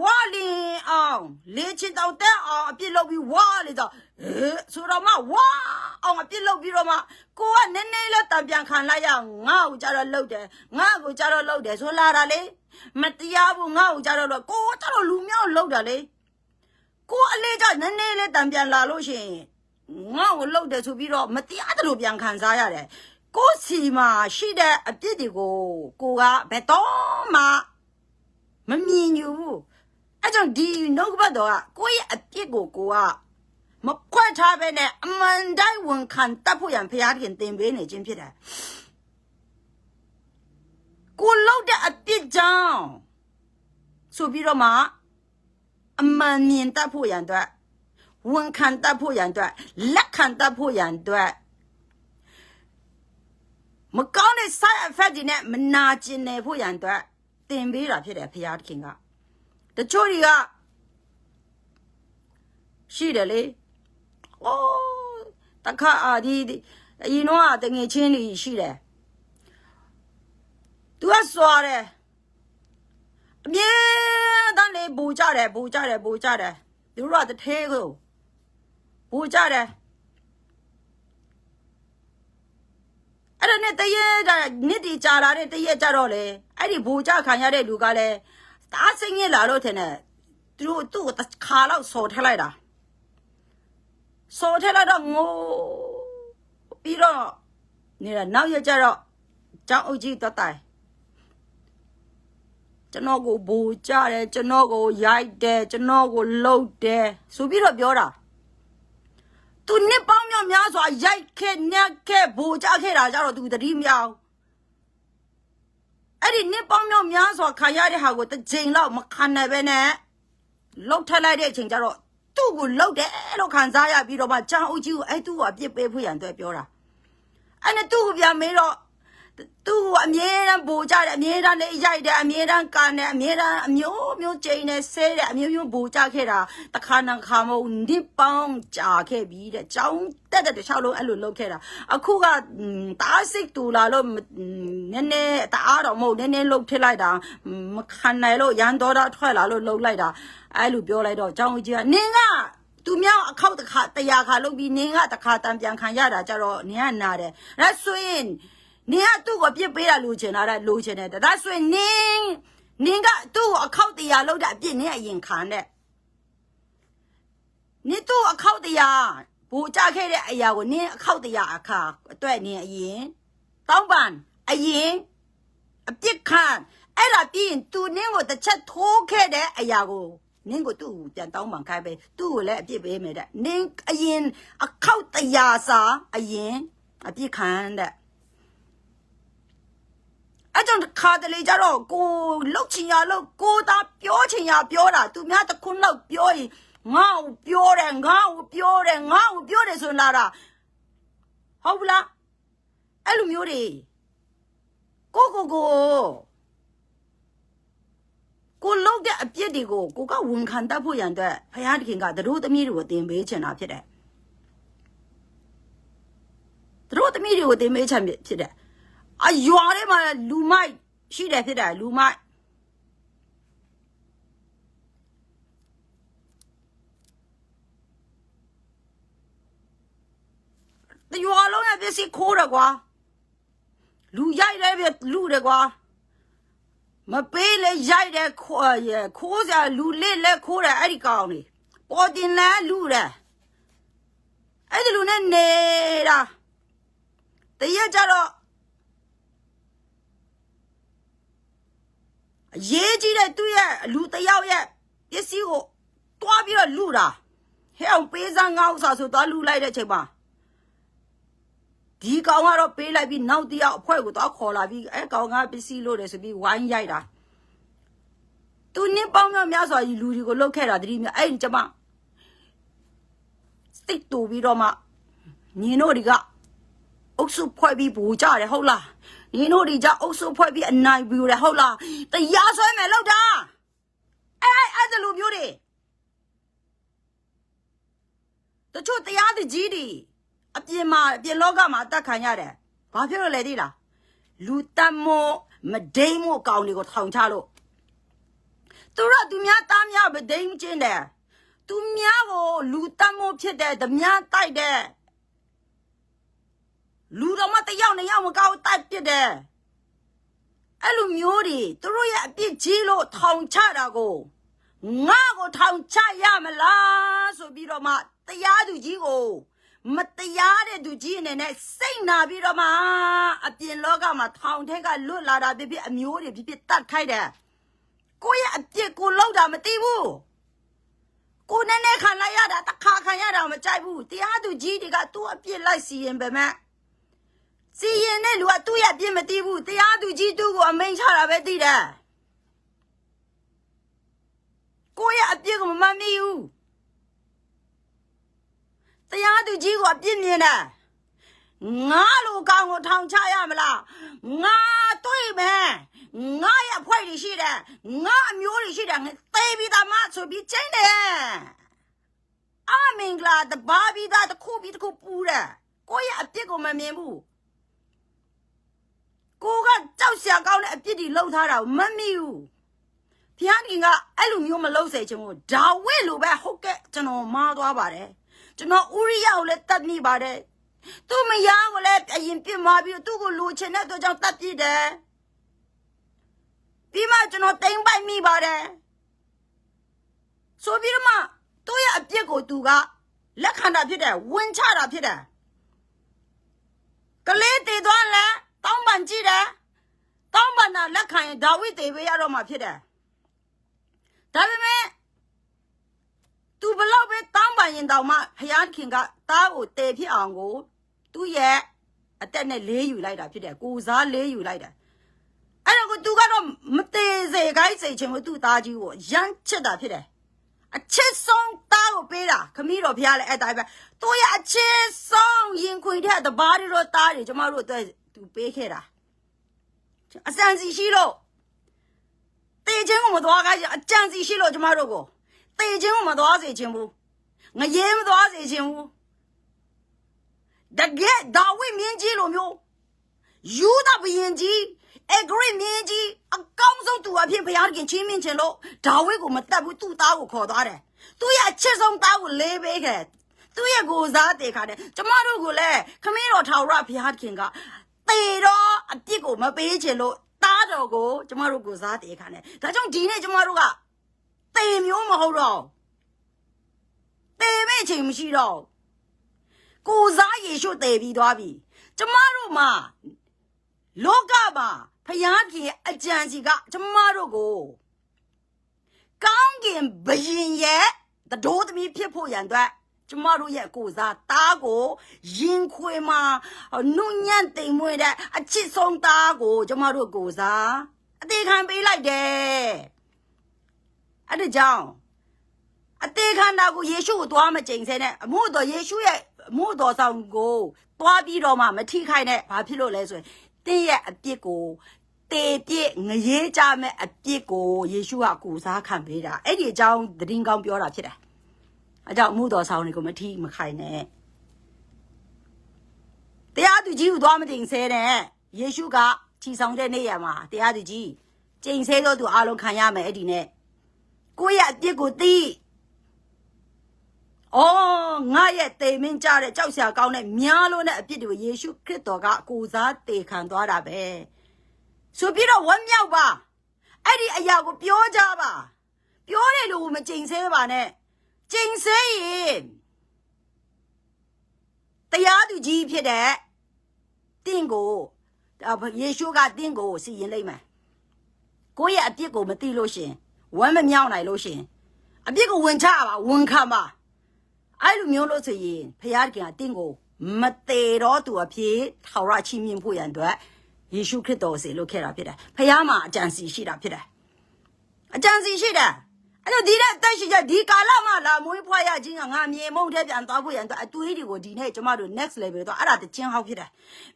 ဝါလင်းအောင်လေချင်တောက်တဲ့အောင်အပြစ်လုပ်ပြီးဝါလေတော့ဆိုတော့မှဝါအောင်အပြစ်လုပ်ပြီးတော့မှကိုကနည်းနည်းလေးတံပြန်ခံလိုက်ရငေါ့ကြတော့လှုပ်တယ်ငါ့ကိုကြတော့လှုပ်တယ်ဆိုလာတာလေမတရားဘူးငါ့ကိုကြတော့ကိုကြတော့လူမျိုးလှုပ်တာလေကိုအလေးကြနည်းနည်းလေးတံပြန်လာလို့ရှိရင်ငါ့ကိုလှုပ်တယ်ဆိုပြီးတော့မတရားတယ်လို့ပြန်ခံစားရတယ်ကိုစီမှာရှိတဲ့အပြစ်တွေကိုကိုကဘယ်တော့မှမမြင်ဘူးအဲ့ကြောင့်ဒီနှုတ်ကပတ်တော်ကကိုရဲ့အပြစ်ကိုကမခွဲထားပဲနဲ့အမှန်တိုင်းဝန်ခံတတ်ဖို့ရန်ဖျားခင်သင်ပေးနေခြင်းဖြစ်တယ်ကိုလောက်တဲ့အပြစ်ကြောင့်ဆိုပြီးတော့မှအမှန်မြင်တတ်ဖို့ရန်အတွက်ဝန်ခံတတ်ဖို့ရန်အတွက်လက်ခံတတ်ဖို့ရန်အတွက်မကောင်းတဲ့ side effect တွေနဲ့မနာကျင်နေဖို့ရန်အတွက်သင်ပေးတာဖြစ်တယ်ဖျားခင်ကတချို့တွေကရှိတယ်လေတခါဒီအရင်တော့တငယ်ချင်းတွေရှိတယ်သူကစွာတယ်အမြဲတမ်းလေဘူကြတယ်သူတို့ကတထဲကိုဘူကြတယ်အဲ့ဒါနဲ့တရေနှစ်တီကြာလာတဲ့တရေကြတော့လေအဲ့ဒီဘူကြခံရတဲ့လူကလည်းတအားစိတ်ညစ်လာလို့ထင်တယ်သူ့ကိုခါလောက်စော်ထက်လိုက်တာစော်ထက်လိုက်တော့ငိုပြီးတော့နေတာနောက်ရကြတော့ကျောင်းအုပ်ကြီးတတ်တိုင်ကျွန်တော်ကိုဘူကြတယ်ကျွန်တော်ကိုရိုက်တယ်ကျွန်တော်ကိုလှုပ်တယ်ဆိုပြီးတော့ပြောတာသူနှစ်ပေါင်းများစွာရိုက်ခဲ့ညက်ခဲ့ဘူကြခဲ့တာကြတော့သူတတိမြောင်အဲ့ဒီနှစ်ပေါင်းများစွာခံရတဲ့ဟာကိုတစ်ချိန်လောက်မခံနိုင်ပဲနဲ့လှုပ်ထက်လိုက်တဲ့အချိန်ကျတော့သူ့ကိုလှုပ်တယ်လို့ခံစားရပြီးတော့မှချောင်းအုပ်ကြီးကိုအဲ့သူ့ကိုအပြစ်ပေးဖို့ရန်အတွက်ပြောတာအဲ့နဲ့သူ့ကိုပြန်မေးတော့ သူ့အမြဲတမ်းဗိုလ်ကြတယ်အမြဲတမ်းလည်းရိုက်တယ်အမြဲတမ်းကန်တယ်အမြဲတမ်းအမျိုးကျိန်နဲ့ဆဲတယ်အမျိုးဗိုလ်ကြခဲ့တာတခါနခါမဟုတ်နိပေါင်းကြာခဲ့ပြီတဲ့ကြောင်းတက်တခြားလုံးအဲ့လိုလုပ်ခဲ့တာအခုကတအားစိတ်တူလာလို့နည်းနည်းတအားတော့မဟုတ်နည်းနည်းလှုပ်ထစ်လိုက်တာမခံနိုင်လို့ရန်တော်တာထွက်လာလို့လှုပ်လိုက်တာအဲ့လိုပြောလိုက်တော့ကြောင်းကြီးကနင်းကသူများအခောက်တစ်ခါ100ခါလုပ်ပြီးနင်းကတစ်ခါတန်ပြန်ခံရတာကြတော့နင်းကနာတယ်ဒါဆိုရင်နင်ကသူ့ကိုပြစ်ပေးတာလိုချင်တာလိုချင်တယ်ဒါဆိုရင်နင်ကသူ့ကိုအခောက်100လောက်တာအပြစ်နင်အရင်ခံတဲ့နင်သူ့အခောက်100ဘူကြခဲ့တဲ့အရာကိုနင်အခောက်100အခါအတွက်နင်အရင်တောင်းပန်အရင်အပြစ်ခံအဲ့ဒါပြီးရင်သူနင်ကိုတစ်ချက်ထိုးခဲ့တဲ့အရာကိုနင်ကိုသူ့ပြန်တောင်းပန်ခိုင်းပဲသူ့ကိုလည်းအပြစ်ပေးမယ်တဲ့နင်အရင်အခောက်100စာအရင်အပြစ်ခံတဲ့အဲ့ကြောင့်ခါတလေကြတော့ကိုလှုပ်ချင်ရလှုပ်ကိုသာပြောချင်ရပြောတာသူများတခွန်းလောက်ပြောရင်ငါ့ကိုပြောတယ်ငါ့ကိုပြောတယ်ငါ့ကိုပြောတယ်ဆိုလာတာဟုတ်ဘူးလားအဲ့လိုမျိုးတွေကိုလှုပ်တဲ့အပြစ်တွေကိုကိုကဝန်ခံတတ်ဖို့ရန်အတွက်ဖယားတခင်ကတို့သမီးတွေကိုတင်ပေးချင်တာဖြစ်တယ်တို့သမီးတွေကိုတင်ပေးချင်ဖြစ်တယ်အရွာထဲမှာလူမိုက်ရှိတယ်ဖြစ်တယ်လူမိုက်တရွာလုံးရဲ့ပစ္စည်းခိုးတယ်ကွာလူရိုက်တယ်ပြလူတယ်ကွာမပေးလေရိုက်တယ်ခိုးစရာလူလေးလက်ခိုးတယ်အဲ့ဒီကောင်နေပေါ်တင်လဲလူတယ်အဲ့ဒီလူနဲ့နေတာတရက်ကြတော့ရေးကြည့်တဲ့သူ့ရဲ့လူတယောက်ရဲ့ပစ္စည်းကိုတွားပြီးတော့လူတာဟဲ့အောင်ပေးစမ်းငါ့ဥစ္စာဆိုသွားလူလိုက်တဲ့အချိန်မှာဒီကောင်ကတော့ပေးလိုက်ပြီးနောက်တယောက်အဖွဲ့ကိုသွားခေါ်လာပြီးအဲကောင်ကပစ္စည်းလို့တယ်ဆိုပြီးဝိုင်းရိုက်တာသူနင်းပေါင်းများစွာလူတွေကိုလှုပ်ခဲ့တာတတိမြအဲ့ကျမစိတ်တူပြီးတော့မှညီတို့တွေကအုပ်စုဖွဲ့ပြီးဘူကြတယ်ဟုတ်လားညီတို့တွေကြအုပ်စုဖွဲ့ပြီးအနိုင်ပြီးတယ်ဟုတ်လားတရားဆွဲမယ်လောက်တာအဲ့ဒါလူမျိုးတွေတချို့တရားသူကြီးတွေအပြင်လောကမှာအသက်ခံရတယ်ဘာဖြစ်လို့လဲသိလားလူတမောမဒိမ့်မို့ကောင်တွေကိုထောင်ချလို့သူများသားများမဒိမ့်ကျင်းတယ်သူများကိုလူတမောဖြစ်တဲ့ဓမြတိုက်တဲ့လူတော်မတယောက်2ယောက်မကောက်တိုက်ပြစ်တယ်အဲ့လိုမျိုးတွေသူတို့ရဲ့အပြစ်ကြီးလို့ထောင်ချတာကိုငါ့ကိုထောင်ချရမလားဆိုပြီးတော့မှတရားသူကြီးကိုမတရားတဲ့သူကြီးအနေနဲ့စိတ်နာပြီးတော့မှအပြင်လောကမှာထောင်ထဲကလွတ်လာတာဖြစ်အမျိုးတွေဖြစ်တတ်ခိုက်တယ်ကိုရဲ့အပြစ်ကိုလောက်တာမသိဘူးကိုနည်းနည်းခံလိုက်ရတာတခါခံရတာမကြိုက်ဘူးတရားသူကြီးတွေကသူ့အပြစ်လိုက်စီရင်ပဲမဲ့စီရင်တဲ့လူကသူ့ရဲ့အပြစ်မသိဘူးတရားသူကြီးသူ့ကိုအမိန့်ချတာပဲသိတယ်ကိုရဲ့အပြစ်ကိုမမှန်မိဘူးတရားသူကြီးကိုအပြစ်မြင်တယ်ငါလိုကောင်ကိုထောင်ချရမလားငါတွေ့မယ်ငါရဲ့အဖွဲ့တွေရှိတယ်ငါအမျိုးတွေရှိတယ်သေပြီးသားမဆိုပြီးချင်းတယ်အမင်္ဂလာတဘာပြီးသားတစ်ခုပြီးတစ်ခုပူတယ်ကိုရဲ့အပြစ်ကိုမမြင်ဘူးကိုကကြောက်စရာကောင်းတဲ့အပြစ်တွေလှုပ်ထားတာမမိဘူးဖျားခင်ကအဲ့လိုမျိုးမလှုပ်စေချင်ဘူးဒါဝိလိုပဲဟုတ်ကဲ့ကျွန်တော်မားသွားပါတယ်ကျွန်တော်ဥရိယကိုလည်းတတ်မိပါတယ်သူမယားကိုလည်းအရင်ပြစ်မှာပြီးသူ့ကိုလူချင်တဲ့အတွက်ကြောင့်တတ်ပြစ်တယ်ပြီးမှကျွန်တော်တိမ်ပိုက်မိပါတယ်ဆိုပြီးတော့မှသူ့ရဲ့အပြစ်ကိုသူကလက်ခံတာဖြစ်တယ်ဝင်ချတာဖြစ်တယ်ကလေးတည်သွားလဲတောင်းပန်ကြည့်တယ်တောင်းပန်တာလက်ခံရင်ဒါဝိသေပေးရတော့မှဖြစ်တယ်ဒါပေမဲ့သူဘလောက်ပဲတောင်းပန်ရင်တောင်မှဖယားခင်ကတားကိုတည်ဖြစ်အောင်ကိုသူ့ရဲ့အတက်နဲ့လေးယူလိုက်တာဖြစ်တယ်ကိုစားလေးယူလိုက်တာအဲ့တော့သူကတော့မသေးစေခိုင်းစေချင်ဘူးသူ့သားကြီးကိုရမ်းချစ်တာဖြစ်တယ်အချစ်ဆုံးတားကိုပေးတာခမီးတော်ဖယားလည်းအဲ့တိုင်းပဲသူ့ရဲ့အချစ်ဆုံးရင်ခွင်တဲ့တဘာတွေတော့တားတွေကျမတို့အတွက်သူပေးခဲ့တာ အစံစီရှိလို့တေချင်းကိုမသွားခိုင်းအကြံစီရှိလို့ကျမတို့ကိုတေချင်းကိုမသွားစေချင်ဘူးငရဲမသွားစေချင်ဘူးတကယ်ဒါဝိမင်းကြီးလိုမျိုးယူဒဘယင်ကြီးအဂရိမင်းကြီးအကောင်းဆုံးသူအဖြစ်ဘုရားခင်ချင်းမင်းချင်လို့ဒါဝိကိုမတတ်ဘူးသူ့သားကိုခေါ်သွားတယ်သူရဲ့အချစ်ဆုံးသားကိုလေးပေးခဲ့သူရဲ့ကိုစားတေခါတယ်ကျမတို့ကိုလည်းခမင်းတော်ထာဝရဘုရားခင်ကတေတော့အပြစ်ကိုမပေးချင်လို့သားတော်ကိုကျမတို့ကိုစားတေခါတယ်ဒါကြောင့်ဒီနေ့ကျမတို့ကတေမျိုးမဟုတ်တော့တေမဲ့ချိန်မရှိတော့ကိုစားယေရှုတေပြီးသွားပြီကျမတို့မှာလောကမှာဖျားခင်အကြံစီကကျမတို့ကိုကောင်းကင်ဘယင်ရဲ့တတိုးသမီးဖြစ်ဖို့ရန်အတွက်ကျမတို့ရဲ့ကိုစားသားကိုရင်ခွေမှာနုညံ့တိမ်မွေးတဲ့အချစ်ဆုံးသားကိုကျမတို့ကိုစားအသေးခံပေးလိုက်တယ်အဲ့ဒါကြောင့်အသေးခံတာကိုယေရှုကိုသွားမကြိမ်ဆဲနဲ့အမှုတော်ယေရှုရဲ့အမှုတော်ဆောင်ကိုသွားပြီးတော့မှမထိခိုက်နဲ့ဘာဖြစ်လို့လဲဆိုရင်တင်းရဲ့အပြစ်ကိုတေပြစ်ငရေကြမဲ့အပြစ်ကိုယေရှုကကိုစားခံပေးတာအဲ့ဒီအကြောင်းသတင်းကောင်းပြောတာဖြစ်တယ်အကြောင်းအမှုတော်ဆောင်တွေကိုမထိမခိုက်နဲ့တရားသူကြီးကိုသွားမတင်ဆဲနဲ့ယေရှုကခြိဆောင်တဲ့နေ့ရမှာတရားသူကြီးကျိန်ဆဲတော့သူအားလုံးခံရမယ်အဲ့ဒီနဲ့ကိုယ့်ရဲ့အပြစ်ကိုသိငါရဲ့တေမင်းကြတဲ့ကြောက်စရာကောင်းတဲ့များလို့နဲ့အပြစ်တွေကိုယေရှုခရစ်တော်ကကိုစားတေခံသွားတာပဲဆိုပြီးတော့ဝမ်းမြောက်ပါအဲ့ဒီအရာကိုပြောကြပါပြောတယ်လို့မကြိမ်ဆဲပါနဲ့ကြိမ်ဆဲရင်တရားသူကြီးဖြစ်တဲ့တင့်ကိုယေရှုကတင့်ကိုစီရင်လိုက်မယ်ကိုယ့်ရဲ့အပြစ်ကိုမသိလို့ရှင်ဝမ်းမမြောက်နိုင်လို့ရှင်အပြစ်ကိုဝင်ချပါဝန်ခံပါအဲ့လိုမျိုးလို့ဆိုရင်ဖျားခင်ကတင့်ကိုမသေးတော့သူအဖြစ်ထာဝရချီးမြှင့်ဖို့ရန်အတွက်ယေရှုခရစ်တော်စီလို့ခဲ့တာဖြစ်တယ်ဖျားမှာအကြံစီရှိတာဖြစ်တယ်အကြံစီရှိတယ်အဲ့တော့ဒီတဲ့အသက်ရှိကြဒီကာလမှာလာမွေးဖွားရခြင်းကငါမြေမုံထဲပြန်သွားဖို့ရန်အတွက်အတွေးတွေကိုဒီနေ့ကျမတို့ next level တော့အဲ့ဒါတခြင်းဟောက်ဖြစ်တယ်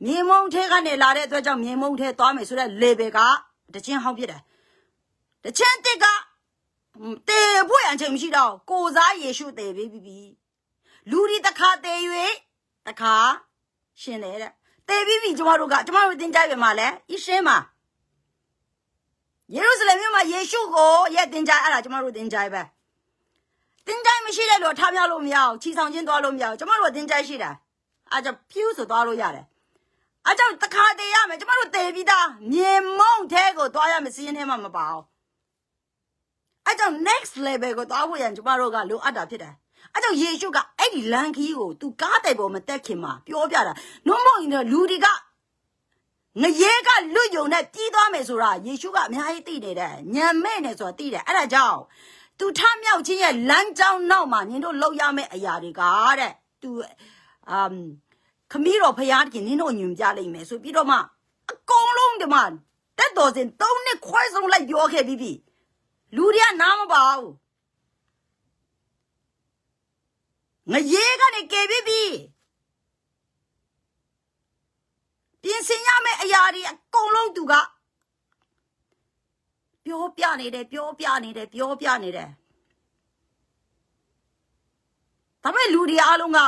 မြေမုံထဲကနေလာတဲ့အတွက်ကြောင့်မြေမုံထဲသွားမယ်ဆိုတဲ့ level ကတခြင်းဟောက်ဖြစ်တယ်တခြင်းတစ်ကတေဖို့ရန်ချိန်မရှိတော့ကိုစားယေရှုတေပြီးပြီလူဒီတစ်ခါတေ၍တစ်ခါရှင်လေတဲ့တေပြီးပြီကျမတို့တင်ကြိုက်ပြန်မှာလဲဣရှင်းမှာယေရုရှလင်မြို့မှာယေရှုကိုရဲ့တင်ကြိုက်အဲ့ဒါကျမတို့တင်ကြိုက်ပဲတင်ကြိုက်မရှိတဲ့လူထားမြောက်လို့မရအောင်ချီဆောင်ခြင်းသွားလို့မရအောင်ကျမတို့တင်ကြိုက်ရှိတာအဲ့ကြောင့်ဖြူးဆိုသွားလို့ရတယ်အဲ့ကြောင့်တစ်ခါတေရမယ်ကျမတို့တေပြီးသားမြေမုံထဲကိုသွားရမယ်စီးရင်ထဲမှာမပါအောင်အဲ့ကြောင့် next level ကိုသွားဖို့ရန်ကျမတို့ကလိုအပ်တာဖြစ်တယ်အဲ့ကြောင့်ယေရှုကအဲ့ဒီလမ်းခီးကိုသူကားတိုင်ပေါ်မတက်ခင်မှာပြောပြတာနှုံးမုံရင်လူတွေကငရဲကလွတ်ယုံနဲ့ပြီးသွားမယ်ဆိုတာယေရှုကအများကြီးသိနေတယ်ညံမဲ့နေဆိုတာသိတယ်အဲ့ဒါကြောင့်သူထမြောက်ခြင်းရဲ့လမ်းကြောင်းနောက်မှာနင်တို့လောက်ရမယ့်အရာတွေကတဲ့သူခမီးတော်ဖယားခင်နင်တို့ညွန်ပြလိုက်မယ်ဆိုပြီးတော့မှအကုန်လုံးဒီမှာတက်တော်စင်၃နှစ်ခွဲဆုံးလိုက်ပြောခဲ့ပြီးပြီလူတွေကနားမပါဘူးငရဲကနေကယ်ပြီးပြီပြင်ဆင်ရမယ့်အရာတွေအကုန်လုံးသူကပြောပြနေတယ်ဒါပေမဲ့လူတွေအားလုံးက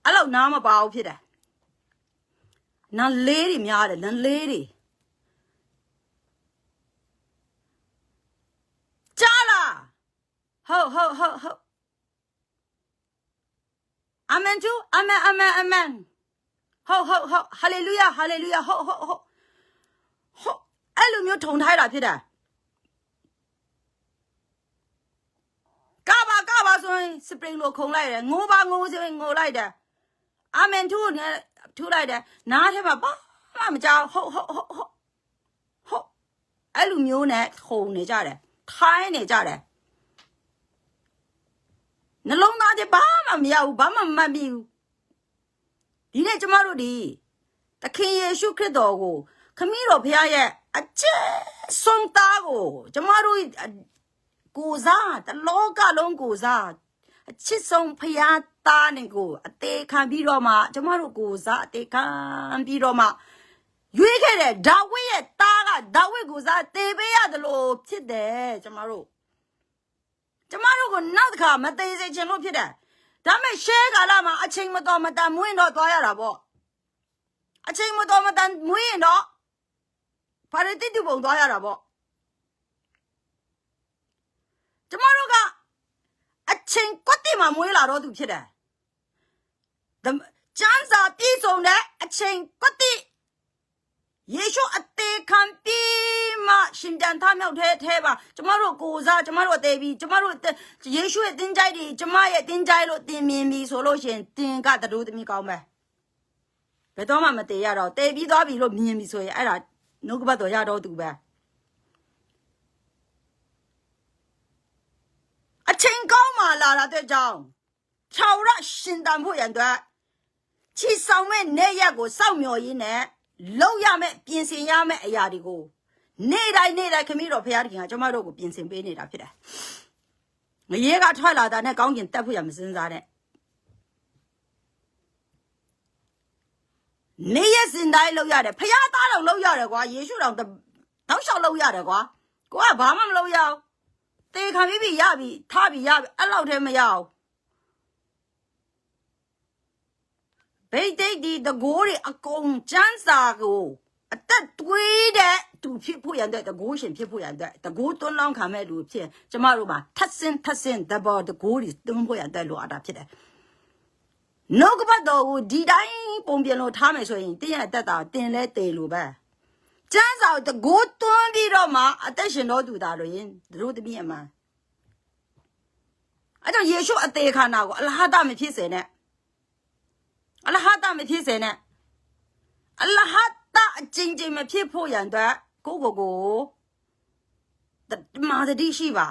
အဲ့လောက်နားမပါဘူးဖြစ်တယ်နန်းလေးတွေများတယ်နန်းလေးတွေကြားလားဟုတ်အာမင်ကျူအာမင်ဟုတ်ဟာလေလုယာဟုတ်အဲ့လိုမျိုးထုံထားတာဖြစ်တာကပါဆိုရင်စပရင်လိုခုံလိုက်တယ်ငိုဆိုရင်ငိုလိုက်တယ်အာမင်ထူလိုက်တယ်နားထဲမှာဘာမှမကြောက်ဟုတ်အဲ့လိုမျိုးနဲ့ခုံနေကြတယ်ထိုင်းနေကြတယ်နှလုံးသားတွေဘာမှမရဘူးဘာမှမမှတ်မိဘူးဒီနေ့ကျမတို့ဒီသခင်ယေရှုခရစ်တော်ကိုခမည်းတော်ဘုရားရဲ့အကျဉ်ဆုံးသားကိုကျမတို့ကိုစားတလောကလုံးကိုစားအချစ်ဆုံးဘုရားသားနဲ့ကိုအသေးခံပြီးတော့မှကျမတို့ကိုစားအသေးခံပြီးတော့မှ ရွေးခဲ့တဲ့ဒါဝိရဲ့သားကဒါဝိကိုစားတေပေးရတယ်လို့ဖြစ်တယ်ကျမတို့ကိုနောက်တစ်ခါမသေးစေချင်လို့ဖြစ်တယ်ဒါမဲ့ရှဲကာလမှာအချိန်မတော်မတန်မွေးတော့သွားရတာပေါ့အချိန်မတော်မတန်မွေးရင်တော့ဘာရတိတူပုံသွားရတာပေါ့ကျမတို့ကအချိန်ကွက်တိမှာမွေးလာတော့သူဖြစ်တယ်ကျမ်းစာပြည့်စုံတဲ့အချိန်ကွက်တိယေရှုအသေးခံပြီးမှရှင်ပြန်ထမြောက်ထဲပါကျမတို့ကိုစားကျမတို့အသေးပြီးကျမတို့ယေရှုရဲ့တင်းကြိုက်တွေကျမရဲ့တင်းကြိုက်လို့တင်မြင်ပြီဆိုလို့ရှင်တင်ကတတို့သမီးကောင်းပဲဘယ်တော့မှမတည်ရတော့တည်ပြီးသွားပြီလို့မြင်ပြီဆိုရင်အဲ့ဒါနှုတ်ကပတ်တော်ရတော့သူပဲအချိန်ကောင်းမှလာတာတဲ့ကြောင့်ထာဝရရှင်တန်ဖို့ရန်အတွက်ချီဆောင်မဲ့နေရက်ကိုစောင့်မျှော်ရင်းနဲ့လောက်ရမဲ့ပြင်ဆင်ရမဲ့အရာတွေကိုနေ့တိုင်းခမီးတော်ဖခင်ကကျမတို့ကိုပြင်ဆင်ပေးနေတာဖြစ်တယ်။ငရေကထွက်လာတာနဲ့ကောင်းကျင်တက်ဖို့ရမစင်းစားနဲ့။နေ့ရက်စင်တိုင်းလောက်ရတယ်ဖခင်သားတော်လောက်ရတယ်ကွာယေရှုတော်တောက်လျှောက်လောက်ရတယ်ကွာကိုကဘာမှမလုပ်ရအောင်တေခံပြီးရပြီထားပြီရပြီအဲ့လောက်တည်းမရအောင်ဘိတ်တိတ်ဒီတကိုးတွေအကုန်ကျန်းစာကိုအသက်တွေးတဲ့သူဖြစ်ဖို့ရတဲ့တကိုးရှင်ဖြစ်ဖို့ရတဲ့တကိုးတွန်းလောင်းခံမဲ့လူဖြစ်ကျမတို့မှာထပ်ဆင်းတဘောတကိုးတွေတွန်းဖို့ရတဲ့လိုအပ်တာဖြစ်တယ်နှုတ်ကပတ်တော်ကိုဒီတိုင်းပုံပြင်လို့ထားမယ်ဆိုရင်တင်းရဲ့အသက်တာတင်လဲတေလို့ပဲကျန်းစာကိုတကိုးတွန်းပြီးတော့မှအသက်ရှင်တော်သူသားလို့ရင်တို့တပည့်အမှန်အဲ့တော့ယေရှုအသေးခန္ဓာကိုအလဟတမဖြစ်စေနဲ့အလဟတမဖြစ်စေနဲ့အလဟတအကျဉ်းချင်းမဖြစ်ဖို့ရန်အတွက်ကိုမာတတိရှိပါ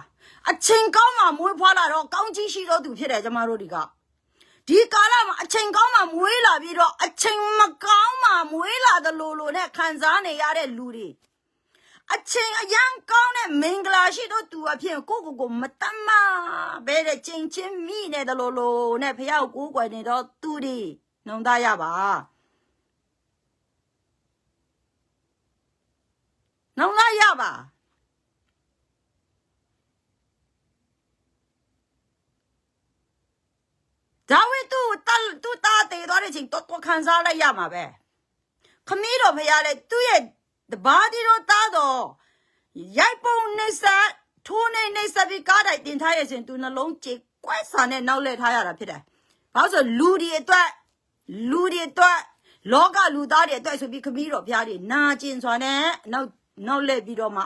အချိန်ကောင်းမှမွေးဖွားလာတော့ကောင်းကြီးရှိတော့သူဖြစ်တယ်ကျမတို့ဒီကာလမှာအချိန်ကောင်းမှမွေးလာပြီးတော့အချိန်မကောင်းမှမွေးလာတယ်လို့နဲ့ခံစားနေရတဲ့လူတွေအချိန်အရန်ကောင်းတဲ့မင်္ဂလာရှိတော့သူအဖြစ်ကိုမတတ်မှဘဲတဲ့ချိန်ချင်းမိနေတယ်လို့နဲ့ဖះကိုကိုယ်နေတော့သူတွေနှုံသားရပါနှုံသားရပါဒါဝိသူတာတေသွားတဲ့ချိန်တော့ခံစားလိုက်ရမှာပဲခမီးတော်ဖះလဲသူ့ရဲ့တဘာဒီတော့တာတော့ရိုက်ပုံနေစားထိုးနေစပြီးကားတိုင်တင်ထားရစဉ်သူနှလုံးကြေကွက်စာနဲ့နောက်လဲထားရတာဖြစ်တယ်။ဘာလို့ဆိုလူတွေအတွက်လောကလူသားတွေအတွက်ဆိုပြီးခမီးတော်ဖျားတွေနာကျင်စွာနဲ့နောက်လဲပြီးတော့မှ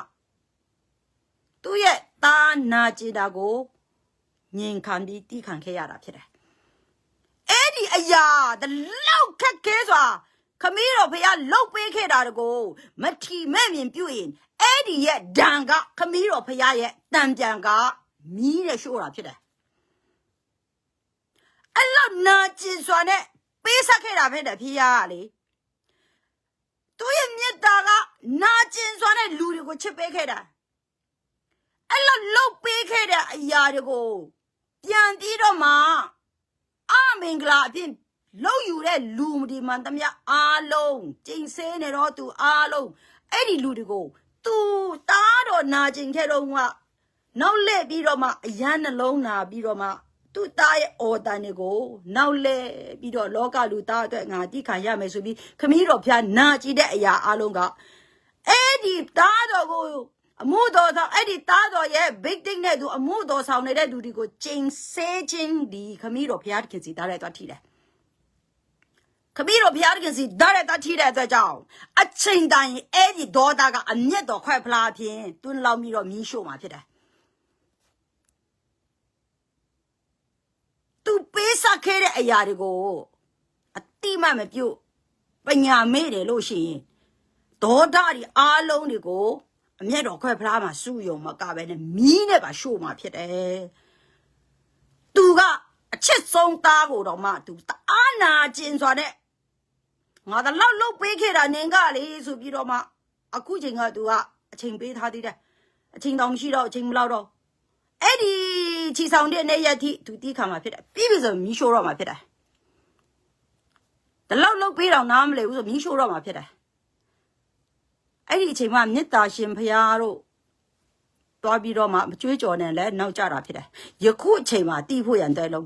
သူ့ရဲ့သားနာကျင်တာကိုညင်ခံပြီးတီးခံခဲ့ရတာဖြစ်တယ်။အဲ့ဒီအရာတလောက်ခက်ခဲစွာခမီးတော်ဖះလှုပ်ပေးခဲ့တာကိုမထီမဲ့မြင်ပြုရင်အဲ့ဒီရဲ့ဒဏ်ကခမီးတော်ဖះရဲ့တံပြန်ကမီးနဲ့ရှို့တာဖြစ်တယ်အဲ့လောက်နာကျင်စွာနဲ့ပေးဆက်ခဲ့တာဖြစ်တယ်ဖះကလေသူရဲ့မြတ်တာကနာကျင်စွာနဲ့လူတွေကိုချစ်ပေးခဲ့တာအဲ့လောက်လှုပ်ပေးခဲ့တဲ့အရာတွေကိုပြန်ပြီးတော့မှအမင်္ဂလာအဖြစ်လောက်ယူတဲ့လူဒီမှန်သမျှအားလုံးကျိန်ဆဲနေတော့သူအားလုံးအဲ့ဒီလူတွေကိုသူတားတော့နာကျင်ခဲ့တော့ကနောက်လဲပြီးတော့မှအရန်နှလုံးနာပြီးတော့မှသူတားရဲ့အော်တန်တွေကိုနောက်လဲပြီးတော့လောကလူသားအတွက်ငါတိခံရမယ်ဆိုပြီးခမီးတော်ဖျားနာကြည့်တဲ့အရာအားလုံးကအဲ့ဒီတားတော်ကိုအမှုတော်ဆောင်အဲ့ဒီတားတော်ရဲ့ big thing နဲ့သူအမှုတော်ဆောင်နေတဲ့လူတွေကိုကျိန်ဆဲခြင်းဒီခမီးတော်ဖျားခင်စီတားတဲ့သွားထိတယ်ခမီးတော်ဖျားခင်စီတားတဲ့သွားထိတဲ့အတွက်ကြောင့်အချိန်တိုင်းအဲ့ဒီဒေါသကအမျက်တော်ခွဲဖလားဖြင့်တွန်းလောင်းပြီးတော့မီးရှို့မှာဖြစ်တယ်သူပေးဆက်ခဲ့တဲ့အရာတွေကိုအတိမမပြုတ်ပညာမေ့တယ်လို့ရှိရင်ဒေါသတွေအားလုံးတွေကိုအမျက်တော်ခွဲဖလားမှာစုယုံမကပဲနဲ့မီးနဲ့ပါရှို့မှာဖြစ်တယ်သူကအချစ်ဆုံးသားကိုတော့မှသူတအားနာကျင်စွာနဲ့ငါတော့လှုပ်ပေးခဲ့တာနင်ကလေဆိုပြီးတော့မှအခုချိန်ကသူကအချိန်ပေးထားသေးတယ်အချိန်တောင်မရှိတော့အချိန်မလောက်တော့အဲ့ဒီချီဆောင်တဲ့နေ့ရက်ထိသူတီးခံမှာဖြစ်တယ်ပြီးပြီဆိုမီးရှို့တော့မှာဖြစ်တယ်တလောက်လှုပ်ပေးတော့နားမလဲဘူးဆိုမီးရှို့တော့မှာဖြစ်တယ် အဲ့ဒီအချိန်မှာမေတ္တာရှင်ဖရာတို့တွားပြီးတော့မှကြွေးကြော်နေလဲနောက်ကြတာဖြစ်တယ်ယခုအချိန်မှာတီးဖို့ရန်တဲ့လို့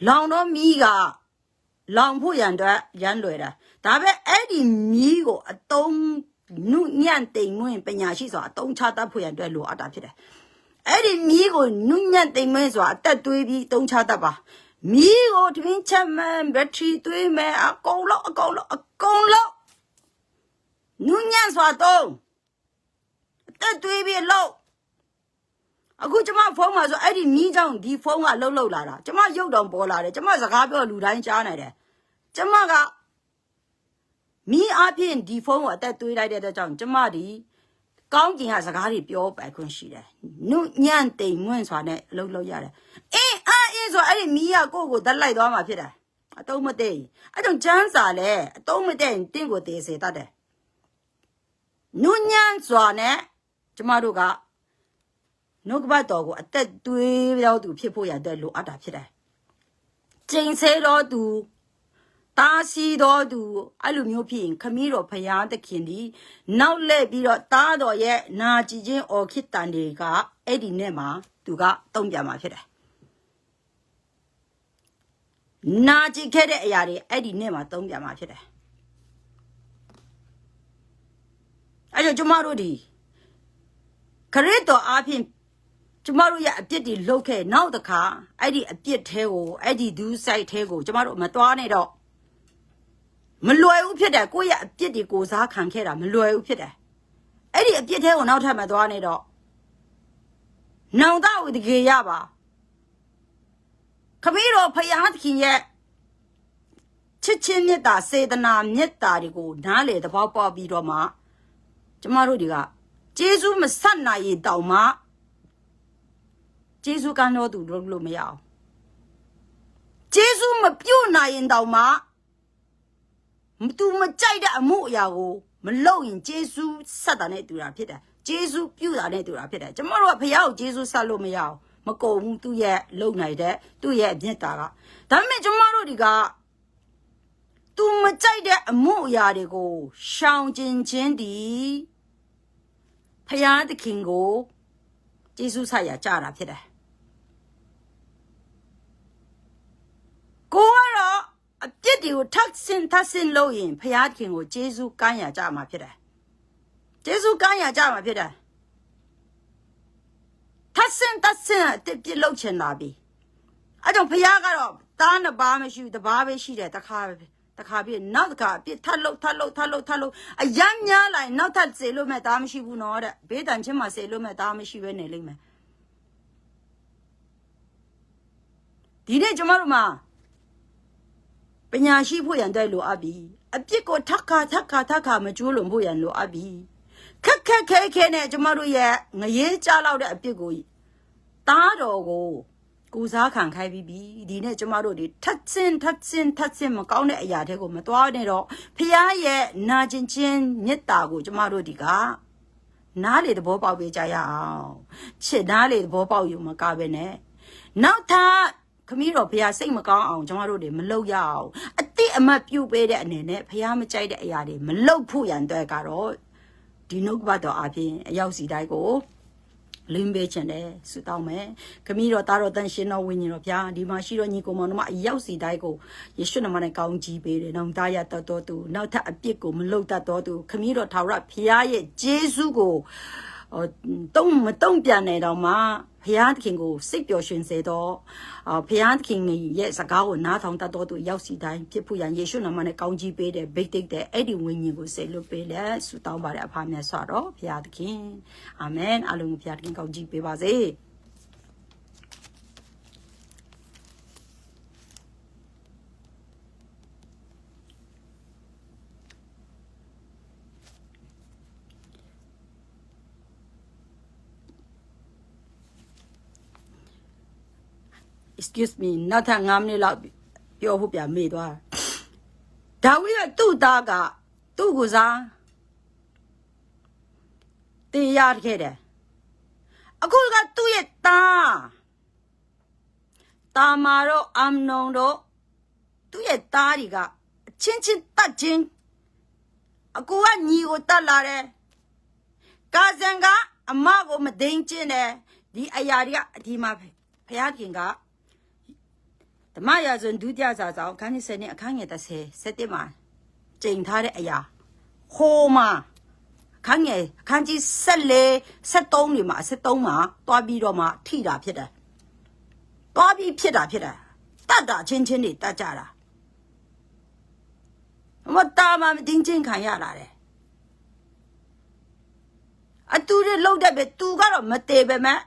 လောင်တော့မီးကလောင်ဖို့ရန်အတွက်ရန်လွယ်တာဒါပဲအဲ့ဒီမီးကိုအတုံးနုညံ့တိမ်မွင့်ပညာရှိစွာအတုံးချတတ်ဖို့ရန်အတွက်လိုအပ်တာဖြစ်တယ်အဲ့ဒီမီးကိုနုညံ့တိမ်မွင့်စွာအသက်သွေးပြီးတုံးချတတ်ပါမီးကိုတွင်ချက်မှန်ဘက်ထရီသွေးမယ်အကုန်လုံးနုညံ့စွာတုံးအသက်သွေးပြီးလို့အခုကျမဖုန်းမှာဆိုအဲ့ဒီမီးကြောင့်ဒီဖုန်းကလှုပ်လာတာကျမရုပ်တော်ပေါ်လာတယ်ကျမစကားပြောလူတိုင်းကြားနိုင်တယ်ကျမကမီးအပြင်ဒီဖုန်းကိုအသက်သွေးလိုက်တဲ့အတွက်ကြောင့်ကျမဒီကောင်းကျင်ကစကားတွေပြောပိုင်ခွင့်ရှိတယ်နုညံ့တိမ်မွင့်စွာနဲ့လှုပ်ရတယ်အင်းဆိုအဲ့ဒီမီးကကိုယ့်ကိုတက်လိုက်သွားမှာဖြစ်တယ်အတုံးမသိအဲ့ကြောင့်ကျန်းစာလဲအတုံးမသိတင့်ကိုတည်စေတတ်တယ်နုညံ့စွာနဲ့ကျမတို့ကနှုတ်ကပတ်တော်ကိုအသက်သွေးရောက်သူဖြစ်ဖို့ရတဲ့လိုအပ်တာဖြစ်တယ်ကျိန်ဆဲတော်သူတာစီတော်သူအဲ့လိုမျိုးဖြစ်ရင်ခမည်းတော်ဖရာသခင်ဒီနောက်လှည့်ပြီးတော့တားတော်ရဲ့နာကြည်ခြင်းအော်ခိတန်တွေကအဲ့ဒီနဲ့မှာသူကတုံ့ပြန်มาဖြစ်တယ်နာကြည်ခဲ့တဲ့အရာတွေအဲ့ဒီနဲ့မှာတုံ့ပြန်มาဖြစ်တယ်အဲ့ကြောင့်ကျမတို့ဒီခရစ်တော်အားဖြင့်ကျမတို့ရဲ့အပြစ်တွေလှုပ်ခဲ့နောက်တစ်ခါအဲ့ဒီအပြစ်ထဲကိုအဲ့ဒီဒူးဆိုင်ထဲကိုကျမတို့မသွားနဲ့တော့မလွယ်ဘူးဖြစ်တယ်ကိုယ့်ရဲ့အပြစ်တွေကိုစားခံခဲ့တာမလွယ်ဘူးဖြစ်တယ်အဲ့ဒီအပြစ်ထဲကိုနောက်ထပ်မသွားနဲ့တော့နောင်တဝိတကေရပါခမည်းတော်ဖယားသခင်ရဲ့ချစ်ချင်းမြတ်တာစေတနာမြတ်တာတွေကိုနားလေသဘောပေါက်ပြီးတော့မှကျမတို့တွေကကျေးဇူးမဆက်နိုင်ရင်တောင်မှကျေးဇူးကမ်းတော်သူလို့မရအောင်ကျေးဇူးမပြုတ်နိုင်ရင်တောင်မှသူမကြိုက်တဲ့အမှုအရာကိုမလုပ်ရင်ကျေးဇူးဆက်တာနဲ့တူတာဖြစ်တယ်ကျေးဇူးပြုတာနဲ့တူတာဖြစ်တယ်ကျမတို့ကဖယားကိုကျေးဇူးဆက်လို့မရအောင်မကုန်ဘူးသူ့ရဲ့လုံနိုင်တဲ့သူ့ရဲ့အမြင့်တာကဒါပေမဲ့ကျမတို့ဒီကသူမကြိုက်တဲ့အမှုအရာတွေကိုရှောင်ကျဉ်ခြင်းဒီဖယားသခင်ကိုကျေးဇူးဆက်ရကြတာဖြစ်တယ်ကိုကတော့အပြစ်တွေကိုထပ်ဆင်လို့ရင်ဖယားခင်ကိုကျေးဇူးကမ်းရကြမှာဖြစ်တယ်ကျေးဇူးကမ်းရကြမှာဖြစ်တယ်ထပ်ဆင်အပြစ်လုပ်ချင်လာပြီအဲ့ကြောင့်ဖယားကတော့တားနှစ်ပါးမရှိဘူးတစ်ပါးပဲရှိတယ်တစ်ခါပြီးနောက်တစ်ခါအပြစ်ထပ်လုပ်အယမ်းများလိုက်နောက်ထပ်စေလို့မဲ့တားမရှိဘူးနော်တဲ့ဘေးတန်ချင်းမှာစေလို့မဲ့တားမရှိပဲနေလိမ့်မယ်ဒီနေ့ကျမတို့မှာပညာရှိဖို့ရန်တဲ့လိုအပ်ပြီအပြစ်ကိုထပ်ခါမကျိုးလွန်ဖို့ရန်လိုအပ်ပြီခက်ခဲနဲ့ကျမတို့ရဲ့ငရေးကြလောက်တဲ့အပြစ်ကိုတားတော်ကိုကိုစားခံခိုင်းပြီးပြီဒီနေ့ကျမတို့ဒီထပ်ဆင်မကောင်းတဲ့အရာတွေကိုမသွားနဲ့တော့ဖခင်ရဲ့နာကျင်ခြင်းမေတ္တာကိုကျမတို့ဒီကနားလေသဘောပေါက်ပေးကြရအောင်ချစ်နားလေသဘောပေါက်ယူမကပဲနဲ့နောက်ထပ်ခမည်းတော်ဖခင်စိတ်မကောင်းအောင်ကျမတို့တွေမလုပ်ရအောင်အတိအမတ်ပြုတ်ပေးတဲ့အနေနဲ့ဖခင်မကြိုက်တဲ့အရာတွေမလုပ်ဖို့ရန်အတွက်ကတော့ဒီနှုတ်ကပတ်တော်အပြင်အရောက်စီတိုင်းကိုလင်းပေးခြင်းနဲ့ဆုတောင်းမယ်ခမည်းတော်သားတော်တန်ရှင်တော်ဝိညာဉ်တော်ဖျားဒီမှာရှိတော်ညီကိုမောင်တို့မအရောက်စီတိုင်းကိုယေရှုနာမနဲ့ကောင်းကြီးပေးတယ်နောက်သားရတတ်တော်သူနောက်ထပ်အပြစ်ကိုမလုပ်တတ်တော်သူခမည်းတော်ထာဝရဖျားရဲ့ဂျေဇုကိုမတုံ့ပြန်နေတော့မှဖျားသခင်ကိုစိတ်ပျော်ရွှင်စေတော့ဖျားသခင်ရဲ့စကားကိုနားထောင်တတ်တော်သူရောက်စီတိုင်းဖြစ်ဖို့ရန်ယေရှုနာမနဲ့ကောင်းကြီးပေးတယ်ဗိတ်တိတ်တဲ့အဲ့ဒီဝိညာဉ်ကိုဆေလွတ်ပေးလဲဆုတောင်းပါတယ်အဖာမြတ်စွာတော်ဖျားသခင်အာမင်အလုံးဖျားသခင်ကောင်းကြီးပေးပါစေexcuse me နောက်ထပ်9မိနစ်လောက်ပြောဖို့ပြန်မေ့သွားဒါဝိဒ်ကသူ့သားကသူ့ကိုစားတေးရခဲ့တယ်အခုကသူ့ရဲ့တာမာတို့အမ်နုံတို့သူ့ရဲ့သားတွေကအချင်းချင်းတတ်ချင်းအကူကညီကိုတတ်လာတယ် Kazanga amago madinchine di ayaria di ma Payakinga the Maya zon dudia zaza can you send a kanya that say setima Jane Tare aya Homa Kanye kanji sele setong ma setoma Tobi Roma Tida Pida Tobi Pida Pida Tada Chinchini Tajara What time Dinjin Kanyara I do the load up at 2 got a matebe ma.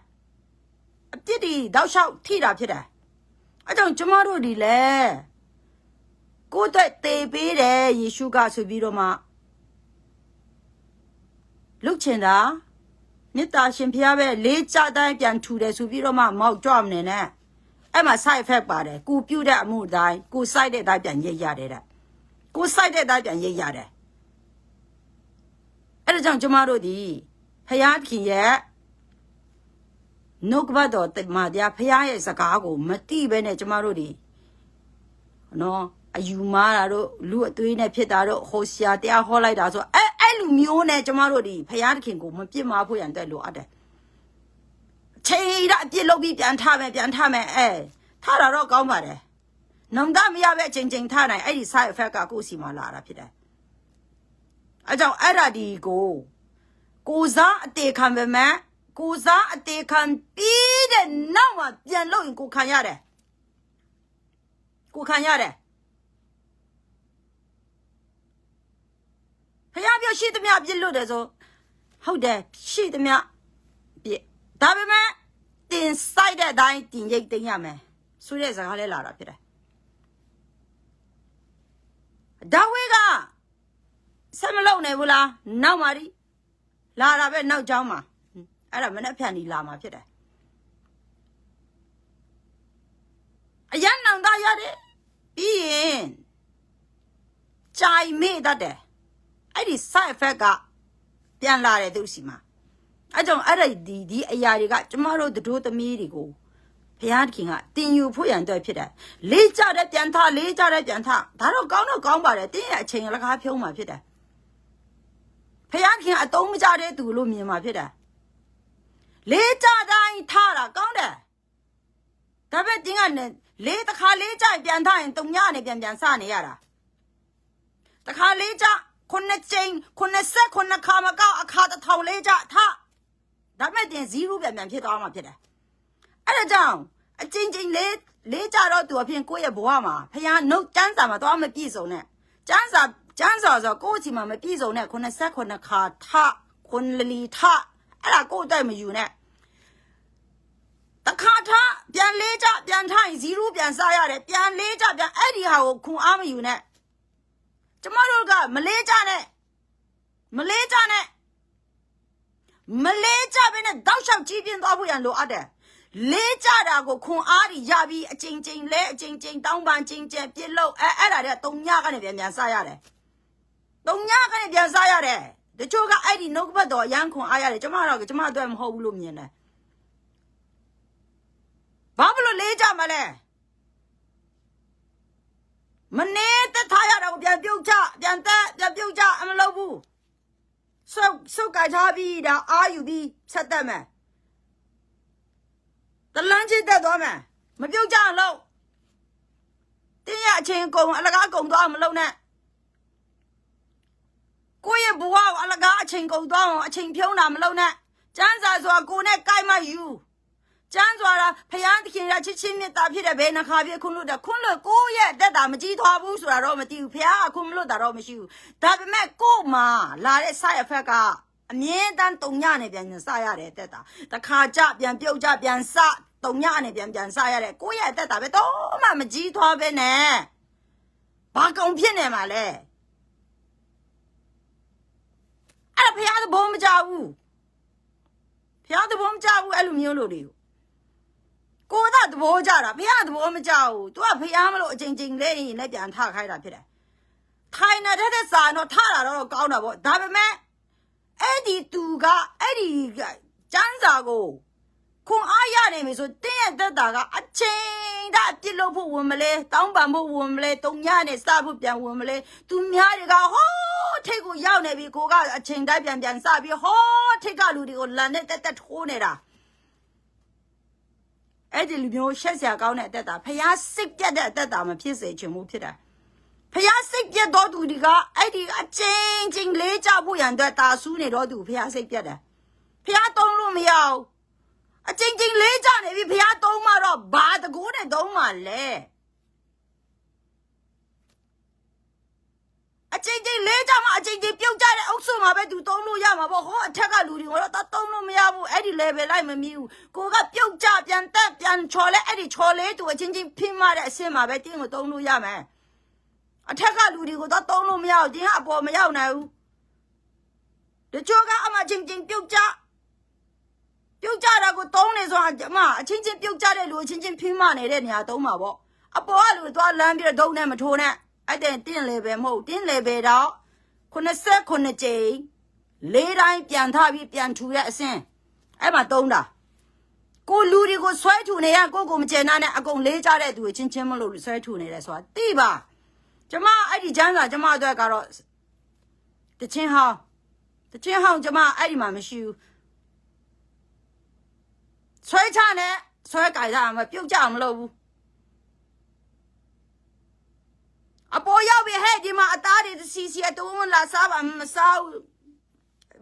A pity, thou shalt teed up here. I don't tomorrow delay. Go that they be there, ye sugar subiroma. Look, Chinda. Nita Shimpiave, late Saturday and 2 days subiroma, mouth drum nene. I'm a side fact body. Go pew that mood die. Go side it up and ye yada. Go side it up and ye yada. I don't tomorrow dee. Payatki yet. No gbado that my dear Paya is a cargo, Mati Bene Jamarudi. No, a Yumaro, Luatuina Pietaro, Hosia, their Holidazo, Elumione Jamarudi, Payatkin go, Mapimapu and the Luade. Chay that Pilobi and Tame, eh? Tara Gomare. Nongdamia changing Tana, any side effect I go see my Lara Pida. I don't Aradi go. Goza they can be mad. Goza they can be the number. Then low in Kukanyare. Kukanyare. Hayabia sheet me up yellow as oh. How dare sheet me up? Dabbe the inside that dying yake the yame. So there's a halela pida. Dawiga. Samalo nebula. Now, Mari. Lara be no jama. I don't a penny lama pida. A young now diary. Be in. Jai me that day. I decide fega. Pian Lara Dusima. I don't other the ayari got tomorrow to do the meeting go. Pian King, then you put and do pida. Later at Pianta, later at Pianta. That'll go no gone by a thing I change like half my pida. Payanking, I don't jare to Lumi, my pida. Later, dying Tara, gone there. The betting on later, car later, Pianta and Tomyani and Sani Yara. The car later, couldn't change, couldn't set, couldn't come a car the town later, ta. That meant in 0 and pit on my pida. At a down, a changing late, later out to a pin queer boama. Payan no chance I'm a dom a piece on it. Chance up. Jansa are go to my piece on that, couldn't second a car, ta, couldn't ta, and I go down with you net. The car ta, Bian later, Bian time, 0 Bian Sayare, Bian later, Bian anyhow, Kun arm you net. Tomorrow got Malaysia, Malaysia, when a dash of cheap in the and no other. Later, go Kun Ari Yabi, a ching, le, ching, down ban, ching, pillow, don't yaga and Bian Sayare. Don't yaga and Bian Sayare. The joker I didn't know about the young Kun Ayare, Jamado, whole lumion. Bablo later, Malay. Manet the tire of your builder, the builder, and lobu. So, Gajabi, the RUB, said them. The lunch is the doorman. My builder low. Then I change go, Alaga down alone. Go ye bow, Alaga chain go down, a chain pionam alone. Jansa are go net guy my you. Janswara, Payankin, Chichin, Tapita, Bena, Kavi, Kuluda, Kulu, go yet, that I'm a G2 Aromatu, Pia, Kumulo, the Romishu. That me go ma, la Sayafaka, a mere than Tonyani and Sayare, the car job and build up and sat, Tonyani and Sayare, go yet, that I'm a G2 Bene. Back on Piene, Male. I pay the bomb jawu. Pia the bomb jawu, Alumio. Go that Bojara, Pia the bomb jawu, to a piano changing lady, let and talk high up here. Tina, that is no Tara or Gauna, Dabbe Eddie Tuga, Eddie Janzago. Kung Aya name is so dead the daga, a chain that Tilopu womanle, down bamboo womanle, Tonyane, Stabu Pian womanle, to Miariga, oh, ထိတ်ကိုရောက်နေပြီကိုကအချိန်တိုင်းပြန်စပြီးဟောထိတ်ကလူတွေကိုလန်နဲ့တက်ထိုးနေတာအဲ့ဒီလူမျိုးရှက်စရာကောင်းတဲ့အသက်တာဖျားစိတ်ပြတ်တဲ့အသက်တာမဖြစ်စေချင်ဘူးဖြစ်တာဖျားစိတ်ပြတ်တော်သူတွေကအဲ့ဒီအချင်းလေးကြဖို့ရန်အတွက်တာဆူးနေတော့သူဖျားစိတ်ပြတ်တယ်ဖျားသုံးလို့မရဘူးအချင်းလေးကြနေပြီဖျားသုံးမှတော့ဘာတကူနဲ့သုံးမှလဲအချင်းလေးကြမှာအချင်းပြုတ်ကြတဲ့အုပ်စုမှာပဲသူသုံးလို့ရမှာပေါ့ဟောအထက်ကလူတွေကတော့သုံးလို့မရဘူးအဲ့ဒီ level လိုက်မမီးဘူးကိုကပြုတ်ကြပြန်တက်ပြန်ချော်လဲအဲ့ဒီချော်လေးသူအချင်းဖိမတဲ့အဆင့်မှာပဲတင်းကိုသုံးလို့ရမယ်အထက်ကလူတွေကိုတော့သုံးလို့မရဘူးတင်းကအပေါ်မရောက်နိုင်ဘူးတချို့ကအမချင်းပြုတ်ကြတာကိုသုံးနေဆိုအမအချင်းပြုတ်ကြတဲ့လူအချင်းဖိမနေတဲ့နေရာသုံးမှာပေါ့အပေါ်ကလူသွားလမ်းပြီးတော့ဒုံနဲ့မထိုးနဲ့အဲ့တဲ့တင်းလေပဲမဟုတ်တင်းလေပဲတော့89ကြိမ်၄တိုင်းပြန်ထပြီးပြန်ထူတဲ့အဆင့်အဲ့မှာသုံးတာကိုလူတွေကိုဆွဲထူနေရကိုမကျေနပ်နဲ့အကုန်လေးကြတဲ့သူချင်းမလို့ဆွဲထူနေတယ်ဆိုတာသိပါကျမအဲ့ဒီကျမ်းစာကျမအတွက်ကတော့တချင်းဟောင်းကျမအဲ့ဒီမှာမရှိဘူးဆွဲချနဲ့ဆွဲကြိုင်တာမပြုတ်ကြမလို့ဘူးအပေါ်ရောက်ပြီဟဲ့ဒီမှာအသားတွေစီအတုံးလာစားပါမစားဘူး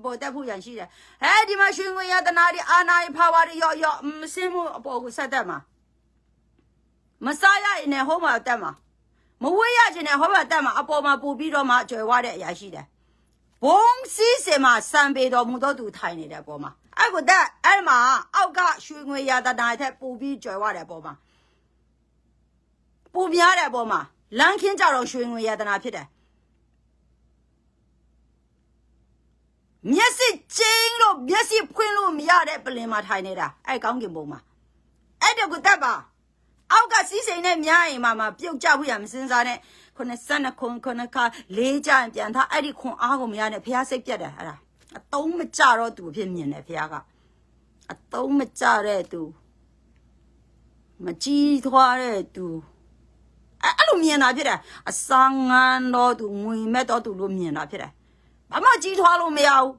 ပေါ်တက်ဖို့ရန်ရှိတယ်ဟဲ့ဒီမှာရွှေငွေရတနာတွေအာနာတွေဖာဝါတွေရော့မစင်းမှုအပေါ်ကိုဆက်တက်မှာမစားရရင်လည်းဟိုးမှာတက်မှာမဝေးရခြင်းနဲ့ဟောမှာတက်မှာအပေါ်မှာပူပြီးတော့မှကျွယ်ဝတဲ့အရာရှိတယ်ဘုံစီးစင်မှာစံပေတော်မူတော့သူထိုင်နေတဲ့အပေါ်မှာအဲ့ကိုတက်အဲ့မှာအောက်ကရွှေငွေရတနာထက်ပူပြီးကျွယ်ဝတဲ့အပေါ်မှာပူများတဲ့အပေါ်မှာလမ်းခင်းကြတော့ရွှေငွေရတနာဖြစ်တယ်မျက်စိချင်းလို့မျက်စိဖွင့်လို့မရတဲ့ပလင်မှာထိုင်နေတာအဲ့ကောင်းကင်ဘုံမှာအဲ့တကူတက်ပါအောက်ကစီးစိမ်နဲ့များရင်မှပြုတ်ကြဖို့ရမစင်းစားနဲ့9ခါလေးကြရင်ပြန်ထားအဲ့ဒီခွန်အားကိုမရနဲ့ဖះစိတ်ပြတ်တယ်အဲ့ဒါအတုံးမကြတော့သူဖြစ်မြင်တယ်ဖះကအတုံးမကြတဲ့သူမကြီးထွားတဲ့သူအဲ့လိုမြင်တာဖြစ်တယ်အစငန်းတော့သူငွေမဲ့တော့သူလို့မြင်တာဖြစ်တယ်ဘာမှကြီးထွားလို့မရဘူး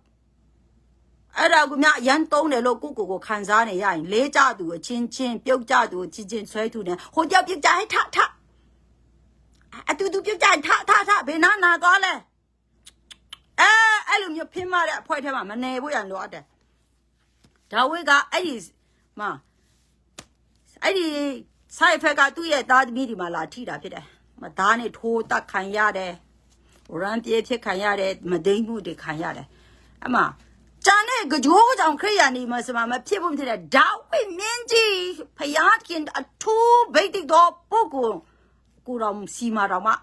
အဲ့ဒါကမြရန်တုံးတယ်လို့ကိုခံစားနေရရင်လေးကြသူအချင်းပြုတ်ကြသူချင်းဆွဲသူနေဟိုကြောက်ပြုတ်ကြဟဲ့ထအတူပြုတ်ကြထဘယ်နာသွားလဲအဲ့လိုမျိုးဖင်းမတဲ့အဖွဲထဲမှာမနေဖို့ရလိုအပ်တယ်ဒါဝိကအဲ့ဒီဆိုင်ဖက်ကသူ့ရဲ့သားသမီးဒီမှာလာထိတာဖြစ်တယ်မသားနဲ့ထိုးတက်ခံရတယ်ရန်ပြေဖြစ်ခံရတယ်မဒိမ့်မှုတွေခံရတယ်အမကျန်တဲ့ကြိုးကြောင့်ခရိယာနေမှာစမဖြစ်ဖို့ဖြစ်တယ်ဒါဝိမင်းကြီးဖယားခင်အထူးဗိတ်တော်ပုဂ္ဂိုလ်ကိုတော်စီမာတော်မှာ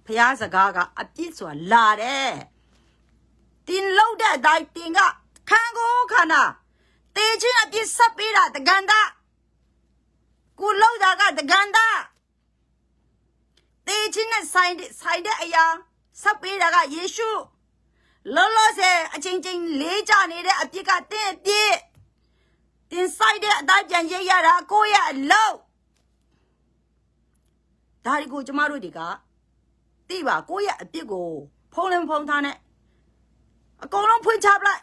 ဖယားစကားကအပြစ်ဆိုတာလာတယ်တင်လို့တဲ့အတိုင်းတင်ကခံကိုခန္ဓာတေချင်းအပြစ်ဆက်ပေးတာတကန်တာကိုလောက်တာကတကန်တာတေချင်းနဲ့ဆိုင်တဲ့အရာဆက်ပေးတာကယေရှုလောဆယ်အချင်းလေးကြနေတဲ့အပြစ်ကတင်းအပြစ်တင်ဆိုင်တဲ့အတိုင်းပြန်ရိပ်ရတာကိုရဲ့အလုပ်ဒါဒီကိုကျမတို့တွေကသိပါကိုရဲ့အပြစ်ကိုဖုံးထားနဲ့အကုန်လုံးဖွင့်ချပလိုက်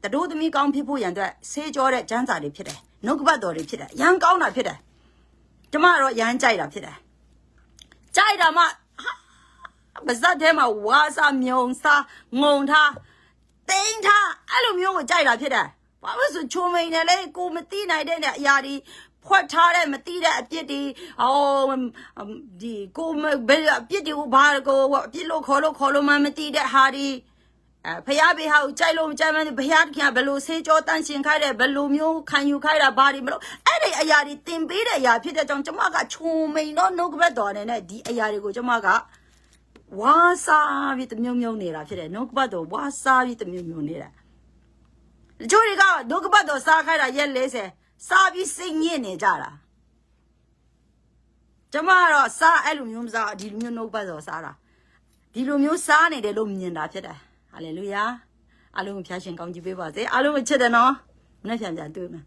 တတို့သမီးကောင်းဖြစ်ဖို့ရန်အတွက်ဆေးကြောတဲ့ကျမ်းစာတွေဖြစ်တယ်နှုတ်ကပတ်တော်တွေဖြစ်တယ်ရန်ကောင်းတာဖြစ်တယ်ကျမတော့ရန်ကြိုက်တာဖြစ်တယ်ကြိုက်တာမှပါဇက်ထဲမှာဝါစာမြုံစားငုံထားတိန်ထားအဲ့လိုမျိုးကိုကြိုက်တာဖြစ်တယ်ဘာလို့ဆိုချုံမိန်တယ်လေကိုမသိနိုင်တဲ့အရာတွေဖွက်ထားတဲ့မသိတဲ့အပြစ်တွေဒီကိုဘယ်အပြစ်တွေကိုဘာကိုအပြစ်လို့ခေါ်လို့မှမသိတဲ့ဟာတွေဖယားဘေဟာကိုကြိုက်လို့မကြိုက်မှဘုရားခင်ဘယ်လိုဆေးကြောတန့်ရှင်ခိုင်းတယ်ဘယ်လိုမျိုးခံယူခိုင်းတာဘာတွေမလို့အဲ့ဒီအရာတွေတင်ပေးတဲ့အရာဖြစ်တဲ့ကြောင့်ကျမကချုံမိန်တော့နှုတ်ကပတ်တော်နဲ့ဒီအရာတွေကိုကျမကဝါစာပြီးတမျိုးမျိုးနေတာဖြစ်တယ်နှုတ်ကပတ်တော်ဝါစာပြီးတမျိုးမျိုးနေတာတချို့တွေကနှုတ်ကပတ်တော်စားခိုင်းတာရက်40စားပြီးစိတ်ညစ်နေကြတာကျမကတော့စားအဲ့လိုမျိုးမစားဒီလိုမျိုးနှုတ်ကပတ်တော်စားတာဒီလိုမျိုးစားနေတယ်လို့မြင်တာဖြစ်တယ်ဟာလေလုယာအားလုံးဖျားရှင်ကောင်းကြီးပေးပါစေအားလုံးချစ်တယ်နော်မနေ့ပြန်တွေ့မယ်